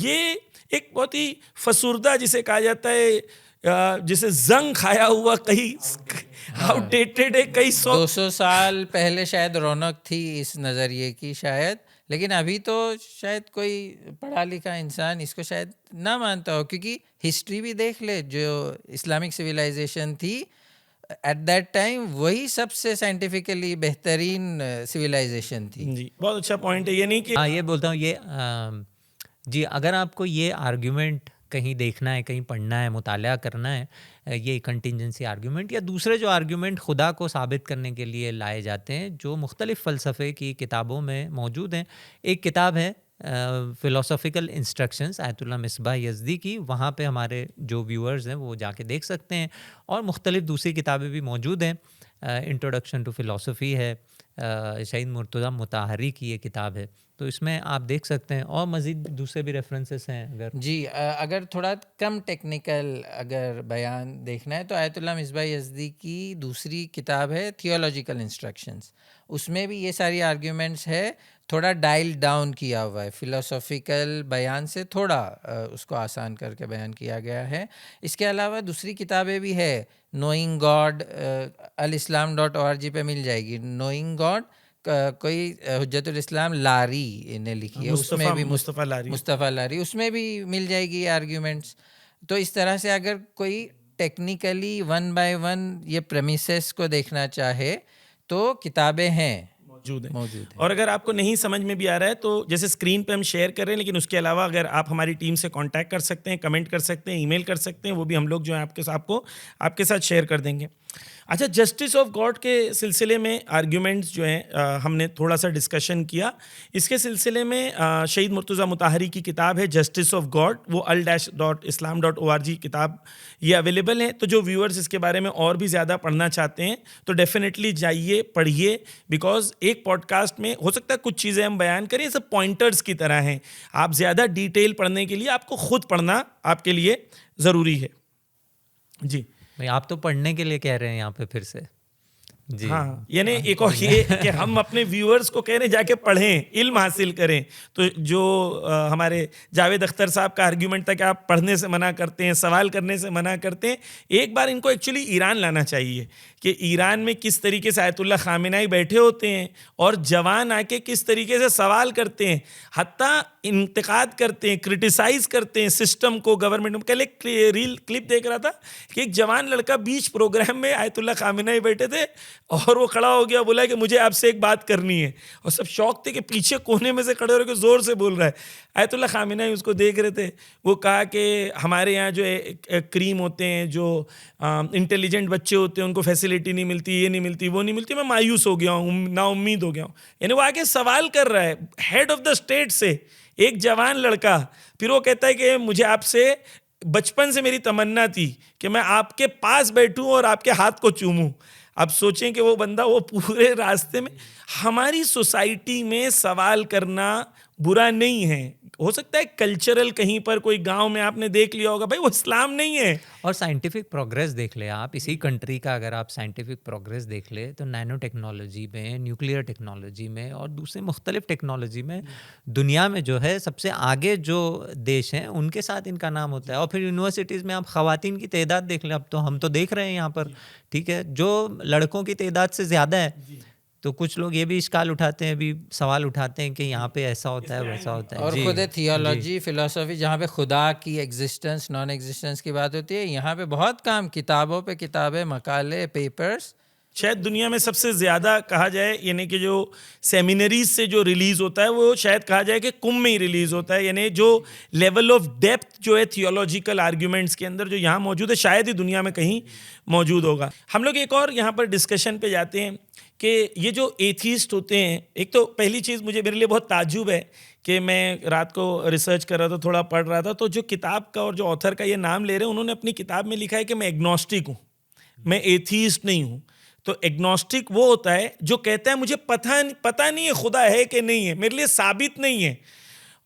ये एक बहुत ही फसुर्दा, जिसे कहा जाता है, जिसे जंग खाया हुआ, कई आउटडेटेड है, कई 200 साल पहले शायद रौनक थी इस नज़रिए की शायद, लेकिन अभी तो शायद कोई पढ़ा लिखा इंसान इसको शायद ना मानता हो, क्योंकि हिस्ट्री भी देख ले, जो इस्लामिक सिविलाइजेशन थी एट दैट टाइम वही सबसे साइंटिफिकली बेहतरीन सिविलाइजेशन थी। जी, बहुत अच्छा पॉइंट है। ये नहीं कि हाँ, ये बोलता हूँ ये जी, अगर आपको ये आर्ग्यूमेंट कहीं देखना है, कहीं पढ़ना है, मुताला करना है, ये कंटिजेंसी आर्ग्यूमेंट या दूसरे जो आर्ग्यूमेंट खुदा को साबित करने के लिए लाए जाते हैं, जो मुख्तलिफ़ फ़लसफ़े की किताबों में मौजूद हैं। एक किताब है फ़िलोसॉफ़िकल इंस्ट्रक्शंस आयतुल्लाह मिसबाह यज़दी की, वहाँ पे हमारे जो व्यूअर्स हैं वो जाके देख सकते हैं। और मुख्तलिफ़ दूसरी किताबें भी मौजूद हैं। इंट्रोडक्शन टू फ़िलोसफ़ी है, शहीद मुर्तज़ा मुताहरी की ये किताब है, तो इसमें आप देख सकते हैं। और मज़ीद दूसरे भी रेफरेंसेस हैं अगर जी। अगर थोड़ा कम टेक्निकल अगर बयान देखना है तो आयतुल्लाह मिसबाह यज़दी की दूसरी किताब है थियोलॉजिकल इंस्ट्रक्शंस, उसमें भी ये सारी आर्ग्यूमेंट्स है, थोड़ा डाइल डाउन किया हुआ है, फ़िलोसॉफ़िकल बयान से थोड़ा उसको आसान करके बयान किया गया है। इसके अलावा दूसरी किताबें भी है, नोइंग गॉड alislam.org पे मिल जाएगी। नोइंग गॉड कोई हुज्जतुल इस्लाम लारी ने लिखी है, उसमें भी मुस्तफ़ा लारी, उसमें भी मिल जाएगी आर्ग्यूमेंट्स। तो इस तरह से अगर कोई टेक्निकली 1 by 1 ये प्रेमिसेस को देखना चाहे तो किताबें हैं, मौजूद है। और अगर आपको नहीं समझ में भी आ रहा है तो जैसे स्क्रीन पे हम शेयर कर रहे हैं, लेकिन उसके अलावा अगर आप हमारी टीम से कांटेक्ट कर सकते हैं, कमेंट कर सकते हैं, ईमेल कर सकते हैं, वो भी हम लोग जो है आपके साथ शेयर कर देंगे। अच्छा, जस्टिस ऑफ गॉड के सिलसिले में आर्ग्यूमेंट्स जो हैं हमने थोड़ा सा डिस्कशन किया। इसके सिलसिले में शहीद मुर्तज़ा मुताहरी की किताब है जस्टिस ऑफ गॉड, वो al-islam.org किताब ये अवेलेबल है। तो जो व्यूअर्स इसके बारे में और भी ज़्यादा पढ़ना चाहते हैं तो डेफिनेटली जाइए, पढ़िए, बिकॉज एक पॉडकास्ट में हो सकता है कुछ चीज़ें हम बयान करें, सब पॉइंटर्स की तरह हैं। आप ज़्यादा डिटेल पढ़ने के लिए आपको खुद पढ़ना आपके लिए ज़रूरी है। जी भाई, आप तो पढ़ने के लिए कह रहे हैं यहाँ पे फिर से। जी हाँ, यानी एक और ये कि हम अपने व्यूअर्स को कह रहे हैं जाके पढ़ें, इल्म हासिल करें। तो जो हमारे जावेद अख्तर साहब का आर्ग्यूमेंट था कि आप पढ़ने से मना करते हैं, सवाल करने से मना करते हैं, एक बार इनको एक्चुअली ईरान लाना चाहिए कि ईरान में किस तरीके से आयतुल्लाह खामेनाई बैठे होते हैं और जवान आके किस तरीके से सवाल करते हैं, हत्ता इंतकाद करते हैं, क्रिटिसाइज करते हैं सिस्टम को, गवर्नमेंट को। कल एक रील क्लिप देख रहा था कि एक जवान लड़का बीच प्रोग्राम में आयतुल्लाह खामेनाई बैठे थे और वो खड़ा हो गया, बोला कि मुझे आपसे एक बात करनी है, और सब शौक थे कि पीछे कोने में से खड़े होकर जोर से बोल रहा है। आयतुल्लाह खामेनाई उसको देख रहे थे। वो कहा कि हमारे यहाँ जो क्रीम होते हैं, जो इंटेलिजेंट बच्चे होते हैं, उनको फैसिलिटी नहीं मिलती, ये नहीं मिलती, वो नहीं मिलती, मैं मायूस हो गया हूँ, नाउम्मीद हो गया हूँ। यानी वो आके सवाल कर रहा है हेड ऑफ द स्टेट से, एक जवान लड़का। फिर वो कहता है कि मुझे आपसे बचपन से मेरी तमन्ना थी कि मैं आपके पास बैठूं और आपके हाथ को चूमूं। आप सोचें कि वो बंदा वो पूरे रास्ते में, हमारी सोसाइटी में सवाल करना बुरा नहीं है। हो सकता है कल्चरल कहीं पर कोई गांव में आपने देख लिया होगा, भाई वो इस्लाम नहीं है। और साइंटिफिक प्रोग्रेस देख ले आप, इसी कंट्री का अगर आप साइंटिफिक प्रोग्रेस देख ले तो नैनो टेक्नोलॉजी में, न्यूक्लियर टेक्नोलॉजी में और दूसरे मुख्तलिफ टेक्नोलॉजी में दुनिया में जो है सबसे आगे जो देश हैं उनके साथ इनका नाम होता है। और फिर यूनिवर्सिटीज़ में आप ख़वातीन की तादाद देख लें, अब तो हम तो देख रहे हैं यहाँ पर, ठीक है, जो लड़कों की तादाद से ज़्यादा है। तो कुछ लोग ये भी इश्काल उठाते हैं, अभी सवाल उठाते हैं कि यहाँ पे ऐसा होता है वैसा होता है। और खुद थियोलॉजी, फिलोसफी, जहाँ पे खुदा की एग्जिस्टेंस, नॉन एग्जिस्टेंस की बात होती है, यहाँ पे बहुत काम, किताबों पे किताबें, मकाले, पेपर्स। शायद दुनिया में सबसे ज़्यादा कहा जाए, यानी कि जो सेमिनरीज से जो रिलीज़ होता है वो शायद कहा जाए कि कुंभ में ही रिलीज़ होता है। यानी जो लेवल ऑफ डेप्थ जो है थियोलॉजिकल आर्ग्यूमेंट्स के अंदर जो यहाँ मौजूद है, शायद ही दुनिया में कहीं मौजूद होगा। हम लोग एक और यहाँ पर डिस्कशन पे जाते हैं कि ये जो एथीस्ट होते हैं, एक तो पहली चीज़ मुझे, मेरे लिए बहुत ताज्जुब है कि मैं रात को रिसर्च कर रहा था, थोड़ा पढ़ रहा था, तो जो किताब का और जो ऑथर का ये नाम ले रहे हैं, उन्होंने अपनी किताब में लिखा है कि मैं एग्नोस्टिक हूँ, मैं एथीस्ट नहीं हूँ। तो एग्नोस्टिक वो होता है जो कहता है मुझे पता नहीं है खुदा है कि नहीं है, मेरे लिए साबित नहीं है।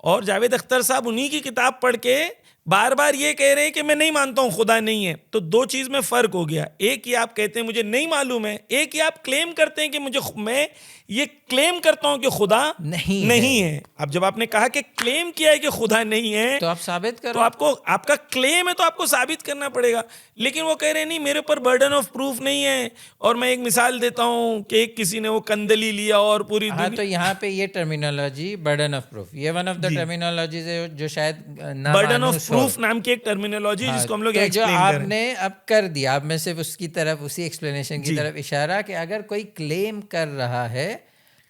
और जावेद अख्तर साहब उन्हीं की किताब पढ़ के बार बार ये कह रहे हैं कि मैं नहीं मानता हूँ खुदा नहीं है। तो दो चीज़ में फ़र्क हो गया, एक ही आप कहते हैं मुझे नहीं मालूम है, एक ही आप क्लेम करते हैं कि मैं ये क्लेम करता हूँ कि खुदा नहीं है। अब जब आपने कहा कि क्लेम किया है कि खुदा नहीं है, तो आप साबित करो। तो आपको, आपका क्लेम है तो आपको साबित करना पड़ेगा। लेकिन वो कह रहे हैं नहीं, मेरे ऊपर बर्डन ऑफ प्रूफ नहीं है। और मैं एक मिसाल देता हूँ कि किसी ने वो कंदली लिया और पूरी तो यहाँ पे ये टर्मिनोलॉजी बर्डन ऑफ प्रूफ, ये वन ऑफ द टर्मिनोलॉजीज है जो शायद बर्डन ऑफ प्रूफ नाम की एक टर्मिनोलॉजी जिसको हम लोग तो जो एक्सप्लेन कर रहे हैं। आपने अब कर दिया, अब मैं सिर्फ उसकी तरफ, उसी एक्सप्लेनेशन की तरफ इशारा, कि अगर कोई क्लेम कर रहा है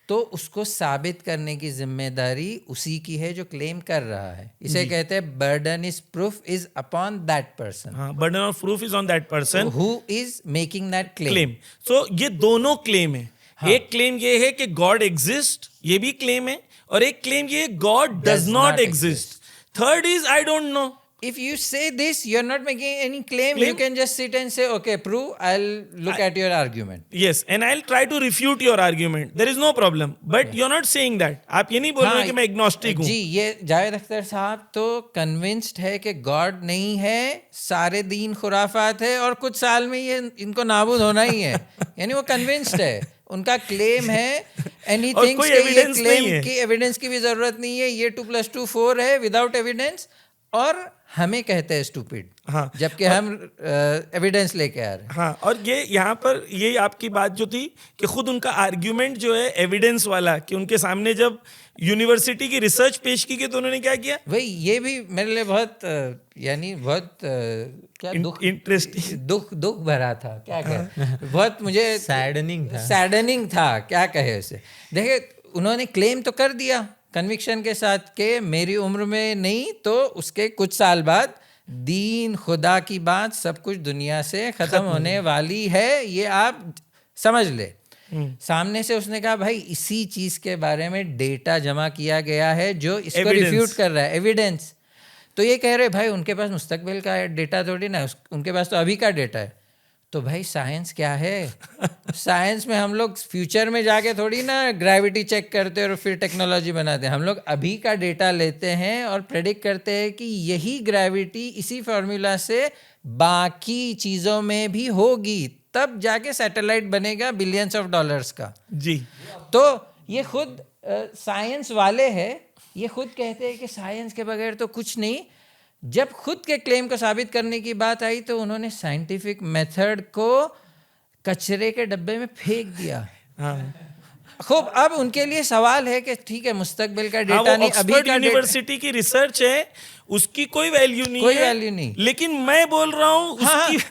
तो उसको साबित करने की जिम्मेदारी उसी की है जो क्लेम कर रहा है। इसे कहते हैं burden is proof is upon that person. हाँ, burden of proof is on that person who is making that claim. So ये दोनों क्लेम है। एक क्लेम ये है कि गॉड एग्जिस्ट, ये भी क्लेम है, और एक क्लेम ये God does not exist. Third is I don't know. If you say this, you're not making any claim. You can just sit and say, okay, prove, I'll look at your argument. Yes, and I'll try to refute your argument. There is no problem. But you're not saying that. आप ये नहीं बोल रहे कि मैं एग्नोस्टिक हूँ। जी, ये जावेद अख्तर साहब तो कन्विंस्ड है कि गॉड नहीं है, सारे दीन खुराफात है और कुछ साल में ये इनको नाबूद होना ही है। यानी वो कन्विंस्ड है, उनका क्लेम है, एंड ही थिंक्स कि ये क्लेम की एविडेंस की भी जरूरत नहीं है, ये 2+2 4 है विदाउट एविडेंस, और हमें कहते हैं स्टूपिड। हाँ, जबकि हम एविडेंस लेके आ रहे हैं। हाँ, और ये यहाँ पर ये आपकी बात जो थी कि खुद उनका आर्ग्यूमेंट जो है एविडेंस वाला, कि उनके सामने जब यूनिवर्सिटी की रिसर्च पेश की गई तो उन्होंने क्या किया, भाई ये भी मेरे लिए बहुत यानी बहुत क्या दुख भरा था, क्या कहे, बहुत मुझे सैडनिंग था, क्या कहे उसे। देखिए, उन्होंने क्लेम तो कर दिया कन्विक्शन के साथ कि मेरी उम्र में नहीं तो उसके कुछ साल बाद दीन, खुदा की बात, सब कुछ दुनिया से ख़त्म होने वाली है, ये आप समझ ले। सामने से उसने कहा भाई इसी चीज़ के बारे में डेटा जमा किया गया है जो इसको रिफ्यूट कर रहा है, एविडेंस। तो ये कह रहे भाई उनके पास मुस्तकबिल का डेटा थोड़ी ना, उनके पास तो अभी का डेटा है। तो भाई साइंस क्या है? साइंस में हम लोग फ्यूचर में जाके थोड़ी ना ग्रेविटी चेक करते हैं और फिर टेक्नोलॉजी बनाते हैं। हम लोग अभी का डेटा लेते हैं और प्रेडिक्ट करते हैं कि यही ग्रेविटी इसी फार्मूला से बाकी चीज़ों में भी होगी, तब जाके सैटेलाइट बनेगा बिलियंस ऑफ डॉलर्स का। जी, तो ये खुद साइंस वाले हैं, ये खुद कहते हैं कि साइंस के बगैर तो कुछ नहीं। जब खुद के क्लेम को साबित करने की बात आई तो उन्होंने साइंटिफिक मेथड को कचरे के डब्बे में फेंक दिया। खूब, अब उनके लिए सवाल है कि ठीक है मुस्तकबिल का डेटा नहीं, अभी का यूनिवर्सिटी की रिसर्च है, उसकी कोई वैल्यू नहीं, कोई वैल्यू नहीं। लेकिन मैं बोल रहा हूँ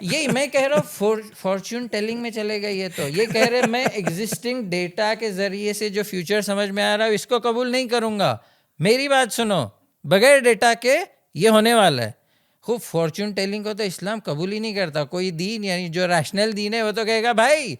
यही मैं कह रहा हूँ, फॉर्च्यून टेलिंग में चले गए। ये कह रहे मैं एग्जिस्टिंग डेटा के जरिए से जो फ्यूचर समझ में आ रहा है इसको कबूल नहीं करूंगा। मेरी बात सुनो, बगैर डेटा के ये होने वाला है। खूब, फॉर्च्यून टेलिंग को तो इस्लाम कबूल ही नहीं करता, कोई दीन यानी जो रैशनल दीन है वो तो कहेगा भाई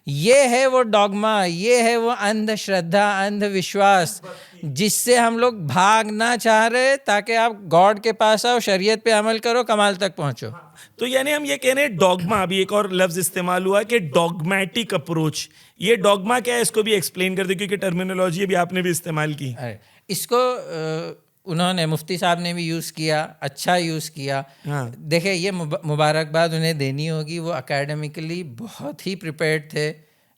ये है वो डॉगमा, ये है वो अंधश्रद्धा, अंधविश्वास जिससे हम लोग भागना चाह रहे ताकि आप गॉड के पास आओ, शरीयत पे अमल करो, कमाल तक पहुंचो। तो यानी हम ये कह रहे हैं डॉगमा, अभी एक और लफ्ज इस्तेमाल हुआ कि डॉगमेटिक अप्रोच। ये डॉगमा क्या है, इसको भी एक्सप्लेन कर दे, क्योंकि टर्मिनोलॉजी भी आपने भी इस्तेमाल की। अरे, इसको उन्होंने, मुफ्ती साहब ने भी यूज़ किया, अच्छा यूज़ किया। हाँ। देखिए, ये मुबारकबाद उन्हें देनी होगी, वो एकेडमिकली बहुत ही प्रिपेयर्ड थे।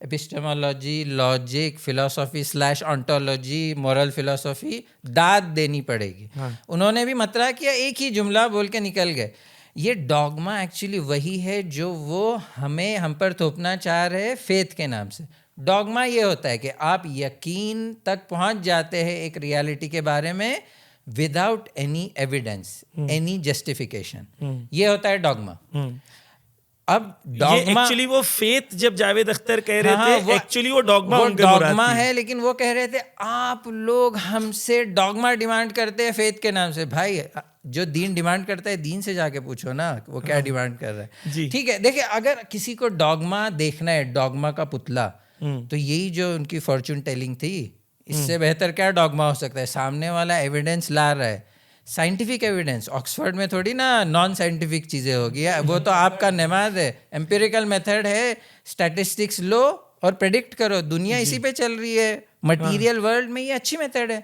Epistemology, logic, philosophy / ontology, moral philosophy, दाद देनी पड़ेगी। उन्होंने भी मतला किया, एक ही जुमला बोल के निकल गए। ये डॉगमा एक्चुअली वही है जो वो हम पर थोपना चाह रहे हैं फेथ के नाम से। डॉगमा ये होता है कि आप यकीन तक पहुंच जाते हैं एक रियलिटी के बारे में without any evidence, any justification. ये होता है डॉगमा। अब डॉगमा एक्चुअली वो फेथ जब जावेद अख्तर कह रहे थे, एक्चुअली वो डॉगमा उनके मुराद डॉगमा थी। है, लेकिन वो कह रहे थे आप लोग हमसे डॉगमा डिमांड करते हैं फेथ के नाम से। भाई, जो दीन डिमांड करता है दीन से जाके पूछो ना वो क्या डिमांड कर रहा है। ठीक है, देखिए, अगर किसी को डॉगमा देखना है, डॉगमा का पुतला, तो यही जो उनकी फॉर्चून टेलिंग थी, इससे बेहतर क्या डॉगमा हो सकता है? सामने वाला एविडेंस ला रहा है, साइंटिफिक एविडेंस। ऑक्सफोर्ड में थोड़ी ना नॉन साइंटिफिक चीज़ें होगी, वो तो आपका नमाज है, एम्पिरिकल मेथड है, स्टैटिस्टिक्स लो और प्रेडिक्ट करो। दुनिया इसी पे चल रही है, मटेरियल वर्ल्ड में ये अच्छी मेथड है।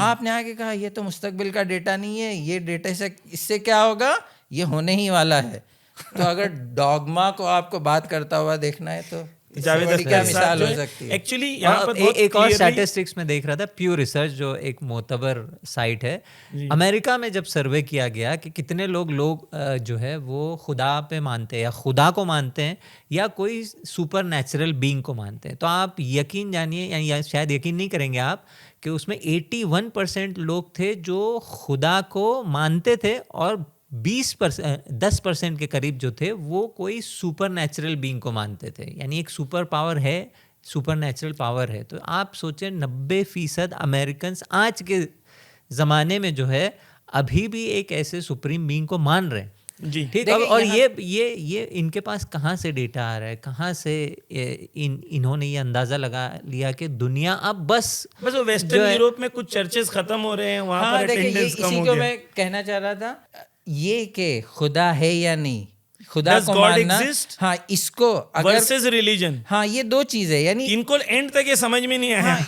आपने आगे कहा ये तो मुस्तकबिल का डेटा नहीं है, ये डेटा से इससे क्या होगा, ये होने ही वाला है। तो अगर डॉगमा को आपको बात करता हुआ देखना है तो जावेद बड़ी क्या अख्तर मिसाल हो साहब सकती है। एक्चुअली यहाँ पर बहुत एक और clearly- स्टैटिस्टिक्स में देख रहा था, प्योर रिसर्च जो एक मोतबर साइट है, अमेरिका में जब सर्वे किया गया कि कितने लोग जो है वो खुदा पे मानते हैं या खुदा को मानते हैं या कोई सुपर नेचुरल बीइंग को मानते हैं, तो आप यकीन जानिए या शायद यकीन नहीं करेंगे आप कि उसमें 81% लोग थे जो खुदा को मानते थे और 10% के करीब जो थे वो कोई सुपर नेचुरल बीइंग को मानते थे। यानी एक सुपर पावर है, सुपर नेचुरल पावर है। तो आप सोचें 90% अमेरिकन्स आज के ज़माने में जो है अभी भी एक ऐसे सुप्रीम बीइंग को मान रहे हैं। जी ठीक। और ये इनके पास कहाँ से डेटा आ रहा है, कहाँ से इन्होंने ये अंदाजा लगा लिया कि दुनिया अब बस वो वेस्टर्न यूरोप में कुछ चर्चेस खत्म हो रहे हैं, वहाँ पर अटेंडेंस कम हो इसी गया। को मैं कहना चाह रहा था, ये कि खुदा है या नहीं, खुदा Does को God मानना, exist? हाँ, इसको अगर वर्सेस रिलीजन, हाँ, ये दो चीज़ें, यानी इनको एंड तक ये समझ में नहीं आया। हाँ,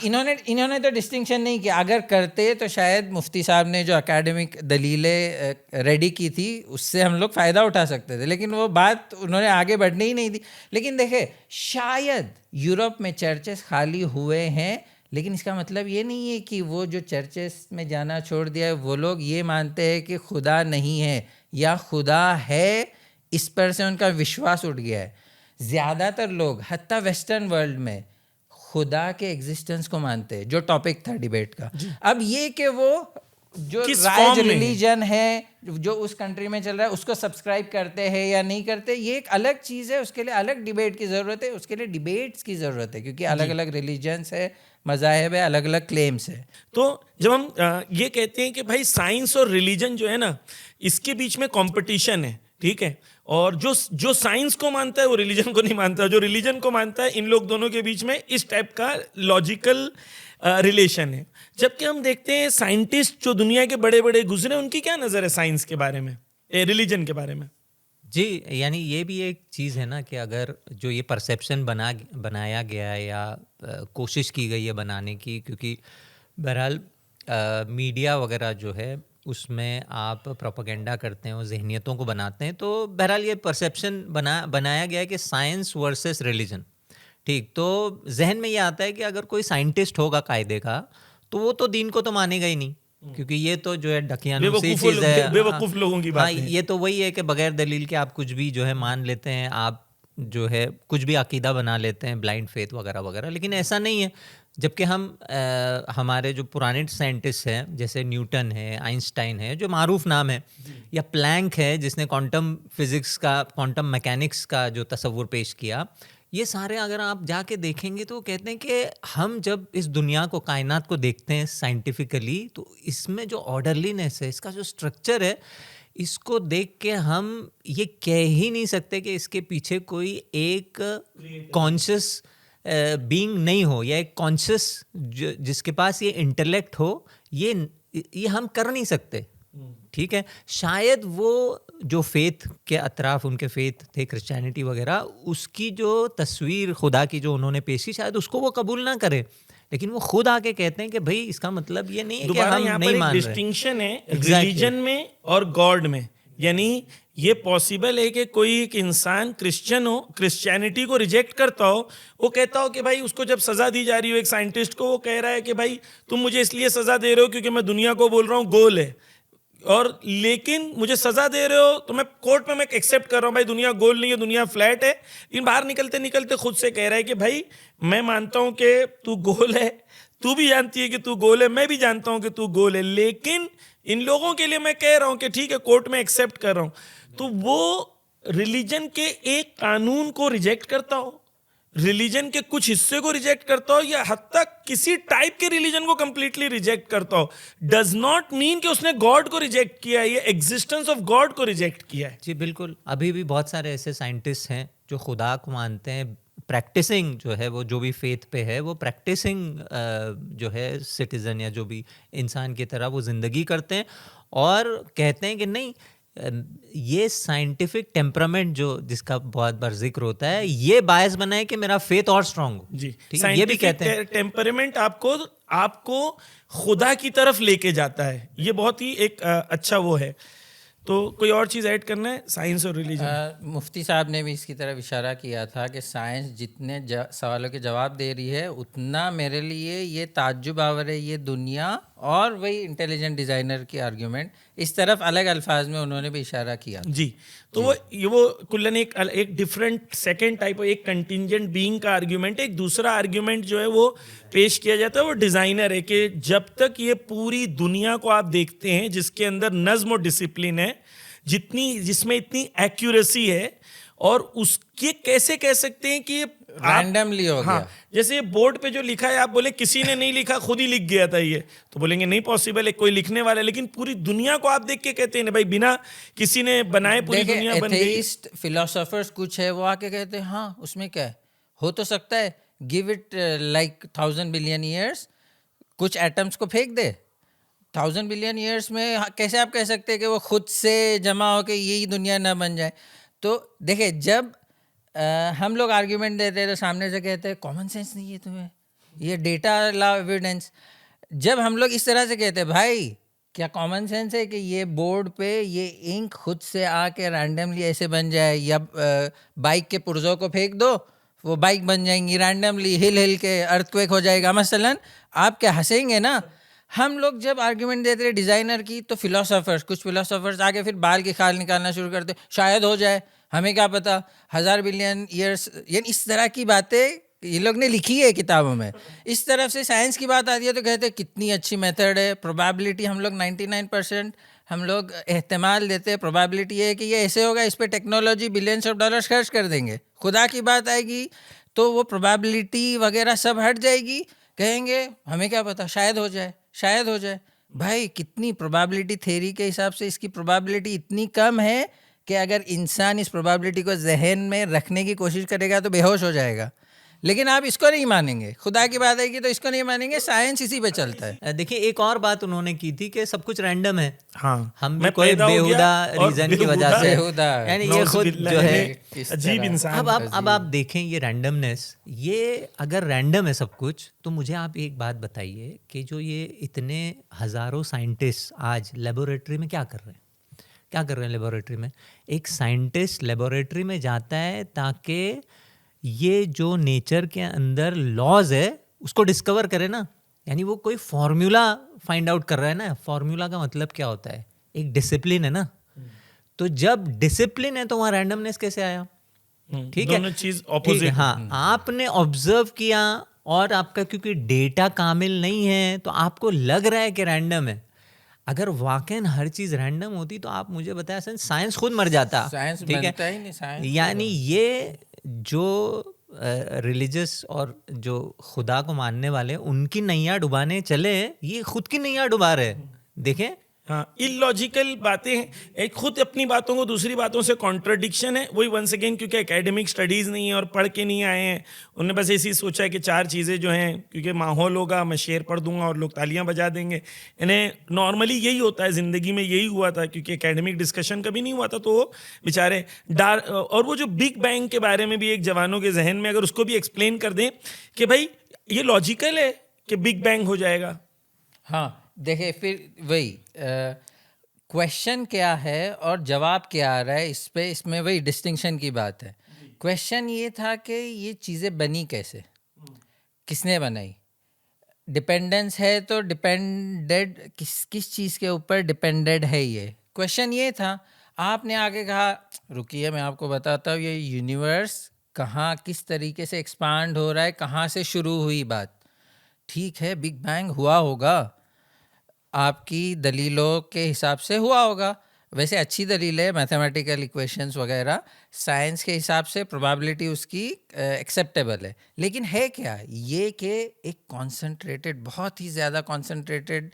इन्होंने तो डिस्टिंक्शन नहीं किया। अगर करते तो शायद मुफ्ती साहब ने जो एकेडमिक दलीलें रेडी की थी उससे हम लोग फ़ायदा उठा सकते थे, लेकिन वो बात उन्होंने आगे बढ़ने ही नहीं दी। लेकिन देखे, शायद यूरोप में चर्चेस खाली हुए हैं, लेकिन इसका मतलब ये नहीं है कि वो जो चर्चेस में जाना छोड़ दिया है वो लोग ये मानते हैं कि खुदा नहीं है या खुदा है, इस पर से उनका विश्वास उठ गया है। ज़्यादातर लोग हत्ता वेस्टर्न वर्ल्ड में खुदा के एग्जिस्टेंस को मानते हैं, जो टॉपिक था डिबेट का। अब ये कि वो जो राइज रिलीजन है जो उस कंट्री में चल रहा है उसको सब्सक्राइब करते हैं या नहीं करते, ये एक अलग चीज़ है, उसके लिए अलग डिबेट की ज़रूरत है, उसके लिए डिबेट्स की ज़रूरत है, क्योंकि अलग अलग रिलीजन्स है, मज़ाहिब है, अलग अलग क्लेम्स है। तो जब हम ये कहते हैं कि भाई साइंस और रिलीजन जो है ना, इसके बीच में कंपटीशन है, ठीक है, और जो साइंस को मानता है वो रिलीजन को नहीं मानता, जो रिलीजन को मानता है, इन लोग दोनों के बीच में इस टाइप का लॉजिकल रिलेशन है। जबकि हम देखते हैं साइंटिस्ट जो दुनिया के बड़े बड़े गुजरे, उनकी क्या नज़र है साइंस के बारे में, रिलीजन के बारे में? जी, यानी ये भी एक चीज़ है ना कि अगर जो ये परसेप्शन बनाया गया है या कोशिश की गई है बनाने की, क्योंकि बहरहाल मीडिया वगैरह जो है उसमें आप प्रोपेगेंडा करते हैं और जहनियतों को बनाते हैं, तो बहरहाल ये परसेप्शन बनाया गया है कि साइंस वर्सेस रिलीजन। ठीक, तो जहन में ये आता है कि अगर कोई साइंटिस्ट होगा कायदे का तो वो तो दीन को तो मानेगा ही नहीं, क्योंकि ये तो जो है ढकियानुसी चीज़ है, बेवकूफ़ लोगों की बात है। ये तो वही है कि बगैर दलील के आप कुछ भी जो है मान लेते हैं, आप जो है कुछ भी अकीदा बना लेते हैं, ब्लाइंड फेथ वगैरह वगैरह। लेकिन ऐसा नहीं है। जबकि हमारे जो पुराने साइंटिस्ट हैं जैसे न्यूटन है, आइंस्टाइन है, जो मारूफ नाम है, या प्लैंक है जिसने क्वांटम फिजिक्स का, क्वांटम मैकेनिक्स का जो तस्वुर पेश किया, ये सारे अगर आप जाके देखेंगे तो कहते हैं कि हम जब इस दुनिया को, कायनात को देखते हैं साइंटिफिकली, तो इसमें जो ऑर्डरलीनेस है, इसका जो स्ट्रक्चर है, इसको देख के हम ये कह ही नहीं सकते कि इसके पीछे कोई एक कॉन्शियस बीइंग नहीं हो या एक कॉन्शियस जिसके पास ये इंटेलेक्ट हो, ये हम कर नहीं सकते। ठीक है, शायद वो जो फेथ के अतराफ उनके फेथ थे, क्रिश्चियनिटी वगैरह, उसकी जो तस्वीर खुदा की जो उन्होंने पेश की, शायद उसको वो कबूल ना करें, लेकिन वो खुद आके कहते हैं कि भाई इसका मतलब ये नहीं है कि हम यहाँ नहीं पर एक मान रहे। डिस्टिंक्शन है रिलीजन में और गॉड में। यानी ये पॉसिबल है कि कोई एक इंसान क्रिश्चियन हो, क्रिश्चियनिटी को रिजेक्ट करता हो, वो कहता हो कि भाई उसको जब सजा दी जा रही हो, एक साइंटिस्ट को वो कह रहा है कि भाई तुम मुझे इसलिए सजा दे रहे हो क्योंकि मैं दुनिया को बोल रहा हूँ गोल है, और लेकिन मुझे सजा दे रहे हो तो मैं कोर्ट में मैं एक्सेप्ट कर रहा हूँ भाई दुनिया गोल नहीं है, दुनिया फ्लैट है। लेकिन बाहर निकलते निकलते खुद से कह रहा है कि भाई मैं मानता हूँ कि तू गोल है, तू भी जानती है कि तू गोल है, मैं भी जानता हूँ कि तू गोल है, लेकिन इन लोगों के लिए मैं कह रहा हूँ कि ठीक है कोर्ट में एक्सेप्ट कर रहा हूँ। तो वो रिलीजन के एक कानून को रिजेक्ट करता हो, रिलीजन के कुछ हिस्से को रिजेक्ट करता हो, या हद तक किसी टाइप के रिलीजन को कंप्लीटली रिजेक्ट करता हो, डज नॉट मीन कि उसने गॉड को रिजेक्ट किया है, ये एग्जिस्टेंस ऑफ गॉड को रिजेक्ट किया है। जी बिल्कुल, अभी भी बहुत सारे ऐसे साइंटिस्ट हैं जो खुदा को मानते हैं, प्रैक्टिसिंग जो है वो जो भी फेथ पे है वो प्रैक्टिसिंग जो है सिटीजन या जो भी इंसान की तरह वो ज़िंदगी करते हैं, और कहते हैं कि नहीं ये साइंटिफिक टेम्परामेंट जो जिसका बहुत बार जिक्र होता है, ये बायस बनाए कि मेरा फेथ और स्ट्रांग हो। जी, ठीक है, ये भी कहते हैं टेम्परामेंट आपको खुदा की तरफ लेके जाता है, ये बहुत ही एक अच्छा वो है। तो कोई और चीज़ ऐड करना है साइंस और रिलीजन? मुफ्ती साहब ने भी इसकी तरफ इशारा किया था कि साइंस जितने सवालों के जवाब दे रही है उतना मेरे लिए ये ताज्जुब आवर है ये दुनिया, और वही इंटेलिजेंट डिज़ाइनर की आर्ग्यूमेंट, इस तरफ अलग अल्फाज में उन्होंने भी इशारा किया। जी, तो वो कुल्लन एक डिफरेंट सेकेंड टाइप, एक कंटिंजेंट बीइंग का आर्ग्यूमेंट है। एक दूसरा आर्ग्यूमेंट जो है वो पेश किया जाता है वो डिज़ाइनर है कि जब तक ये पूरी दुनिया को आप देखते हैं जिसके अंदर नज्म और डिसिप्लिन है, जिसमें इतनी एक्यूरेसी है, और उसके कैसे कह सकते हैं कि ये रैंडमली हो गया। जैसे ये बोर्ड पे जो लिखा है, आप बोले किसी ने नहीं लिखा, खुद ही लिख गया था ये, तो बोलेंगे नहीं पॉसिबल है, कोई लिखने वाला है। लेकिन पूरी दुनिया को आप देख के कहते हैं भाई बिना किसी ने बनाए पूरी दुनिया बन गई। एथेइस्ट फिलोसोफर्स कुछ है वो आके कहते हैं हाँ उसमें क्या है, हो तो सकता है, give it like 1000 billion years, कुछ एटम्स को फेंक दे, 1000 बिलियन ईयर्स में कैसे आप कह सकते हैं कि वो खुद से जमा होकर यही दुनिया ना बन जाए। तो देखिए जब हम लोग आर्ग्यूमेंट देते हैं तो सामने से कहते हैं कॉमन सेंस नहीं है तुम्हें, ये डेटा ला एविडेंस। जब हम लोग इस तरह से कहते हैं भाई क्या कॉमन सेंस है कि ये बोर्ड पे ये इंक खुद से आके रैंडमली ऐसे बन जाए, या बाइक के पुर्जों को फेंक दो वो बाइक बन जाएंगी रैंडमली, हिल हिल के अर्थक्वेक हो जाएगा मसलन, आप क्या हंसेंगे ना। हम लोग जब आर्ग्यूमेंट देते रहे डिज़ाइनर की तो कुछ फिलोसोफर्स आगे फिर बाल की खाल निकालना शुरू करते, शायद हो जाए, हमें क्या पता, 1000 बिलियन ईयर्स, यानी इस तरह की बातें ये लोग ने लिखी है किताबों में। इस तरफ से साइंस की बात आती है तो कहते हैं कितनी अच्छी मेथड है, प्रोबेबिलिटी हम लोग 99% हम लोग एहतमाल देते हैं, प्रोबेबिलिटी है कि ये ऐसे होगा, इस पर टेक्नोलॉजी बिलियंस ऑफ डॉलर्स खर्च कर देंगे। खुदा की बात आएगी तो वो प्रोबेबिलिटी वगैरह सब हट जाएगी, कहेंगे हमें क्या पता, शायद हो जाए, शायद हो जाए। भाई कितनी प्रोबेबिलिटी थ्योरी के हिसाब से इसकी प्रोबेबिलिटी इतनी कम है कि अगर इंसान इस प्रोबेबिलिटी को जहन में रखने की कोशिश करेगा तो बेहोश हो जाएगा। लेकिन आप इसको नहीं मानेंगे, खुदा की बात आएगी तो इसको नहीं मानेंगे, साइंस इसी पे चलता है। देखिए एक और बात उन्होंने की थी कि सब कुछ रैंडम है। हाँ, हम भी कोई बेहुदा रीजन की वजह से, यानी ये खुद जो है अजीब इंसान। अब आप देखें ये रैंडमनेस, ये अगर रैंडम है सब कुछ, तो मुझे आप एक बात बताइए कि जो ये इतने हजारों साइंटिस्ट आज लेबोरेटरी में क्या कर रहे हैं, क्या कर रहे हैं लेबोरेटरी में? एक साइंटिस्ट लेबोरेटरी में जाता है ताकि ये जो नेचर के अंदर लॉज है उसको डिस्कवर करे ना, यानी वो कोई फॉर्मूला फाइंड आउट कर रहा है ना। फॉर्मूला का मतलब क्या होता है? एक डिसिप्लिन है ना। तो जब डिसिप्लिन है तो वहाँ रैंडमनेस कैसे आया? ठीक है, दोनों चीज ऑपोजिट। हाँ, आपने ऑब्जर्व किया और आपका क्योंकि डेटा कामिल नहीं है तो आपको लग रहा है कि रैंडम है। अगर वाकई हर चीज रैंडम होती तो आप मुझे बताया साइंस खुद मर जाता। साइंस ठीक बनता है, ही नहीं, साइंस यानी ये जो रिलीजियस और जो खुदा को मानने वाले उनकी नैया डुबाने चले, ये खुद की नैया डुबा रहे। देखें हाँ, इलॉजिकल बातें हैं, एक खुद अपनी बातों को दूसरी बातों से कॉन्ट्रडिक्शन है। वही वंस अगेन क्योंकि एकेडमिक स्टडीज़ नहीं है और पढ़ के नहीं आए हैं, उन्होंने बस ऐसी सोचा है कि चार चीज़ें जो हैं, क्योंकि माहौल होगा मैं शेर पढ़ दूंगा और लोग तालियां बजा देंगे। इन्हें नॉर्मली यही होता है ज़िंदगी में, यही हुआ था क्योंकि एकेडमिक डिस्कशन कभी नहीं हुआ था, तो वो बेचारे और वो जो बिग बैंग के बारे में भी एक जवानों के जहन में अगर उसको भी एक्सप्लेन कर दें कि भाई ये लॉजिकल है कि बिग बैंग हो जाएगा। हाँ, देखिए फिर वही क्वेश्चन क्या है और जवाब क्या आ रहा है, इसमें वही डिस्टिंक्शन की बात है। क्वेश्चन ये था कि ये चीज़ें बनी कैसे, किसने बनाई, डिपेंडेंस है तो डिपेंडेड किस चीज़ के ऊपर डिपेंडेड है, ये क्वेश्चन ये था। आपने आगे कहा रुकिए मैं आपको बताता हूँ ये यूनिवर्स कहाँ किस तरीके से एक्सपांड हो रहा है, कहाँ से शुरू हुई बात। ठीक है, बिग बैंग हुआ होगा, आपकी दलीलों के हिसाब से हुआ होगा, वैसे अच्छी दलील है, मैथमेटिकल इक्वेशंस वगैरह, साइंस के हिसाब से प्रोबेबिलिटी उसकी एक्सेप्टेबल है। लेकिन है क्या ये कि एक कॉन्सेंट्रेटेड, बहुत ही ज़्यादा कॉन्सेंट्रेटेड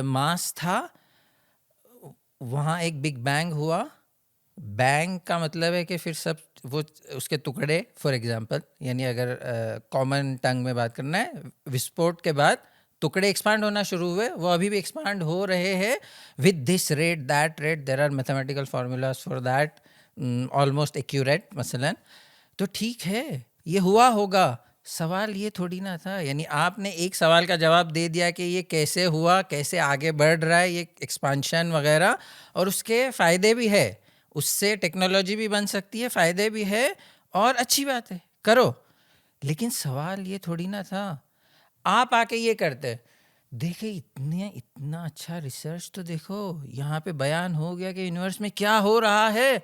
मास था, वहाँ एक बिग बैंग हुआ। बैंग का मतलब है कि फिर सब वो उसके टुकड़े, फॉर एग्जांपल, यानी अगर कॉमन टंग में बात करना है, विस्फोट के बाद टुकड़े एक्सपांड होना शुरू हुए, वो अभी भी एक्सपांड हो रहे हैं with this rate that rate, there are mathematical formulas for that, almost accurate मसलन। तो ठीक है ये हुआ होगा, सवाल ये थोड़ी ना था, यानी आपने एक सवाल का जवाब दे दिया कि ये कैसे हुआ, कैसे आगे बढ़ रहा है ये एक्सपांशन वगैरह, और उसके फ़ायदे भी है, उससे टेक्नोलॉजी भी बन सकती है, फ़ायदे भी है, और अच्छी बात है करो। लेकिन सवाल ये थोड़ी ना था आप आके ये करते, देखे इतना अच्छा रिसर्च तो देखो यहाँ पे बयान हो गया कि यूनिवर्स में क्या हो रहा है,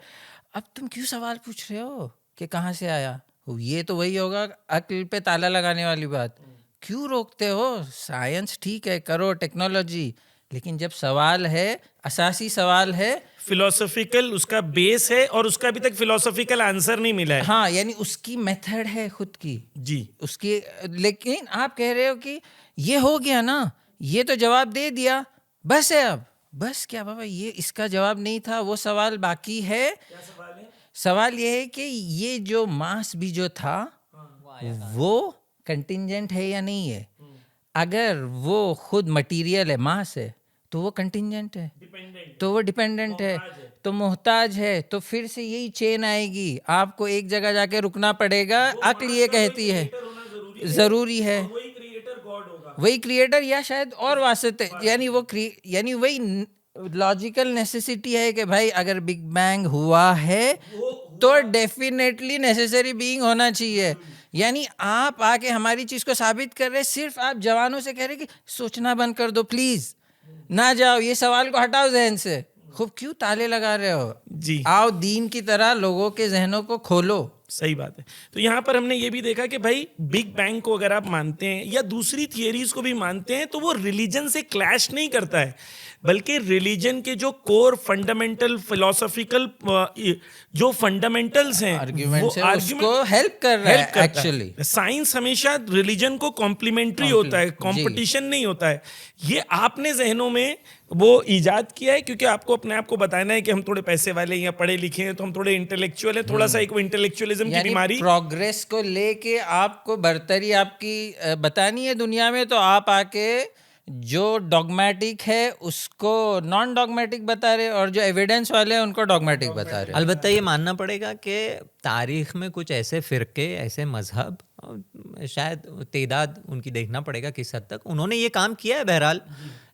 अब तुम क्यों सवाल पूछ रहे हो कि कहाँ से आया। ये तो वही होगा अक्ल पे ताला लगाने वाली बात, क्यों रोकते हो, साइंस ठीक है करो, टेक्नोलॉजी, लेकिन जब सवाल है, असासी सवाल है, फिलोसॉफिकल उसका बेस है और उसका अभी तक फिलोसॉफिकल आंसर नहीं मिला है। हाँ, यानी उसकी मेथड है खुद की जी उसकी। लेकिन आप कह रहे हो कि ये हो गया ना, ये तो जवाब दे दिया, बस है, अब बस क्या बाबा, ये इसका जवाब नहीं था, वो सवाल बाकी है। क्या सवाल है? सवाल ये है कि ये जो मास भी जो था वो कंटिंजेंट है या नहीं है। अगर वो खुद मटेरियल है, मास है, तो वो कंटिंजेंट है, तो वो डिपेंडेंट है, तो मोहताज है, तो फिर से यही चेन आएगी, आपको एक जगह जाके रुकना पड़ेगा। अक्ल ये कहती है जरूरी है, वही क्रिएटर या शायद और वास्ते, यानी वही लॉजिकल नेसेसिटी है कि भाई अगर बिग बैंग हुआ है तो डेफिनेटली नेसेसरी बीइंग होना चाहिए। यानी आप आके हमारी चीज को साबित कर रहे, सिर्फ आप जवानों से कह रहे कि सोचना बंद कर दो प्लीज, ना जाओ, ये सवाल को हटाओ जहन से, खूब क्यों ताले लगा रहे हो जी, आओ दीन की तरह लोगों के जहनों को खोलो। सही बात है। तो यहाँ पर हमने ये भी देखा कि भाई बिग बैंग को अगर आप मानते हैं या दूसरी थियरीज को भी मानते हैं तो वो रिलीजन से क्लैश नहीं करता है, बल्कि रिलीजन के जो कोर फंडामेंटल फिलोसॉफिकल जो फंडामेंटल्स हैं आर्ग्यूमेंट है, उसको हेल्प कर रहा है एक्चुअली। साइंस हमेशा रिलीजन को कॉम्प्लीमेंट्री होता है, कंपटीशन नहीं होता है। ये आपने जहनों में वो ईजाद किया है क्योंकि आपको अपने आप को बताना है कि हम थोड़े पैसे वाले हैं या पढ़े लिखे हैं, तो हम थोड़े इंटेलेक्चुअल हैं, थोड़ा सा एक इंटेलेक्चुअलिज्म की बीमारी, प्रोग्रेस को लेके आपको बर्तरी आपकी बतानी है दुनिया में, तो आप आके जो डॉगमेटिक है उसको नॉन डॉगमेटिक बता रहे, और जो एविडेंस वाले हैं उनको डॉगमेटिक बता रहे। अलबत्ता ये मानना पड़ेगा कि तारीख में कुछ ऐसे फ़िरके, ऐसे मजहब, शायद तेदाद उनकी देखना पड़ेगा किस हद तक उन्होंने ये काम किया है बहरहाल,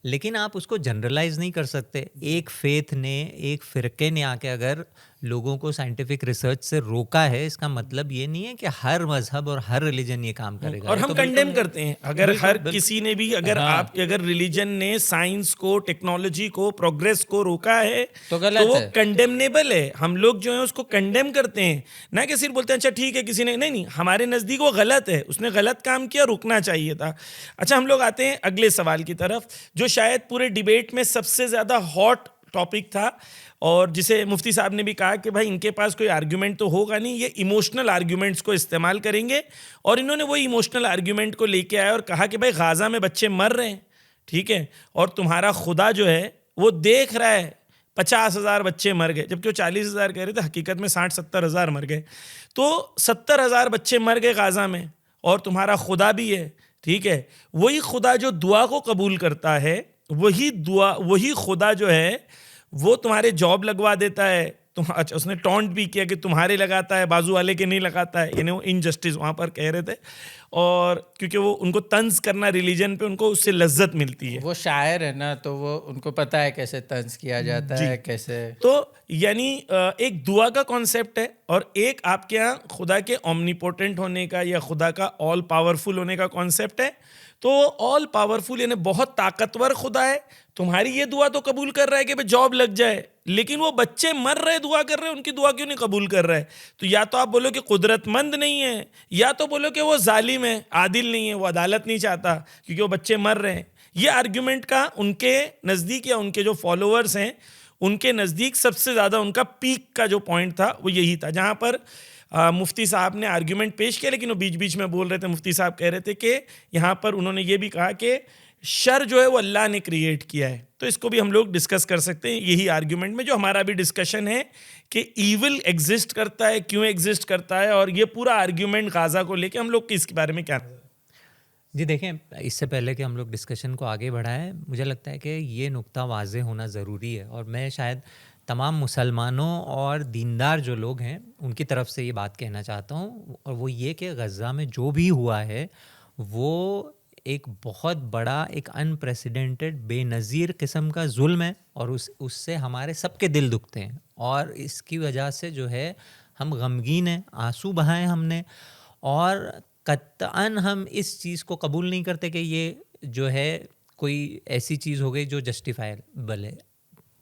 लेकिन आप उसको जनरलाइज नहीं कर सकते। एक फेथ ने, एक फ़िरके ने आके अगर लोगों को साइंटिफिक रिसर्च से रोका है, इसका मतलब ये नहीं है कि हर मजहब और हर रिलीजन ये काम करेगा। और हम कंडेम करते हैं अगर हर किसी ने भी, अगर आप अगर रिलीजन ने साइंस को, टेक्नोलॉजी को, प्रोग्रेस को रोका है तो गलत वो है, कंडेमनेबल है। हम लोग जो है उसको कंडेम करते हैं, ना कि सिर्फ बोलते हैं अच्छा ठीक है किसी ने, नहीं, हमारे नज़दीक वो गलत है, उसने गलत काम किया, रुकना चाहिए था। अच्छा, हम लोग आते हैं अगले सवाल की तरफ, जो शायद पूरे डिबेट में सबसे ज़्यादा हॉट टॉपिक था और जिसे मुफ्ती साहब ने भी कहा कि भाई इनके पास कोई आर्ग्यूमेंट तो होगा नहीं, ये इमोशनल आर्ग्यूमेंट्स को इस्तेमाल करेंगे। और इन्होंने वही इमोशनल आर्ग्यूमेंट को लेके आया और कहा कि भाई गाजा में बच्चे मर रहे हैं, ठीक है, और तुम्हारा खुदा जो है वो देख रहा है 50,000 बच्चे मर गए, जबकि वो 40,000 कह रहे थे, हकीकत में 60-70,000 मर गए। तो 70,000 बच्चे मर गए गाज़ा में, और तुम्हारा खुदा भी है, ठीक है। वही खुदा जो दुआ को कबूल करता है, वही खुदा जो है वो तुम्हारे जॉब लगवा देता है। अच्छा, उसने टॉन्ट भी किया कि तुम्हारे लगाता है, बाजू वाले के नहीं लगाता है, यानी वो इनजस्टिस वहाँ पर कह रहे थे। और क्योंकि वो उनको तंज करना रिलीजन पे, उनको उससे लज्जत मिलती है। वो शायर है ना, तो वो उनको पता है कैसे तंज किया जाता है, कैसे। तो यानी एक दुआ का कॉन्सेप्ट है, और एक आपके यहाँ खुदा के ओमनीपोटेंट होने का या खुदा का ऑल पावरफुल होने का कॉन्सेप्ट है। तो ऑल पावरफुल यानी बहुत ताकतवर खुदा है, तुम्हारी ये दुआ तो कबूल कर रहा है कि भाई जॉब लग जाए, लेकिन वो बच्चे मर रहे दुआ कर रहे हैं, उनकी दुआ क्यों नहीं कबूल कर रहा है? तो या तो आप बोलो कि कुदरतमंद नहीं है, या तो बोलो कि वो जालिम है, आदिल नहीं है, वो अदालत नहीं चाहता क्योंकि वो बच्चे मर रहे हैं। ये आर्ग्यूमेंट का उनके नज़दीक या उनके जो फॉलोअर्स हैं उनके नज़दीक सबसे ज़्यादा उनका पीक का जो पॉइंट था वो यही था, जहाँ पर मुफ्ती साहब ने आर्ग्यूमेंट पेश किया, लेकिन वो बीच बीच में बोल रहे थे। मुफ्ती साहब कह रहे थे कि यहाँ पर उन्होंने ये भी कहा कि शर जो है वो अल्लाह ने क्रिएट किया है। तो इसको भी हम लोग डिस्कस कर सकते हैं यही आर्ग्यूमेंट में, जो हमारा भी डिस्कशन है कि ईविल एग्जिस्ट करता है, क्यों एग्जिस्ट करता है, और ये पूरा आर्ग्यूमेंट गाज़ा को लेके हम लोग इसके बारे में क्या। जी देखें, इससे पहले कि हम लोग डिस्कशन को आगे बढ़ाएं, मुझे लगता है कि ये नुक्ता वाज़े होना ज़रूरी है, और मैं शायद तमाम मुसलमानों और दीनदार जो लोग हैं उनकी तरफ से ये बात कहना चाहता हूँ, और वो ये कि गज़ा में जो भी हुआ है वो एक बहुत बड़ा, एक अनप्रेसिडेंटेड, बेनज़ीर किस्म का जुल्म है, और उससे हमारे सबके दिल दुखते हैं, और इसकी वजह से जो है हम गमगीन हैं, आंसू बहाए हमने, और कतअन हम इस चीज़ को कबूल नहीं करते कि ये जो है कोई ऐसी चीज़ हो गई जो जस्टिफाइबल है।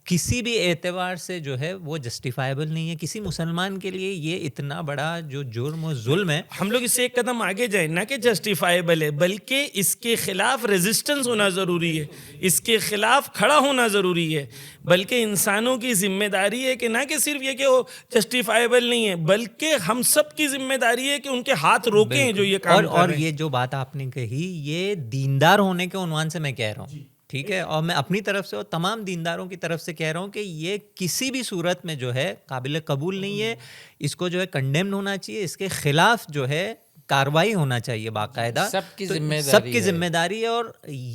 किसी भी एतबार से जो है वो जस्टिफाइबल नहीं है। किसी मुसलमान के लिए ये इतना बड़ा जो जुर्म और जुल्म है, हम लोग इससे एक कदम आगे जाए, ना कि जस्टिफाइबल है, बल्कि इसके खिलाफ रेजिस्टेंस होना ज़रूरी है, इसके खिलाफ खड़ा होना ज़रूरी है। बल्कि इंसानों की जिम्मेदारी है कि ना कि सिर्फ ये कि वो जस्टिफाइबल नहीं है, बल्कि हम सब की जिम्मेदारी है कि उनके हाथ रोकें जो ये काम कर रहे हैं। और ये जो बात आपने कही, ये दीनदार होने के उन्वान से मैं कह रहा हूँ, ठीक है, और मैं अपनी तरफ से और तमाम दीनदारों की तरफ से कह रहा हूँ कि ये किसी भी सूरत में जो है काबिल कबूल नहीं है। इसको जो है कंडेम्ड होना चाहिए, इसके खिलाफ जो है कार्रवाई होना चाहिए बाकायदा। सबकी जिम्मेदारी है, और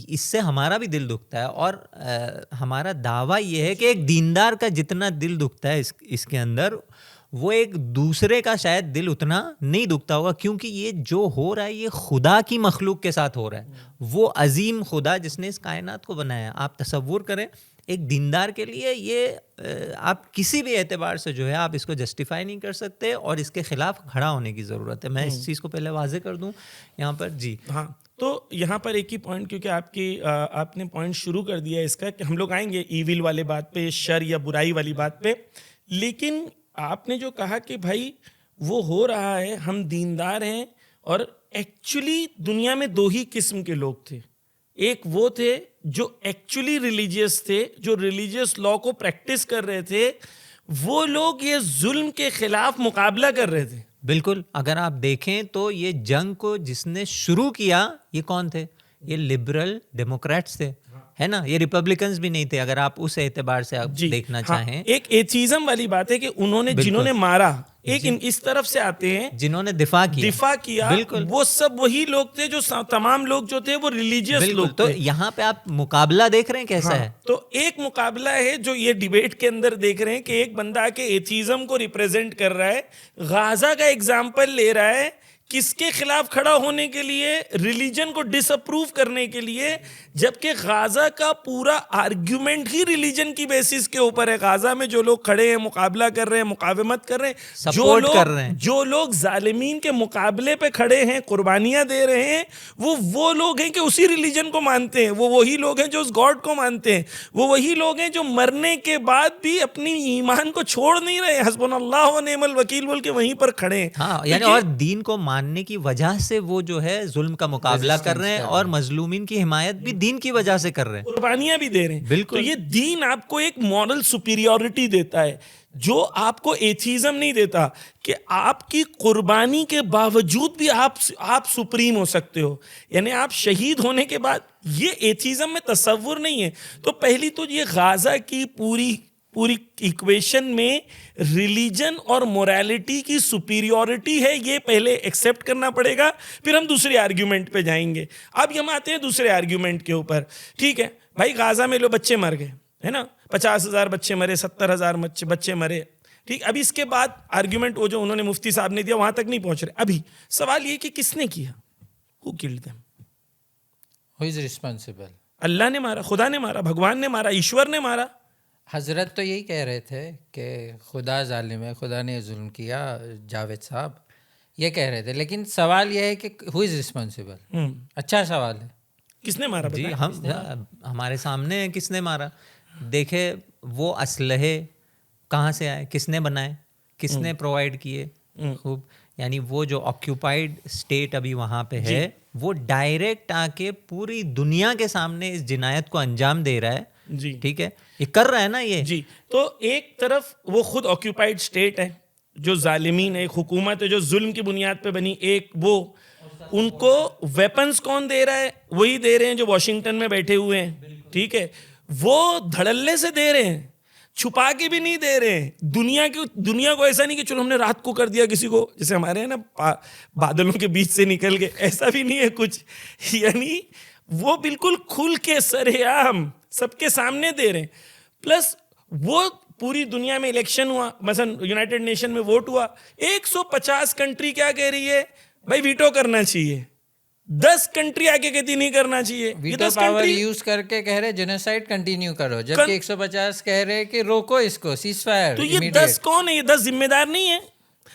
इससे हमारा भी दिल दुखता है, और हमारा दावा ये है कि एक दीनदार का जितना दिल दुखता है इसके अंदर, वो एक दूसरे का शायद दिल उतना नहीं दुखता होगा, क्योंकि ये जो हो रहा है ये खुदा की मखलूक के साथ हो रहा है। वो अजीम खुदा जिसने इस कायनात को बनाया, आप तसव्वुर करें, एक दीनदार के लिए ये आप किसी भी एतबार से जो है आप इसको जस्टिफाई नहीं कर सकते, और इसके खिलाफ खड़ा होने की ज़रूरत है। मैं इस चीज़ को पहले वाज़े कर दूं यहाँ पर। जी हाँ, तो यहाँ पर एक ही पॉइंट, क्योंकि आपने पॉइंट शुरू कर दिया इसका, कि हम लोग आएंगे ईविल वाले बात पे, शर या बुराई वाली बात पे, लेकिन आपने जो कहा कि भाई वो हो रहा है, हम दीनदार हैं, और एक्चुअली दुनिया में दो ही किस्म के लोग थे। एक वो थे जो एक्चुअली रिलीजियस थे, जो रिलीजियस लॉ को प्रैक्टिस कर रहे थे, वो लोग ये जुल्म के खिलाफ मुकाबला कर रहे थे। बिल्कुल, अगर आप देखें तो ये जंग को जिसने शुरू किया ये कौन थे? ये लिबरल डेमोक्रेट्स थे, है ना, ये रिपब्लिकन्स भी नहीं थे, अगर आप उस एतबार से आप देखना चाहें। एक एथिज्म वाली बात है कि उन्होंने जिन्होंने मारा, एक इस तरफ से आते हैं जिन्होंने दिफा किया, बिल्कुल, वो सब वही लोग थे जो तमाम लोग जो थे वो रिलीजियस लोग थे। तो यहाँ पे आप मुकाबला देख रहे हैं कैसा है। तो एक मुकाबला है जो ये डिबेट के अंदर देख रहे हैं कि एक बंदा के एथिज्म को रिप्रेजेंट कर रहा है, गाजा का एग्जाम्पल ले रहा है, किसके खिलाफ खड़ा होने के लिए, रिलीजन को डिसअप्रूव करने के लिए, जबकि गाजा का पूरा आर्ग्यूमेंट ही रिलीजन की बेसिस के ऊपर है। गाजा में जो लोग खड़े हैं, मुकाबला कर रहे हैं, मुकावमत कर रहे हैं, सपोर्ट कर रहे हैं, जो लोग जालिमीन के मुकाबले पे खड़े हैं, कुर्बानियां दे रहे हैं, वो लोग हैं कि उसी रिलीजन को मानते हैं, वो वही लोग हैं जो उस गॉड को मानते हैं, वो वही लोग हैं जो मरने के बाद भी अपनी ईमान को छोड़ नहीं रहे, हस्बुनल्लाह व निअमल वकील बोल के वहीं पर खड़े हैं। हाँ, यानी और दीन को मानने की वजह से वो जो है जुल्म का मुकाबला कर रहे हैं और मजलूमीन की हिमायत भी दीन की वजह से कर रहे हैं, कुर्बानियां भी दे रहे हैं। बिल्कुल। तो ये दीन आपको एक मॉरल सुपीरियरिटी देता है जो आपको एथिज्म नहीं देता, कि आपकी कुर्बानी के बावजूद भी आप सुप्रीम हो सकते हो, यानी आप शहीद होने के बाद, ये एथिज्म में तसव्वुर नहीं है। तो पहली तो ये गाजा की पूरी इक्वेशन में रिलीजन और मोरालिटी की सुपीरियरिटी है, ये पहले एक्सेप्ट करना पड़ेगा, फिर हम दूसरे आर्ग्यूमेंट पे जाएंगे। अब हम आते हैं दूसरे आर्ग्यूमेंट के ऊपर। ठीक है भाई, गाजा में लो बच्चे मर गए, है ना, 50,000 बच्चे मरे, 70,000 बच्चे मरे। ठीक, अभी इसके बाद आर्ग्यूमेंट वो जो उन्होंने मुफ्ती साहब ने दिया वहां तक नहीं पहुंच रहे। अभी सवाल ये कि किसने किया, who killed them, who is responsible? अल्लाह ने मारा, खुदा ने मारा, भगवान ने मारा, ईश्वर ने मारा? हजरत तो यही कह रहे थे कि खुदा जालिम है, खुदा ने जुल्म किया, जावेद साहब ये कह रहे थे। लेकिन सवाल यह है कि हु इज रिस्पॉन्सिबल? अच्छा सवाल है, किसने मारा? जी हमारे सामने है किसने मारा। देखे वो असलहे कहाँ से आए, किसने बनाए, किसने प्रोवाइड किए, खूब, यानी वो जो ऑक्यूपाइड स्टेट अभी वहाँ पे है वो डायरेक्ट आके पूरी दुनिया के सामने इस जिनायत को अंजाम दे रहा है जी, ठीक है, ये कर रहा है ना ये जी। तो एक तरफ वो खुद ऑक्यूपाइड स्टेट है जो जालिमीन है, एक हुकूमत है जो जुल्म की बुनियाद पे बनी, एक वो, उनको वेपन्स कौन दे रहा है? वही दे रहे हैं जो वॉशिंगटन में बैठे हुए हैं। ठीक है, वो धड़ल्ले से दे रहे हैं, छुपा के भी नहीं दे रहे हैं। दुनिया को ऐसा नहीं कि चलो हमने रात को कर दिया किसी को, जैसे हमारे हैं ना बादलों के बीच से निकल के, ऐसा भी नहीं है कुछ। यानी वो बिल्कुल खुल के सरेआम सबके सामने दे रहे हैं। प्लस वो पूरी दुनिया में इलेक्शन हुआ, मसलन यूनाइटेड नेशन में वोट हुआ, 150 कंट्री क्या कह रही है भाई, वीटो करना चाहिए। 10 कंट्री आके कहती नहीं करना चाहिए। वीटो पावर यूज करके कह रहे जेनोसाइड कंटिन्यू करो, जबकि 150 कह रहे कि रोको इसको, सीज फायर। तो ये 10 कौन है? ये 10 जिम्मेदार नहीं है।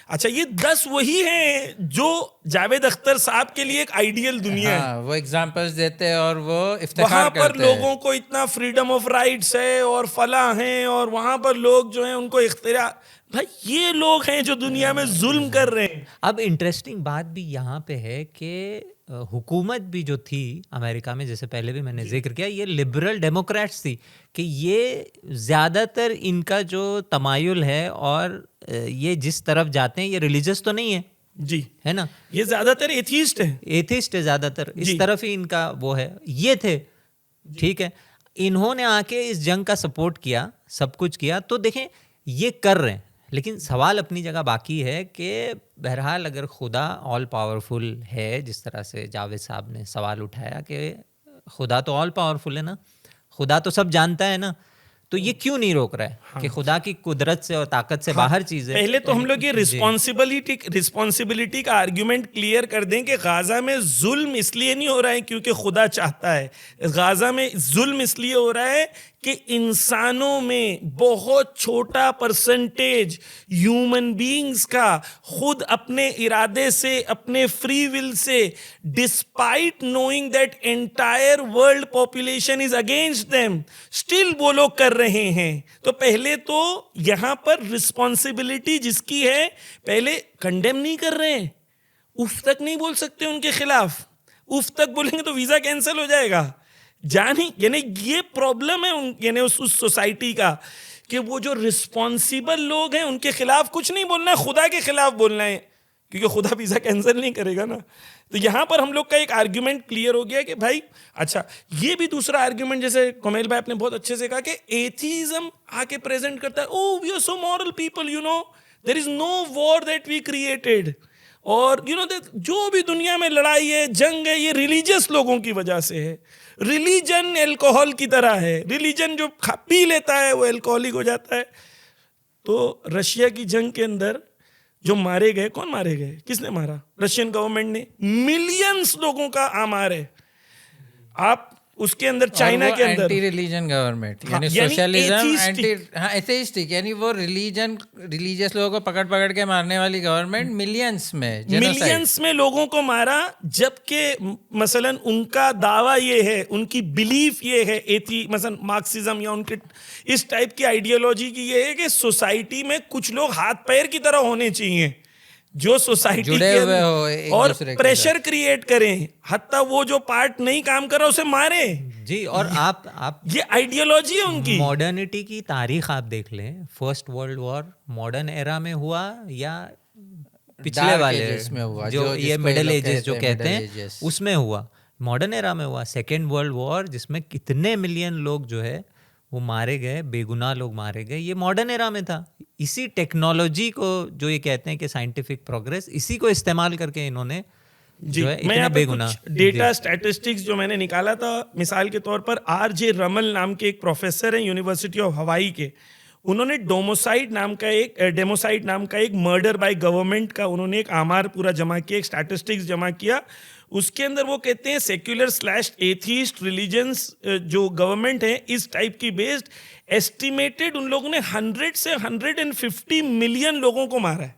अच्छा, ये 10 वही हैं जो जावेद अख्तर साहब के लिए एक आइडियल दुनिया है। वो एग्जांपल्स देते हैं और वो इफ्तिखार करते हैं। वहां पर लोगों को इतना फ्रीडम ऑफ राइट्स है और फला है, और वहां पर लोग जो हैं उनको इख्तियार, भाई ये लोग हैं जो दुनिया में जुल्म कर रहे हैं। अब इंटरेस्टिंग बात भी यहाँ पे है कि हुकूमत भी जो थी अमेरिका में, जैसे पहले भी मैंने जिक्र किया, ये लिबरल डेमोक्रेट्स थी, कि ये ज़्यादातर इनका जो तमायुल है और ये जिस तरफ जाते हैं ये रिलीजियस तो नहीं है जी, है ना, ये ज्यादातर एथिस्ट है, एथिस्ट है ज़्यादातर, इस तरफ ही इनका वो है, ये थे। ठीक है, इन्होंने आके इस जंग का सपोर्ट किया, सब कुछ किया, तो देखें ये कर रहे हैं। लेकिन सवाल अपनी जगह बाकी है कि बहरहाल अगर खुदा ऑल पावरफुल है, जिस तरह से जावेद साहब ने सवाल उठाया कि खुदा तो ऑल पावरफुल है ना, खुदा तो सब जानता है ना, तो ये क्यों नहीं रोक रहा है कि खुदा की कुदरत से और ताकत से बाहर चीज़ है। पहले तो हम लोग ये रिस्पॉन्सिबिलिटी का आर्ग्यूमेंट क्लियर कर दें कि गाजा में जुल्म इसलिए नहीं हो रहा है क्योंकि खुदा चाहता है। गाजा में जुल्म इसलिए हो रहा है कि इंसानों में बहुत छोटा परसेंटेज ह्यूमन बीइंग्स का खुद अपने इरादे से, अपने free will say, despite knowing that entire world population is against them, still वो लोग कर रहे हैं। तो पहले तो यहां पर रिस्पॉन्सिबिलिटी जिसकी है, पहले कंडेम नहीं कर रहे हैं, उफ तक नहीं बोल सकते उनके खिलाफ, उफ तक बोलेंगे तो वीजा कैंसिल हो जाएगा। यानी ये प्रॉब्लम है यानी उस सोसाइटी का, कि वो जो रिस्पॉन्सिबल लोग हैं उनके खिलाफ कुछ नहीं बोलना है, खुदा के खिलाफ बोलना है, क्योंकि खुदा वीजा कैंसिल नहीं करेगा ना। तो यहां पर हम लोग का एक आर्ग्यूमेंट क्लियर हो गया कि भाई, अच्छा ये भी दूसरा आर्ग्यूमेंट, जैसे कोमेल भाई आपने बहुत अच्छे से कहा कि एथिज्म आके प्रेजेंट करता है, oh we are so moral people, you know there is no war that we created, और यू नो जो भी दुनिया में लड़ाई है, जंग है, ये रिलीजियस लोगों की वजह से है। रिलीजन एल्कोहल की तरह है, रिलीजन जो पी लेता है वो एल्कोहलिक हो जाता है। तो रशिया की जंग के अंदर जो मारे गए, कौन मारे गए, किसने मारा? रशियन गवर्नमेंट ने, मिलियंस लोगों का आमार है। आप उसके अंदर चाइना के अंदर एंटी रिलीजन गवर्नमेंट, यानी सोशलिज्म, एंटी एथेइस्टिक, यानी वो रिलीजियस लोगों को पकड़ पकड़ के मारने वाली गवर्नमेंट, मिलियंस में लोगों को मारा। जबकि मसलन उनका दावा ये है, उनकी बिलीफ ये है, मसलन मार्क्सिज्म या उनके इस टाइप की आइडियोलॉजी की ये है कि सोसाइटी में कुछ लोग हाथ पैर की तरह होने चाहिए जो सोसाइटी जुड़े के हुए हो एक अंदर और दूसरे के प्रेशर क्रिएट करें, हत्ता वो जो पार्ट नहीं काम कर रहा उसे मारे। जी। और आप ये आइडियोलॉजी है उनकी। मॉडर्निटी की तारीख आप देख लें, first world war modern era में हुआ या पिछले Dark वाले ages में हुआ, जो जो ये जिसको मिडिल लोग एजेस जो कहते Middle हैं Ages। उसमें हुआ, मॉडर्न एरा में हुआ। सेकेंड वर्ल्ड वॉर जिसमें कितने मिलियन लोग जो है वो मारे गए, बेगुनाह लोग मारे गए, ये मॉडर्न एरा में था। इसी टेक्नोलॉजी को जो ये कहते हैं कि साइंटिफिक प्रोग्रेस, इसी को इस्तेमाल करके इन्होंने जी, जो है मैं इतने यहाँ पे बेगुनाह कुछ डेटा स्टैटिस्टिक्स जो मैंने निकाला था, मिसाल के तौर पर आरजे रमल नाम के एक प्रोफेसर हैं यूनिवर्सिटी ऑफ हवाई के, उन्होंने डेमोसाइड नाम का एक मर्डर बाय गवर्नमेंट का उन्होंने एक आमार पूरा जमा किया, एक स्टैटिस्टिक्स जमा किया। उसके अंदर वो कहते हैं सेक्युलर/एथीस्ट रिलीजन्स जो गवर्नमेंट है इस टाइप की बेस्ड, एस्टिमेटेड उन लोगों ने 100 से 150 मिलियन लोगों को मारा है।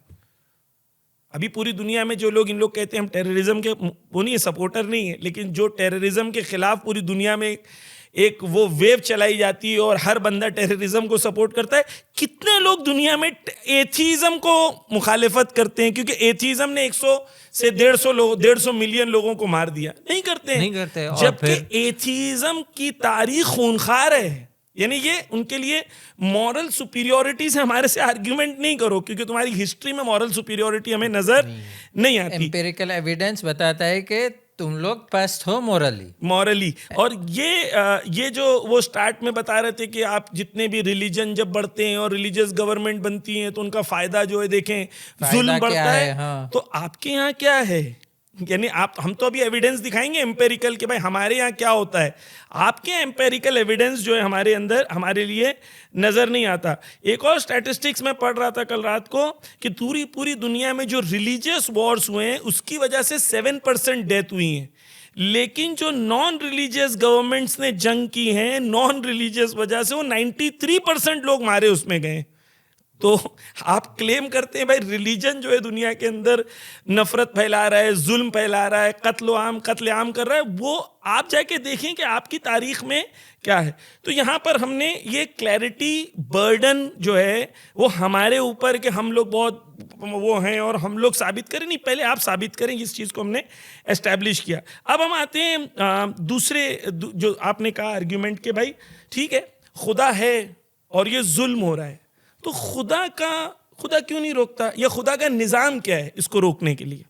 अभी पूरी दुनिया में जो लोग, इन लोग कहते हैं हम टेररिज्म के, वो नहीं है, सपोर्टर नहीं है, लेकिन जो टेररिज्म के खिलाफ पूरी दुनिया में एक वो वेव चलाई जाती है और हर बंदा टेररिज्म को सपोर्ट करता है। कितने लोग दुनिया में एथीज्म को मुखालिफत करते हैं? क्योंकि एथीज्म ने 100 से 150 मिलियन लोगों को मार दिया। नहीं करते। और जबकि फिर एथीज्म की तारीख खूनखार है। यानी ये उनके लिए मॉरल सुपीरियोरिटी से हमारे से आर्ग्यूमेंट नहीं करो, क्योंकि तुम्हारी हिस्ट्री में मॉरल सुपीरियोरिटी हमें नजर नहीं आती। एम्पिरिकल एविडेंस बताता है कि तुम लोग पस्त हो मॉरली। और ये जो वो स्टार्ट में बता रहे थे कि आप जितने भी रिलीजन जब बढ़ते हैं और रिलीजियस गवर्नमेंट बनती है तो उनका फायदा जो है, देखें जुल्म बढ़ता है। हाँ। तो आपके यहाँ क्या है? यानी हम तो अभी एविडेंस दिखाएंगे एम्पेरिकल के, भाई हमारे यहाँ क्या होता है। आपके एम्पेरिकल एविडेंस जो है हमारे अंदर, हमारे लिए नजर नहीं आता। एक और स्टैटिस्टिक्स में पढ़ रहा था कल रात को कि पूरी दुनिया में जो रिलीजियस वॉर्स हुए हैं उसकी वजह से 7% डेथ हुई है, लेकिन जो नॉन रिलीजियस गवर्नमेंट्स ने जंग की है नॉन रिलीजियस वजह से, वो 93% लोग मारे उसमें गए। तो आप क्लेम करते हैं भाई रिलीजन जो है दुनिया के अंदर नफरत फैला रहा है, जुल्म फैला रहा है, कत्लेआम कर रहा है, वो आप जाके देखें कि आपकी तारीख में क्या है। तो यहाँ पर हमने ये क्लैरिटी बर्डन जो है वो हमारे ऊपर कि हम लोग बहुत वो हैं और हम लोग साबित करें, नहीं, पहले आप साबित करें। इस चीज़ को हमने एस्टैब्लिश किया। अब हम आते हैं दूसरे जो आपने कहा आर्ग्यूमेंट के, भाई ठीक है खुदा है और ये जुल्म हो रहा है, तो खुदा क्यों नहीं रोकता, या खुदा का निज़ाम क्या है इसको रोकने के लिए?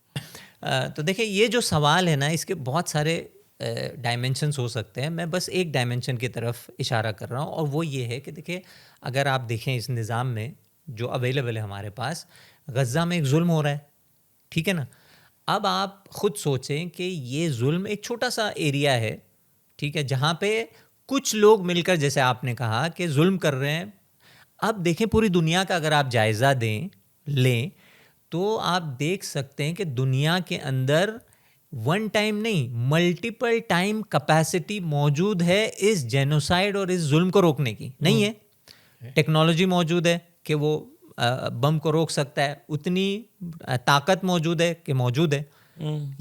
तो देखिए ये जो सवाल है ना, इसके बहुत सारे डायमेंशंस हो सकते हैं। मैं बस एक डायमेंशन की तरफ इशारा कर रहा हूँ, और वो ये है कि देखिए अगर आप देखें इस निज़ाम में जो अवेलेबल है हमारे पास, गज़ा में एक जुल्म हो रहा है, ठीक है ना। अब आप ख़ुद सोचें कि ये जुल्म एक छोटा सा एरिया है, ठीक है, जहाँ पे कुछ लोग मिलकर, जैसे आपने कहा कि जुल्म कर रहे हैं। अब देखें पूरी दुनिया का अगर आप जायज़ा लें तो आप देख सकते हैं कि दुनिया के अंदर वन टाइम नहीं, मल्टीपल टाइम कैपेसिटी मौजूद है इस जेनोसाइड और इस जुल्म को रोकने की। नहीं है, टेक्नोलॉजी मौजूद है कि वो बम को रोक सकता है, उतनी ताकत मौजूद है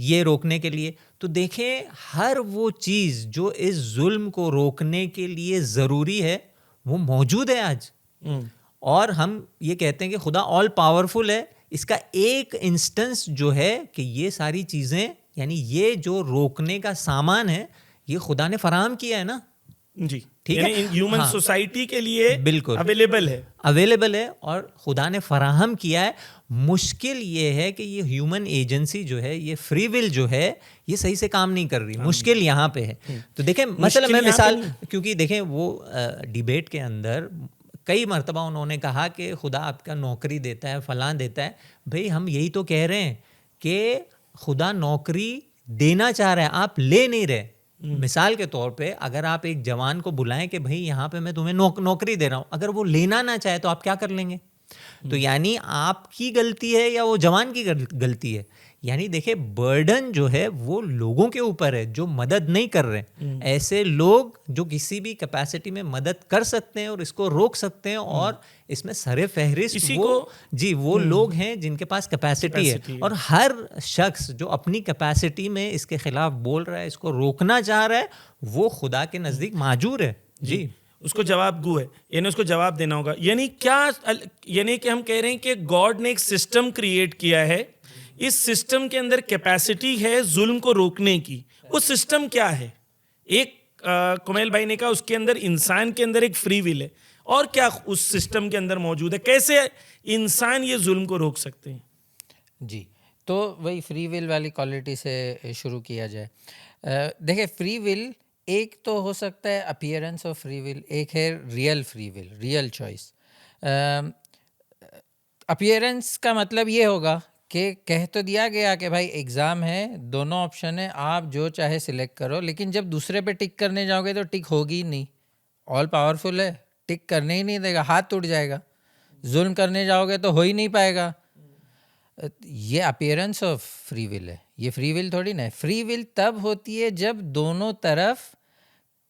ये रोकने के लिए। तो देखें हर वो चीज़ जो इस जुल्म को रोकने के लिए ज़रूरी है वो मौजूद है आज। और हम ये कहते हैं कि खुदा ऑल पावरफुल है। इसका एक इंस्टेंस जो है कि ये सारी चीज़ें, यानी ये जो रोकने का सामान है, ये खुदा ने फराहम किया है ना जी, ठीक है, है, ह्यूमन सोसाइटी के लिए बिल्कुल अवेलेबल है और खुदा ने फराहम किया है। मुश्किल ये है कि ये ह्यूमन एजेंसी जो है, ये फ्री विल जो है, ये सही से काम नहीं कर रही। मुश्किल यहाँ पे है। तो देखें मतलब मैं मिसाल, क्योंकि देखें वो डिबेट के अंदर कई मरतबा उन्होंने कहा कि खुदा आपका नौकरी देता है, फलां देता है। भाई हम यही तो कह रहे हैं कि खुदा नौकरी देना चाह रहा है, आप ले नहीं रहे। मिसाल के तौर पे अगर आप एक जवान को बुलाएं कि भाई यहाँ पे मैं तुम्हें नौकरी दे रहा हूँ, अगर वो लेना ना चाहे तो आप क्या कर लेंगे? तो यानी आपकी गलती है या वो जवान की गलती है? यानी देखिए बर्डन जो है वो लोगों के ऊपर है जो मदद नहीं कर रहे। ऐसे लोग जो किसी भी कैपेसिटी में मदद कर सकते हैं और इसको रोक सकते हैं, और इसमें सरे फहरिस्त वो लोग हैं जिनके पास कैपेसिटी है। और हर शख्स जो अपनी कैपेसिटी में इसके खिलाफ बोल रहा है, इसको रोकना चाह रहा है, वो खुदा के नज़दीक माजूर है। जी, उसको जवाब गु है, यानी उसको जवाब देना होगा। यानी क्या, यानी कि हम कह रहे हैं कि गॉड ने एक सिस्टम क्रिएट किया है, इस सिस्टम के अंदर कैपेसिटी है जुल्म को रोकने की। वो सिस्टम क्या है? एक कुमैल भाई ने कहा उसके अंदर, इंसान के अंदर एक फ्री विल है, और क्या उस सिस्टम के अंदर मौजूद है? कैसे इंसान ये जुल्म को रोक सकते हैं? जी, तो वही फ्री विल वाली क्वालिटी से शुरू किया जाए। देखिए, फ्री विल एक तो हो सकता है अपीयरेंस ऑफ फ्री विल, एक है real free will, real choice. Appearance का मतलब ये होगा कि कह तो दिया गया कि भाई एग्ज़ाम है, दोनों ऑप्शन है, आप जो चाहे सिलेक्ट करो, लेकिन जब दूसरे पे टिक करने जाओगे तो टिक होगी ही नहीं। ऑल पावरफुल है, टिक करने ही नहीं देगा, हाथ टूट जाएगा। जुल्म करने जाओगे तो हो ही नहीं पाएगा। ये अपीयरेंस ऑफ फ्री विल है, ये फ्री विल थोड़ी ना है। फ्री विल तब होती है जब दोनों तरफ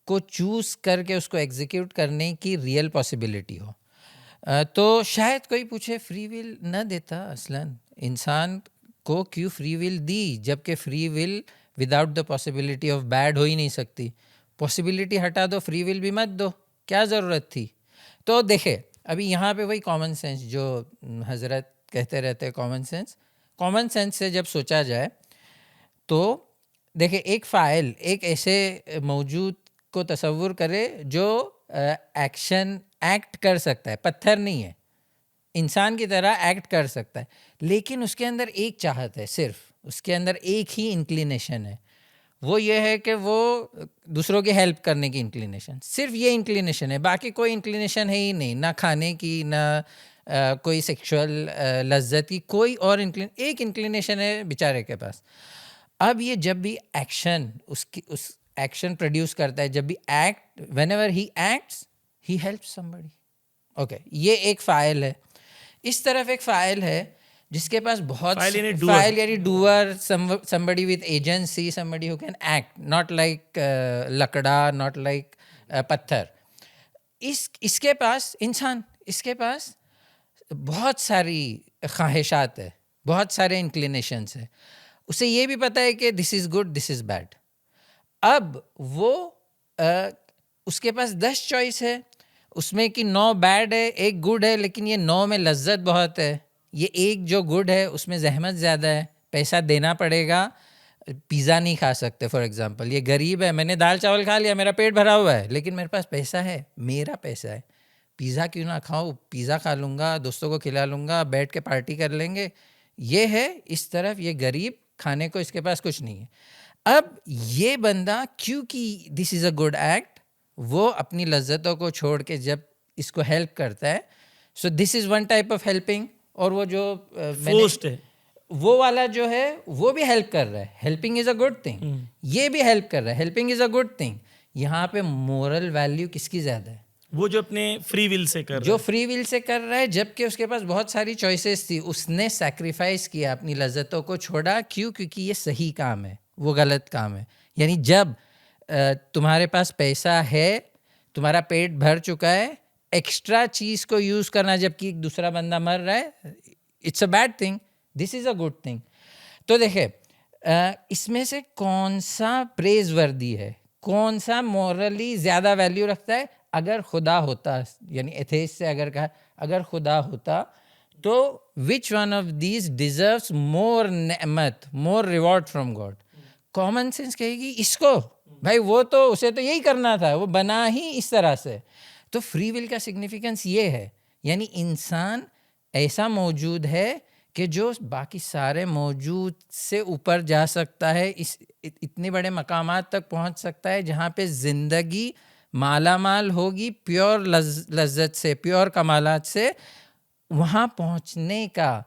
को चूज करके उसको एग्जीक्यूट करने की रियल पॉसिबिलिटी हो। तो शायद कोई पूछे फ्री विल न देता असलन इंसान को क्यों फ्री विल दी, जबकि free will without the possibility of bad हो ही नहीं सकती। पॉसिबिलिटी हटा दो, फ्री विल भी मत दो, क्या ज़रूरत थी? तो देखे, अभी यहाँ पे वही कॉमन सेंस जो हजरत कहते रहते हैं, कॉमन सेंस से जब सोचा जाए तो देखे, एक फ़ाइल, एक ऐसे मौजूद को तसव्वुर करे जो एक्ट कर सकता है, पत्थर नहीं है, इंसान की तरह एक्ट कर सकता है, लेकिन उसके अंदर एक चाहत है, सिर्फ उसके अंदर एक ही इंक्लिनेशन है, वो ये है कि वो दूसरों की हेल्प करने की इंक्लिनेशन, सिर्फ ये इंक्लिनेशन है, बाकी कोई इंक्लिनेशन है ही नहीं, ना खाने की, ना कोई सेक्सुअल लज्जत की, कोई और एक इंक्लिनेशन है बेचारे के पास। अब ये जब भी एक्शन उस एक्शन प्रोड्यूस करता है, जब भी act, whenever he acts he helps somebody. Okay, ये एक फाइल है। इस तरफ एक फाइल है जिसके पास बहुत फाइल यानी doer, somebody with agency, somebody who can act, not like Lakra, not like पत्थर। इसके पास इंसान, इसके पास बहुत सारी ख्वाहिशात है, बहुत सारे इंक्लिनेशंस है, उसे ये भी पता है कि this is good, this is bad. अब वो उसके पास 10 चॉइस है, उसमें कि 9 बैड है, एक गुड है, लेकिन ये 9 में लज्जत बहुत है, ये एक जो गुड है उसमें जहमत ज़्यादा है, पैसा देना पड़ेगा, पिज़्ज़ा नहीं खा सकते फॉर एग्जांपल, ये गरीब है, मैंने दाल चावल खा लिया, मेरा पेट भरा हुआ है, लेकिन मेरे पास पैसा है, मेरा पैसा है, पिज़्ज़ा क्यों ना खाऊं, पिज़्ज़ा खा लूँगा, दोस्तों को खिला लूँगा, बैठ के पार्टी कर लेंगे। ये है इस तरफ, ये गरीब, खाने को इसके पास कुछ नहीं है। अब ये बंदा, क्योंकि this is a good act, वो अपनी लज्जतों को छोड़ के जब इसको हेल्प करता है, so this is one type of helping. और वो जो फोर्स्ड है, वो वाला जो है वो भी हेल्प कर रहा है, helping is a good thing, ये भी हेल्प कर रहा है, helping is a good thing. यहाँ पे मोरल वैल्यू किसकी ज़्यादा है? वो जो अपने फ्री विल से कर रहा है, जो फ्री विल से कर रहा है, जबकि उसके पास बहुत सारी चॉइसेस थी, उसने सैक्रिफाइस किया, अपनी लज्जतों को छोड़ा। क्यों? क्योंकि ये सही काम है, वो गलत काम है। यानी जब तुम्हारे पास पैसा है, तुम्हारा पेट भर चुका है, एक्स्ट्रा चीज़ को यूज़ करना जबकि एक दूसरा बंदा मर रहा है, it's a bad thing, this is a good thing. तो देखिए, इसमें से कौन सा प्रेज वर्दी है, कौन सा मॉरली ज़्यादा वैल्यू रखता है? अगर खुदा होता, यानी एथेइस्ट से अगर कहा, अगर खुदा होता तो which one of these deserves more नेमत, more reward from God? Common sense कहेगी इसको, भाई वो तो, उसे तो यही करना था, वो बना ही इस तरह से। तो फ्री विल का सिग्निफिकेंस ये है, यानी इंसान ऐसा मौजूद है कि जो बाकी सारे मौजूद से ऊपर जा सकता है, इस इतने बड़े मकामात तक पहुंच सकता है जहाँ पे ज़िंदगी माला माल होगी प्योर लज्जत से, प्योर कमालात से। वहाँ पहुँचने का,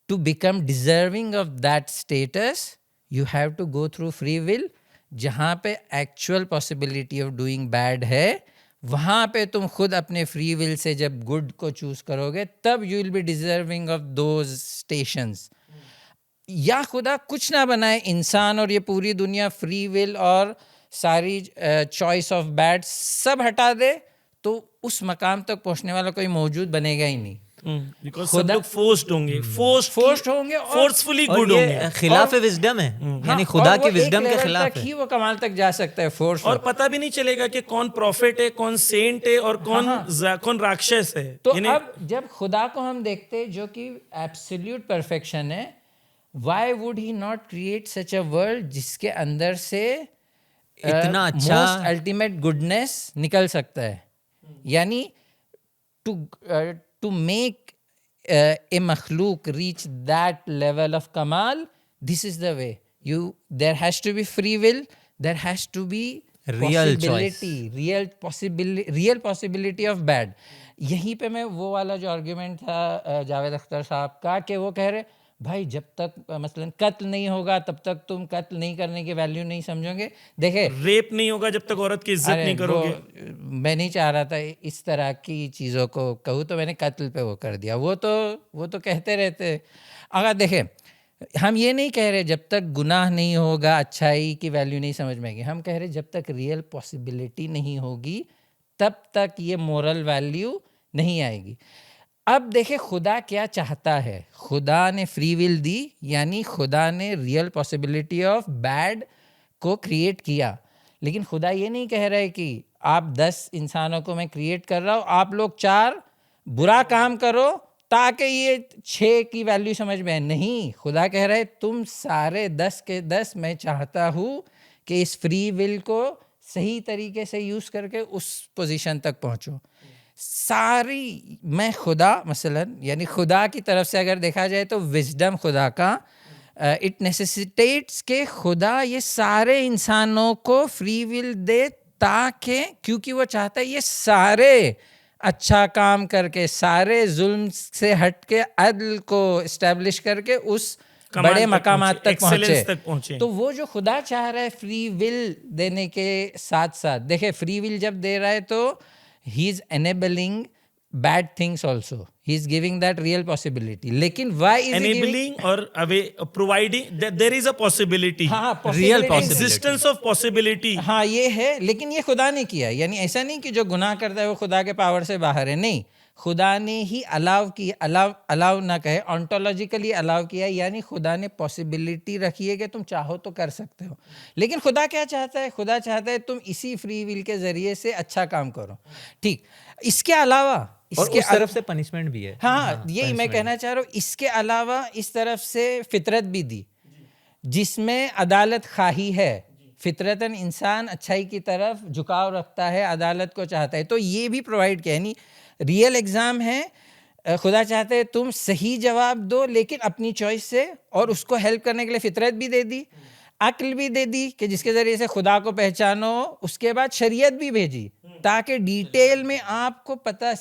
to become deserving of that status, you have to go through free will. जहाँ पे actual possibility of doing bad है, वहाँ पे तुम खुद अपने फ्री विल से जब गुड को चूज करोगे, तब you will be deserving of those stations. या खुदा कुछ ना बनाए, इंसान और ये पूरी दुनिया फ्री विल और सारी चॉइस ऑफ बैड सब हटा दे, तो उस मकाम तक पहुंचने वाला कोई मौजूद बनेगा ही नहीं। बिकॉज सब लोग फोर्स्ड होंगे, फोर्स्ड होंगे और फोर्सफुली और गुड ये होंगे, खिलाफ विजडम है, यानी खुदा और की वो विजडम एक के level खिलाफ तक है। ही वो कमाल तक जा सकता है फोर्स। और पता भी नहीं चलेगा कि कौन प्रॉफिट है, कौन सेंट है और कौन राक्षस है। तो यानी अब जब खुदा को हम देखते हैं जो कि एब्सोल्यूट परफेक्शन है, why would he not create such a world जिसके अंदर से इतना अच्छा मोस्ट अल्टीमेट गुडनेस निकल सकता है। यानी to make a makhluk reach that level of kamal, this is the way. There has to be free will, there has to be Real real possibility of bad. यहीं पे मैं वो वाला जो आर्ग्यूमेंट था जावेद अख्तर साहब का, कि वो कह रहे भाई जब तक मसलन कत्ल नहीं होगा तब तक तुम कत्ल नहीं करने की वैल्यू नहीं समझोगे। देखे रेप नहीं होगा जब तक औरत की इज्जत अरे नहीं करोगे। मैं नहीं चाह रहा था इस तरह की चीज़ों को कहूँ, तो मैंने कत्ल पे वो कर दिया। वो तो कहते रहते। अगर देखें, हम ये नहीं कह रहे जब तक गुनाह नहीं होगा अच्छाई की वैल्यू नहीं समझ में आएगी। हम कह रहे जब तक रियल पॉसिबिलिटी नहीं होगी तब तक ये मोरल वैल्यू नहीं आएगी। अब देखे खुदा क्या चाहता है। खुदा ने फ्री विल दी, यानी खुदा ने रियल पॉसिबिलिटी ऑफ बैड को क्रिएट किया, लेकिन खुदा ये नहीं कह रहा है कि आप 10 इंसानों को मैं क्रिएट कर रहा हूँ, आप लोग 4 बुरा काम करो ताकि ये 6 की वैल्यू समझ में आए। नहीं, खुदा कह रहा है तुम सारे 10 के 10 मैं चाहता हूँ कि इस फ्री विल को सही तरीके से यूज़ करके उस पोजीशन तक पहुँचो। सारी मैं खुदा मसलन, यानी खुदा की तरफ से अगर देखा जाए तो विजडम खुदा का इट नेसेसिटेट्स के खुदा ये सारे इंसानों को फ्री विल दे, ताकि क्योंकि वो चाहता है ये सारे अच्छा काम करके, सारे जुल्म से हट के अदल को इस्टेब्लिश करके उस बड़े मकामात तक पहुँचे। तो वो जो खुदा चाह रहा है फ्री विल देने के साथ साथ, देखे फ्री विल जब दे रहा है तो he is enabling bad things also, he is giving that real possibility. लेकिन why is enabling or providing that there is a possibility, real possibility, existence of possibility। हाँ ये है, लेकिन ये खुदा ने किया। यानी ऐसा नहीं कि जो गुनाह करता है वो खुदा के पावर से बाहर है, नहीं, खुदा ने ही अलाउ ना कहे, ऑन्टोलॉजिकली अलाउ किया। यानी खुदा ने पॉसिबिलिटी रखी है कि तुम चाहो तो कर सकते हो। लेकिन खुदा क्या चाहता है? खुदा चाहता है तुम इसी फ्री विल के जरिए से अच्छा काम करो। ठीक, इसके अलावा और उस तरफ से पनिशमेंट भी है। हाँ, यही मैं कहना चाह रहा हूँ। इसके अलावा इस तरफ से फितरत भी दी, जिसमें अदालत खाही है। फितरतन इंसान अच्छाई की तरफ झुकाव रखता है, अदालत को चाहता है, तो ये भी प्रोवाइड किया। यानी रियल एग्ज़ाम है, खुदा चाहते हैं तुम सही जवाब दो लेकिन अपनी चॉइस से, और उसको हेल्प करने के लिए फितरत भी दे दी, अक्ल भी दे दी कि जिसके ज़रिए से खुदा को पहचानो। उसके बाद शरीयत भी भेजी ताकि डिटेल में आपको पता,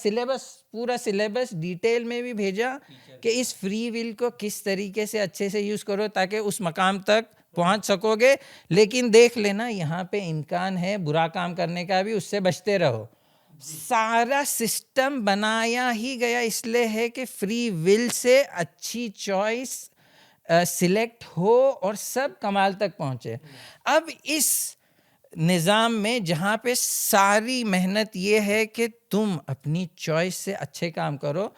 पूरा सिलेबस डिटेल में भी भेजा कि इस फ्री विल को किस तरीके से अच्छे से यूज़ करो ताकि उस मकाम तक पहुंच सकोगे। लेकिन देख लेना यहाँ पे इम्कान है बुरा काम करने का भी, उससे बचते रहो। सारा सिस्टम बनाया ही गया इसलिए है कि फ्री विल से अच्छी चॉइस सिलेक्ट हो और सब कमाल तक पहुंचे। अब इस निज़ाम में जहाँ पे सारी मेहनत ये है कि तुम अपनी चॉइस से अच्छे काम करो,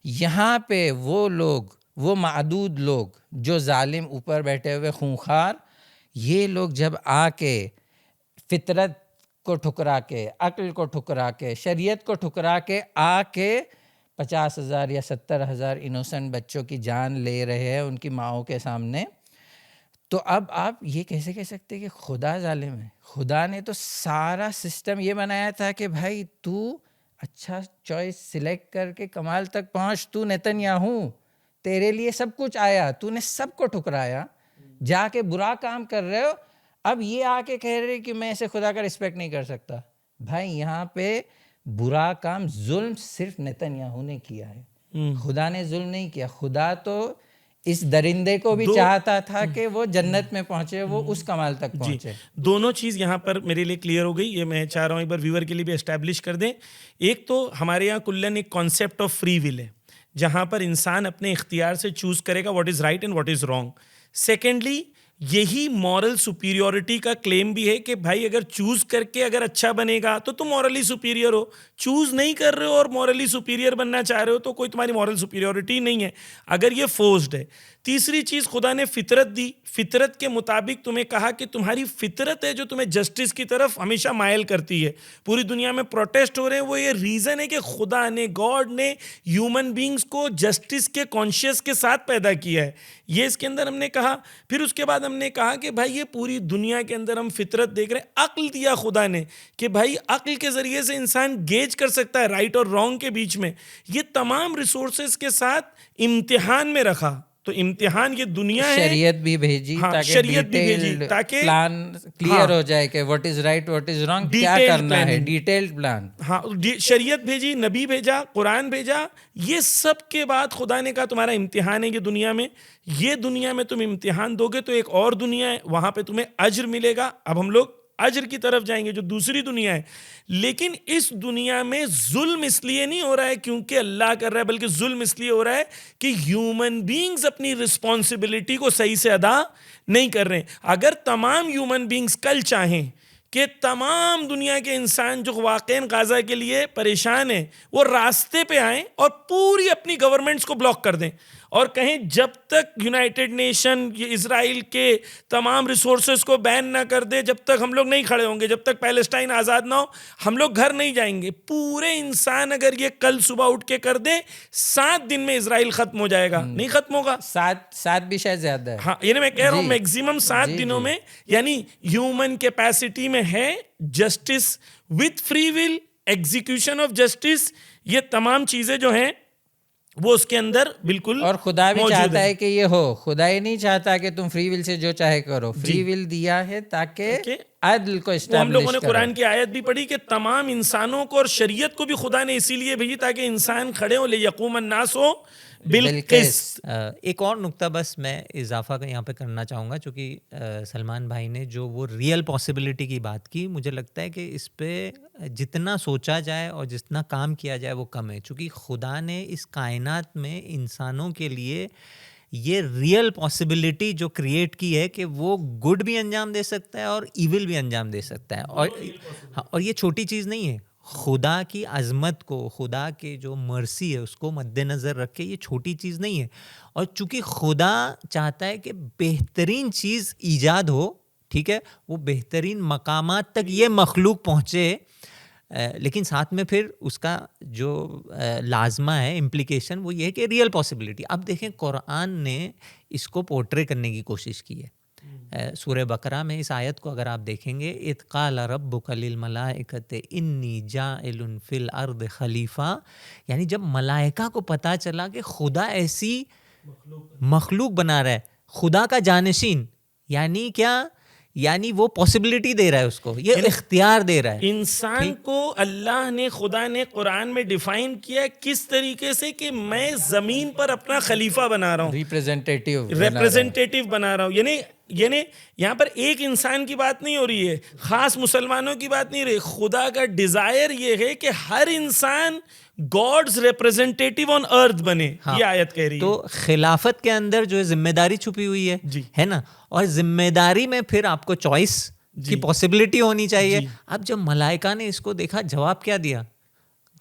यहाँ पे वो लोग, वो मादूद लोग जो जालिम ऊपर बैठे हुए खूंखार, ये लोग जब आके फितरत को ठुकरा के, अक्ल को ठुकरा के, शरीयत को ठुकरा के आके 50,000 या 70,000 इनोसेंट बच्चों की जान ले रहे हैं उनकी माओं के सामने, तो अब आप ये कैसे कह सकते हैं कि खुदा जालिम है? खुदा ने तो सारा सिस्टम ये बनाया था कि भाई तू अच्छा चॉइस सिलेक्ट करके कमाल तक पहुंच, तू नेतन्याहू, तेरे लिए सब कुछ आया, तूने सबको ठुकराया, जाके बुरा काम कर रहे हो। अब ये आके कह रहे कि मैं ऐसे खुदा का रिस्पेक्ट नहीं कर सकता। भाई यहाँ पे बुरा काम, जुल्म सिर्फ नेतन्याहू ने किया है, खुदा ने जुल्म नहीं किया। खुदा तो इस दरिंदे को भी चाहता था कि वो जन्नत में पहुंचे, वो उस कमाल तक पहुंचे। दोनों चीज़ यहाँ पर मेरे लिए क्लियर हो गई। ये मैं चाह रहा हूँ एक बार व्यूअर के लिए भी एस्टैब्लिश कर दें। एक तो हमारे यहाँ कुल्लन एक कॉन्सेप्ट ऑफ फ्री विल है, जहाँ पर इंसान अपने इख्तियार से चूज़ करेगा what is right and what is wrong. Secondly, यही मॉरल सुपीरियोरिटी का क्लेम भी है कि भाई अगर चूज करके अगर अच्छा बनेगा तो तुम मॉरली सुपीरियर हो, चूज नहीं कर रहे हो और मॉरली सुपीरियर बनना चाह रहे हो तो कोई तुम्हारी मॉरल सुपीरियोरिटी नहीं है, अगर ये फोर्स्ड है। तीसरी चीज, खुदा ने फितरत दी, फितरत के मुताबिक तुम्हें कहा कि तुम्हारी फितरत है जो तुम्हें जस्टिस की तरफ हमेशा मायल करती है। पूरी दुनिया में प्रोटेस्ट हो रहे हैं, वो ये रीजन है कि खुदा ने, गॉड ने ह्यूमन बींग्स को जस्टिस के कॉन्शियस के साथ पैदा किया है, ये इसके अंदर हमने कहा। फिर उसके बाद हमने कहा कि भाई ये पूरी दुनिया के अंदर हम फितरत देख रहे हैं, अक्ल दिया खुदा ने कि भाई अक्ल के जरिए से इंसान गेज कर सकता है राइट और रॉन्ग के बीच में। ये तमाम रिसोर्सेज के साथ इम्तिहान में रखा, तो इम्तिहान ये दुनिया है। शरीयत भी भेजी, हाँ, ताकि शरीयत भी भेजी डिटेल्ड ताकि प्लान क्लियर हाँ, हो जाए कि what is right what is wrong, क्या Detailed करना है, planning। Detailed plan. हाँ, शरीयत भेजी, नबी भेजा, कुरान भेजा, ये सब के बाद खुदा ने कहा तुम्हारा इम्तिहान है ये दुनिया में, ये दुनिया में तुम इम्तिहान दोगे तो एक और दुनिया है, वहां पे तुम्हें अज्र मिलेगा। अब हम लोग अज्र की तरफ जाएंगे जो दूसरी दुनिया है। लेकिन इस दुनिया में जुल्म इसलिए नहीं हो रहा है क्योंकि अल्लाह कर रहा है, बल्कि जुल्म इसलिए हो रहा है कि ह्यूमन बीइंग्स अपनी रिस्पॉन्सिबिलिटी को सही से अदा नहीं कर रहे हैं। अगर तमाम ह्यूमन बीइंग्स कल चाहें कि तमाम दुनिया के इंसान जो वाकई गाजा के लिए परेशान हैं वो रास्ते पे आएं और पूरी अपनी गवर्नमेंट्स को ब्लॉक कर दें और कहें जब तक यूनाइटेड नेशन ये इजराइल के तमाम रिसोर्सेज को बैन ना कर दे, जब तक हम लोग नहीं खड़े होंगे, जब तक पैलेस्टाइन आज़ाद ना हो हम लोग घर नहीं जाएंगे। पूरे इंसान अगर ये कल सुबह उठ के कर दे, 7 दिन में इजराइल खत्म हो जाएगा। नहीं खत्म होगा, 7 भी शायद ज्यादा है। हाँ, यानी मैं कह रहा हूँ जी, मैक्सिमम 7 जी, दिनों जी। में, यानी ह्यूमन कैपेसिटी में है justice with free will, execution of justice, ये तमाम चीजें जो हैं वो उसके अंदर बिल्कुल और खुदा भी मौजूद चाहता है कि ये हो। खुदा ये नहीं चाहता कि तुम फ्री विल से जो चाहे करो, फ्री विल दिया है ताकि अदल को वो हम एस्टैब्लिश लोगों ने करे। कुरान की आयत भी पढ़ी कि तमाम इंसानों को और शरीयत को भी खुदा ने इसीलिए भेजी ताकि इंसान खड़े हो, ले यकूमन नास हो बिलकिस्त। एक और नुक्ता बस मैं इजाफा का यहाँ पे करना चाहूँगा, चूँकि सलमान भाई ने जो वो रियल पॉसिबिलिटी की बात की, मुझे लगता है कि इस पे जितना सोचा जाए और जितना काम किया जाए वो कम है। चूँकि खुदा ने इस कायनात में इंसानों के लिए ये रियल पॉसिबिलिटी जो क्रिएट की है कि वो गुड भी अंजाम दे सकता है और इविल भी अंजाम दे सकता है। और हाँ, और ये छोटी चीज़ नहीं है। खुदा की अज़मत को, खुदा के जो मर्सी है उसको मद्देनज़र रख के ये छोटी चीज़ नहीं है। और चूँकि खुदा चाहता है कि बेहतरीन चीज़ ईजाद हो, ठीक है, वो बेहतरीन मकामात तक ये मखलूक पहुँचे, लेकिन साथ में फिर उसका जो लाजमा है, इम्प्लिकेशन, वो ये है कि रियल पॉसिबिलिटी। अब देखें कुरान ने इसको पोर्ट्रे करने की कोशिश की है। सूरह बकरा में इस आयत को अगर आप देखेंगे, इज़ क़ाल रब्बुका लिल मलाइकति इन्नी जाइलुन फिल अर्द खलीफा, यानी जब मलाइका को पता चला कि खुदा ऐसी मखलूक बना रहा है, खुदा का जानशीन, यानी क्या, यानी वो पॉसिबिलिटी दे रहा है उसको, ये इख्तियार दे रहा है। इंसान को अल्लाह ने, खुदा ने कुरान में डिफाइन किया किस तरीके से कि मैं जमीन पर अपना खलीफा बना रहा हूँ, रिप्रेजेंटेटिव बना रहा हूँ। यानी यहाँ पर एक इंसान की बात नहीं हो रही है, खास मुसलमानों की बात नहीं रही। खुदा का डिजायर ये है कि हर इंसान गॉड्स रिप्रेजेंटेटिव ऑन अर्थ बने। हाँ, ये आयत कह रही है। तो खिलाफत के अंदर जो जिम्मेदारी छुपी हुई है ना, और जिम्मेदारी में फिर आपको चॉइस की पॉसिबिलिटी होनी चाहिए। अब जब मलाइका ने इसको देखा, जवाब क्या दिया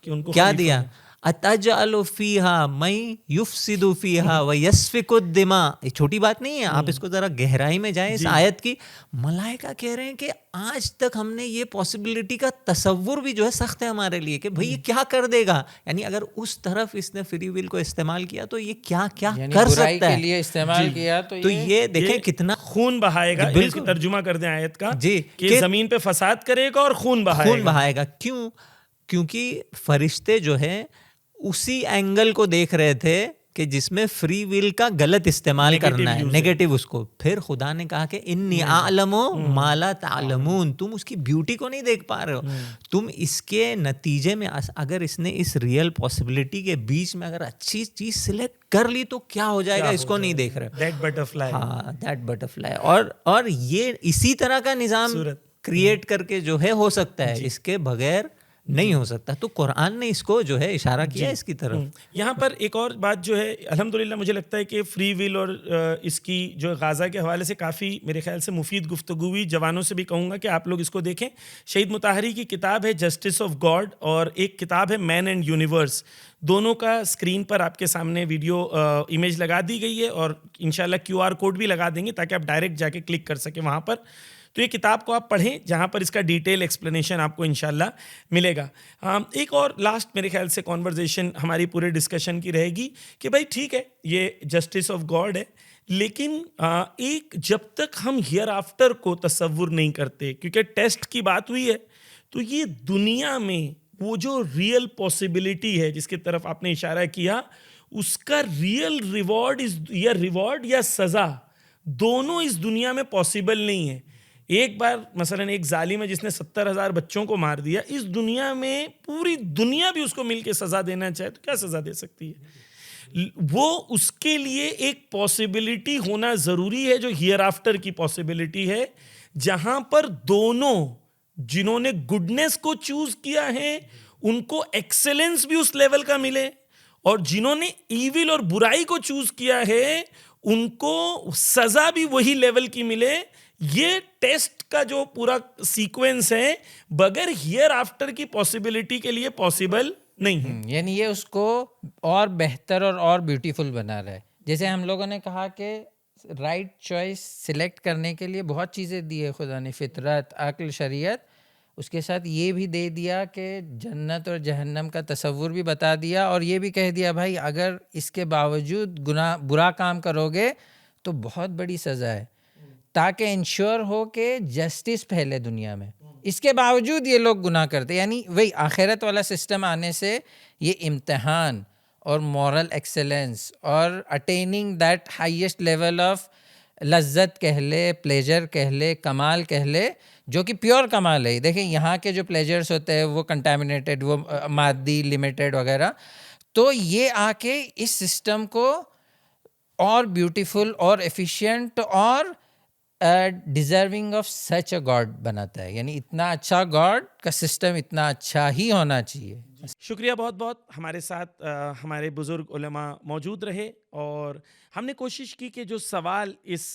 कि उनको क्या दिया, अतजअलु फीहा मई युफसिदु फीहा व यस्फिकु दिमा। ये छोटी बात नहीं है, आप इसको जरा गहराई में जाएं इस आयत की। मलाइका कह रहे हैं कि आज तक हमने ये पॉसिबिलिटी का तसव्वुर भी जो है सख्त है हमारे लिए कि भाई ये क्या कर देगा। यानी अगर उस तरफ इसने फ्री विल को इस्तेमाल किया तो ये क्या क्या कर सकता है, के लिए इस्तेमाल किया तो ये देखें कितना खून बहाएगा। बिल्कुल तर्जुमा कर दें आयत का जी, कि जमीन पे फसाद करेगा और खून बहाएगा। क्यों? क्योंकि फरिश्ते जो है उसी एंगल को देख रहे थे कि जिसमें फ्री विल का गलत इस्तेमाल करना है, नेगेटिव उसको। फिर खुदा ने कहा कि इन्नी आलमो माला तालमून, तुम उसकी ब्यूटी को नहीं देख पा रहे हो, तुम इसके नतीजे में अगर इसने इस रियल पॉसिबिलिटी के बीच में अगर अच्छी चीज सिलेक्ट कर ली तो क्या हो जाएगा, इसको नहीं देख रहे। दैट बटरफ्लाई, हाँ, दैट बटरफ्लाई। और ये इसी तरह का निजाम क्रिएट करके जो है हो सकता है, इसके बगैर नहीं हो सकता। तो कुरान ने इसको जो है इशारा किया इसकी तरफ। यहाँ पर एक और बात जो है, अल्हम्दुलिल्लाह मुझे लगता है कि फ्री विल और इसकी जो गाज़ा के हवाले से काफ़ी मेरे ख्याल से मुफीद गुफ्तगू हुई। जवानों से भी कहूँगा कि आप लोग इसको देखें। शहीद मुताहरी की किताब है जस्टिस ऑफ गॉड और एक किताब है मैन एंड यूनिवर्स। दोनों का स्क्रीन पर आपके सामने वीडियो इमेज लगा दी गई है और इंशाल्लाह QR कोड भी लगा देंगे ताकि आप डायरेक्ट जाके क्लिक कर सकें वहाँ पर। तो ये किताब को आप पढ़ें जहाँ पर इसका डिटेल एक्सप्लेनेशन आपको इंशाल्लाह मिलेगा। एक और लास्ट मेरे ख्याल से कॉन्वर्जेशन हमारी पूरे डिस्कशन की रहेगी कि भाई ठीक है ये जस्टिस ऑफ गॉड है, लेकिन एक जब तक हम हियर आफ्टर को तसव्वुर नहीं करते, क्योंकि टेस्ट की बात हुई है, तो ये दुनिया में वो जो रियल पॉसिबिलिटी है जिसकी तरफ आपने इशारा किया, उसका रियल रिवॉर्ड या सज़ा दोनों इस दुनिया में पॉसिबल नहीं है। एक बार मसलन एक जालिम है जिसने 70,000 बच्चों को मार दिया, इस दुनिया में पूरी दुनिया भी उसको मिलके सज़ा देना चाहे तो क्या सज़ा दे सकती है? वो उसके लिए एक पॉसिबिलिटी होना ज़रूरी है जो हियर आफ्टर की पॉसिबिलिटी है, जहां पर दोनों जिन्होंने गुडनेस को चूज किया है उनको एक्सेलेंस भी उस लेवल का मिले और जिन्होंने ईविल और बुराई को चूज किया है उनको सजा भी वही लेवल की मिले। ये टेस्ट का जो पूरा सीक्वेंस है बगैर हियर आफ्टर की पॉसिबिलिटी के लिए पॉसिबल नहीं है। यानी ये उसको और बेहतर और ब्यूटीफुल बना रहा है। जैसे हम लोगों ने कहा कि राइट चॉइस सिलेक्ट करने के लिए बहुत चीज़ें दी है खुदा ने, फितरत, अक्ल, शरीयत, उसके साथ ये भी दे दिया कि जन्नत और जहन्नम का तसव्वुर भी बता दिया और ये भी कह दिया भाई अगर इसके बावजूद बुरा काम करोगे तो बहुत बड़ी सज़ा है, ताकि इंश्योर हो कि जस्टिस फैले दुनिया में। इसके बावजूद ये लोग गुनाह करते, यानी वही आखिरत वाला सिस्टम आने से ये इम्तिहान और मॉरल एक्सेलेंस और attaining that highest level of लज्जत कह ले, प्लेजर कह ले, कमाल कह ले, जो कि प्योर कमाल है। देखें यहाँ के जो प्लेजर्स होते हैं वो कंटामिनेटेड, वो मादी, लिमिटेड वगैरह, तो ये आके इस सिस्टम को और ब्यूटीफुल और एफिशिएंट और deserving of such a God बनाता है। यानी इतना अच्छा गॉड का सिस्टम इतना अच्छा ही होना चाहिए। शुक्रिया बहुत बहुत। हमारे साथ हमारे बुजुर्ग उलमा मौजूद रहे और हमने कोशिश की कि जो सवाल इस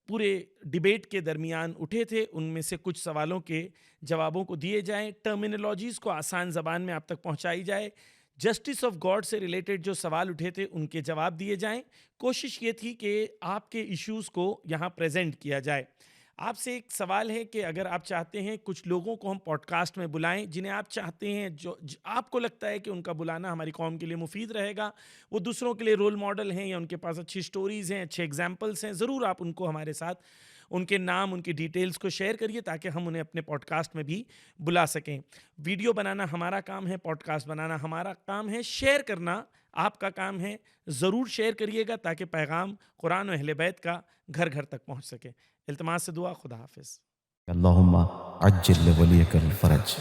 पूरे डिबेट के दरमियान उठे थे उनमें से कुछ सवालों के जवाबों को दिए जाएं, टर्मिनोलॉजीज़ को आसान ज़बान में आप तक पहुंचाई जाए, जस्टिस ऑफ गॉड से रिलेटेड जो सवाल उठे थे उनके जवाब दिए जाएं। कोशिश ये थी कि आपके इश्यूज़ को यहाँ प्रेजेंट किया जाए। आपसे एक सवाल है कि अगर आप चाहते हैं कुछ लोगों को हम पॉडकास्ट में बुलाएं जिन्हें आप चाहते हैं, जो आपको लगता है कि उनका बुलाना हमारी कौम के लिए मुफीद रहेगा, वो दूसरों के लिए रोल मॉडल हैं या उनके पास अच्छी स्टोरीज़ हैं, अच्छे एग्जाम्पल्स हैं, ज़रूर आप उनको हमारे साथ उनके नाम, उनकी डिटेल्स को शेयर करिए ताकि हम उन्हें अपने पॉडकास्ट में भी बुला सकें। वीडियो बनाना हमारा काम है, पॉडकास्ट बनाना हमारा काम है, शेयर करना आपका काम है। ज़रूर शेयर करिएगा ताकि पैगाम कुरान और अहले बैत का घर घर तक पहुँच सके। इल्तिमास से दुआ, खुदा हाफिज़। अल्लाहुम्मा अज्जिल वलियकल फरज।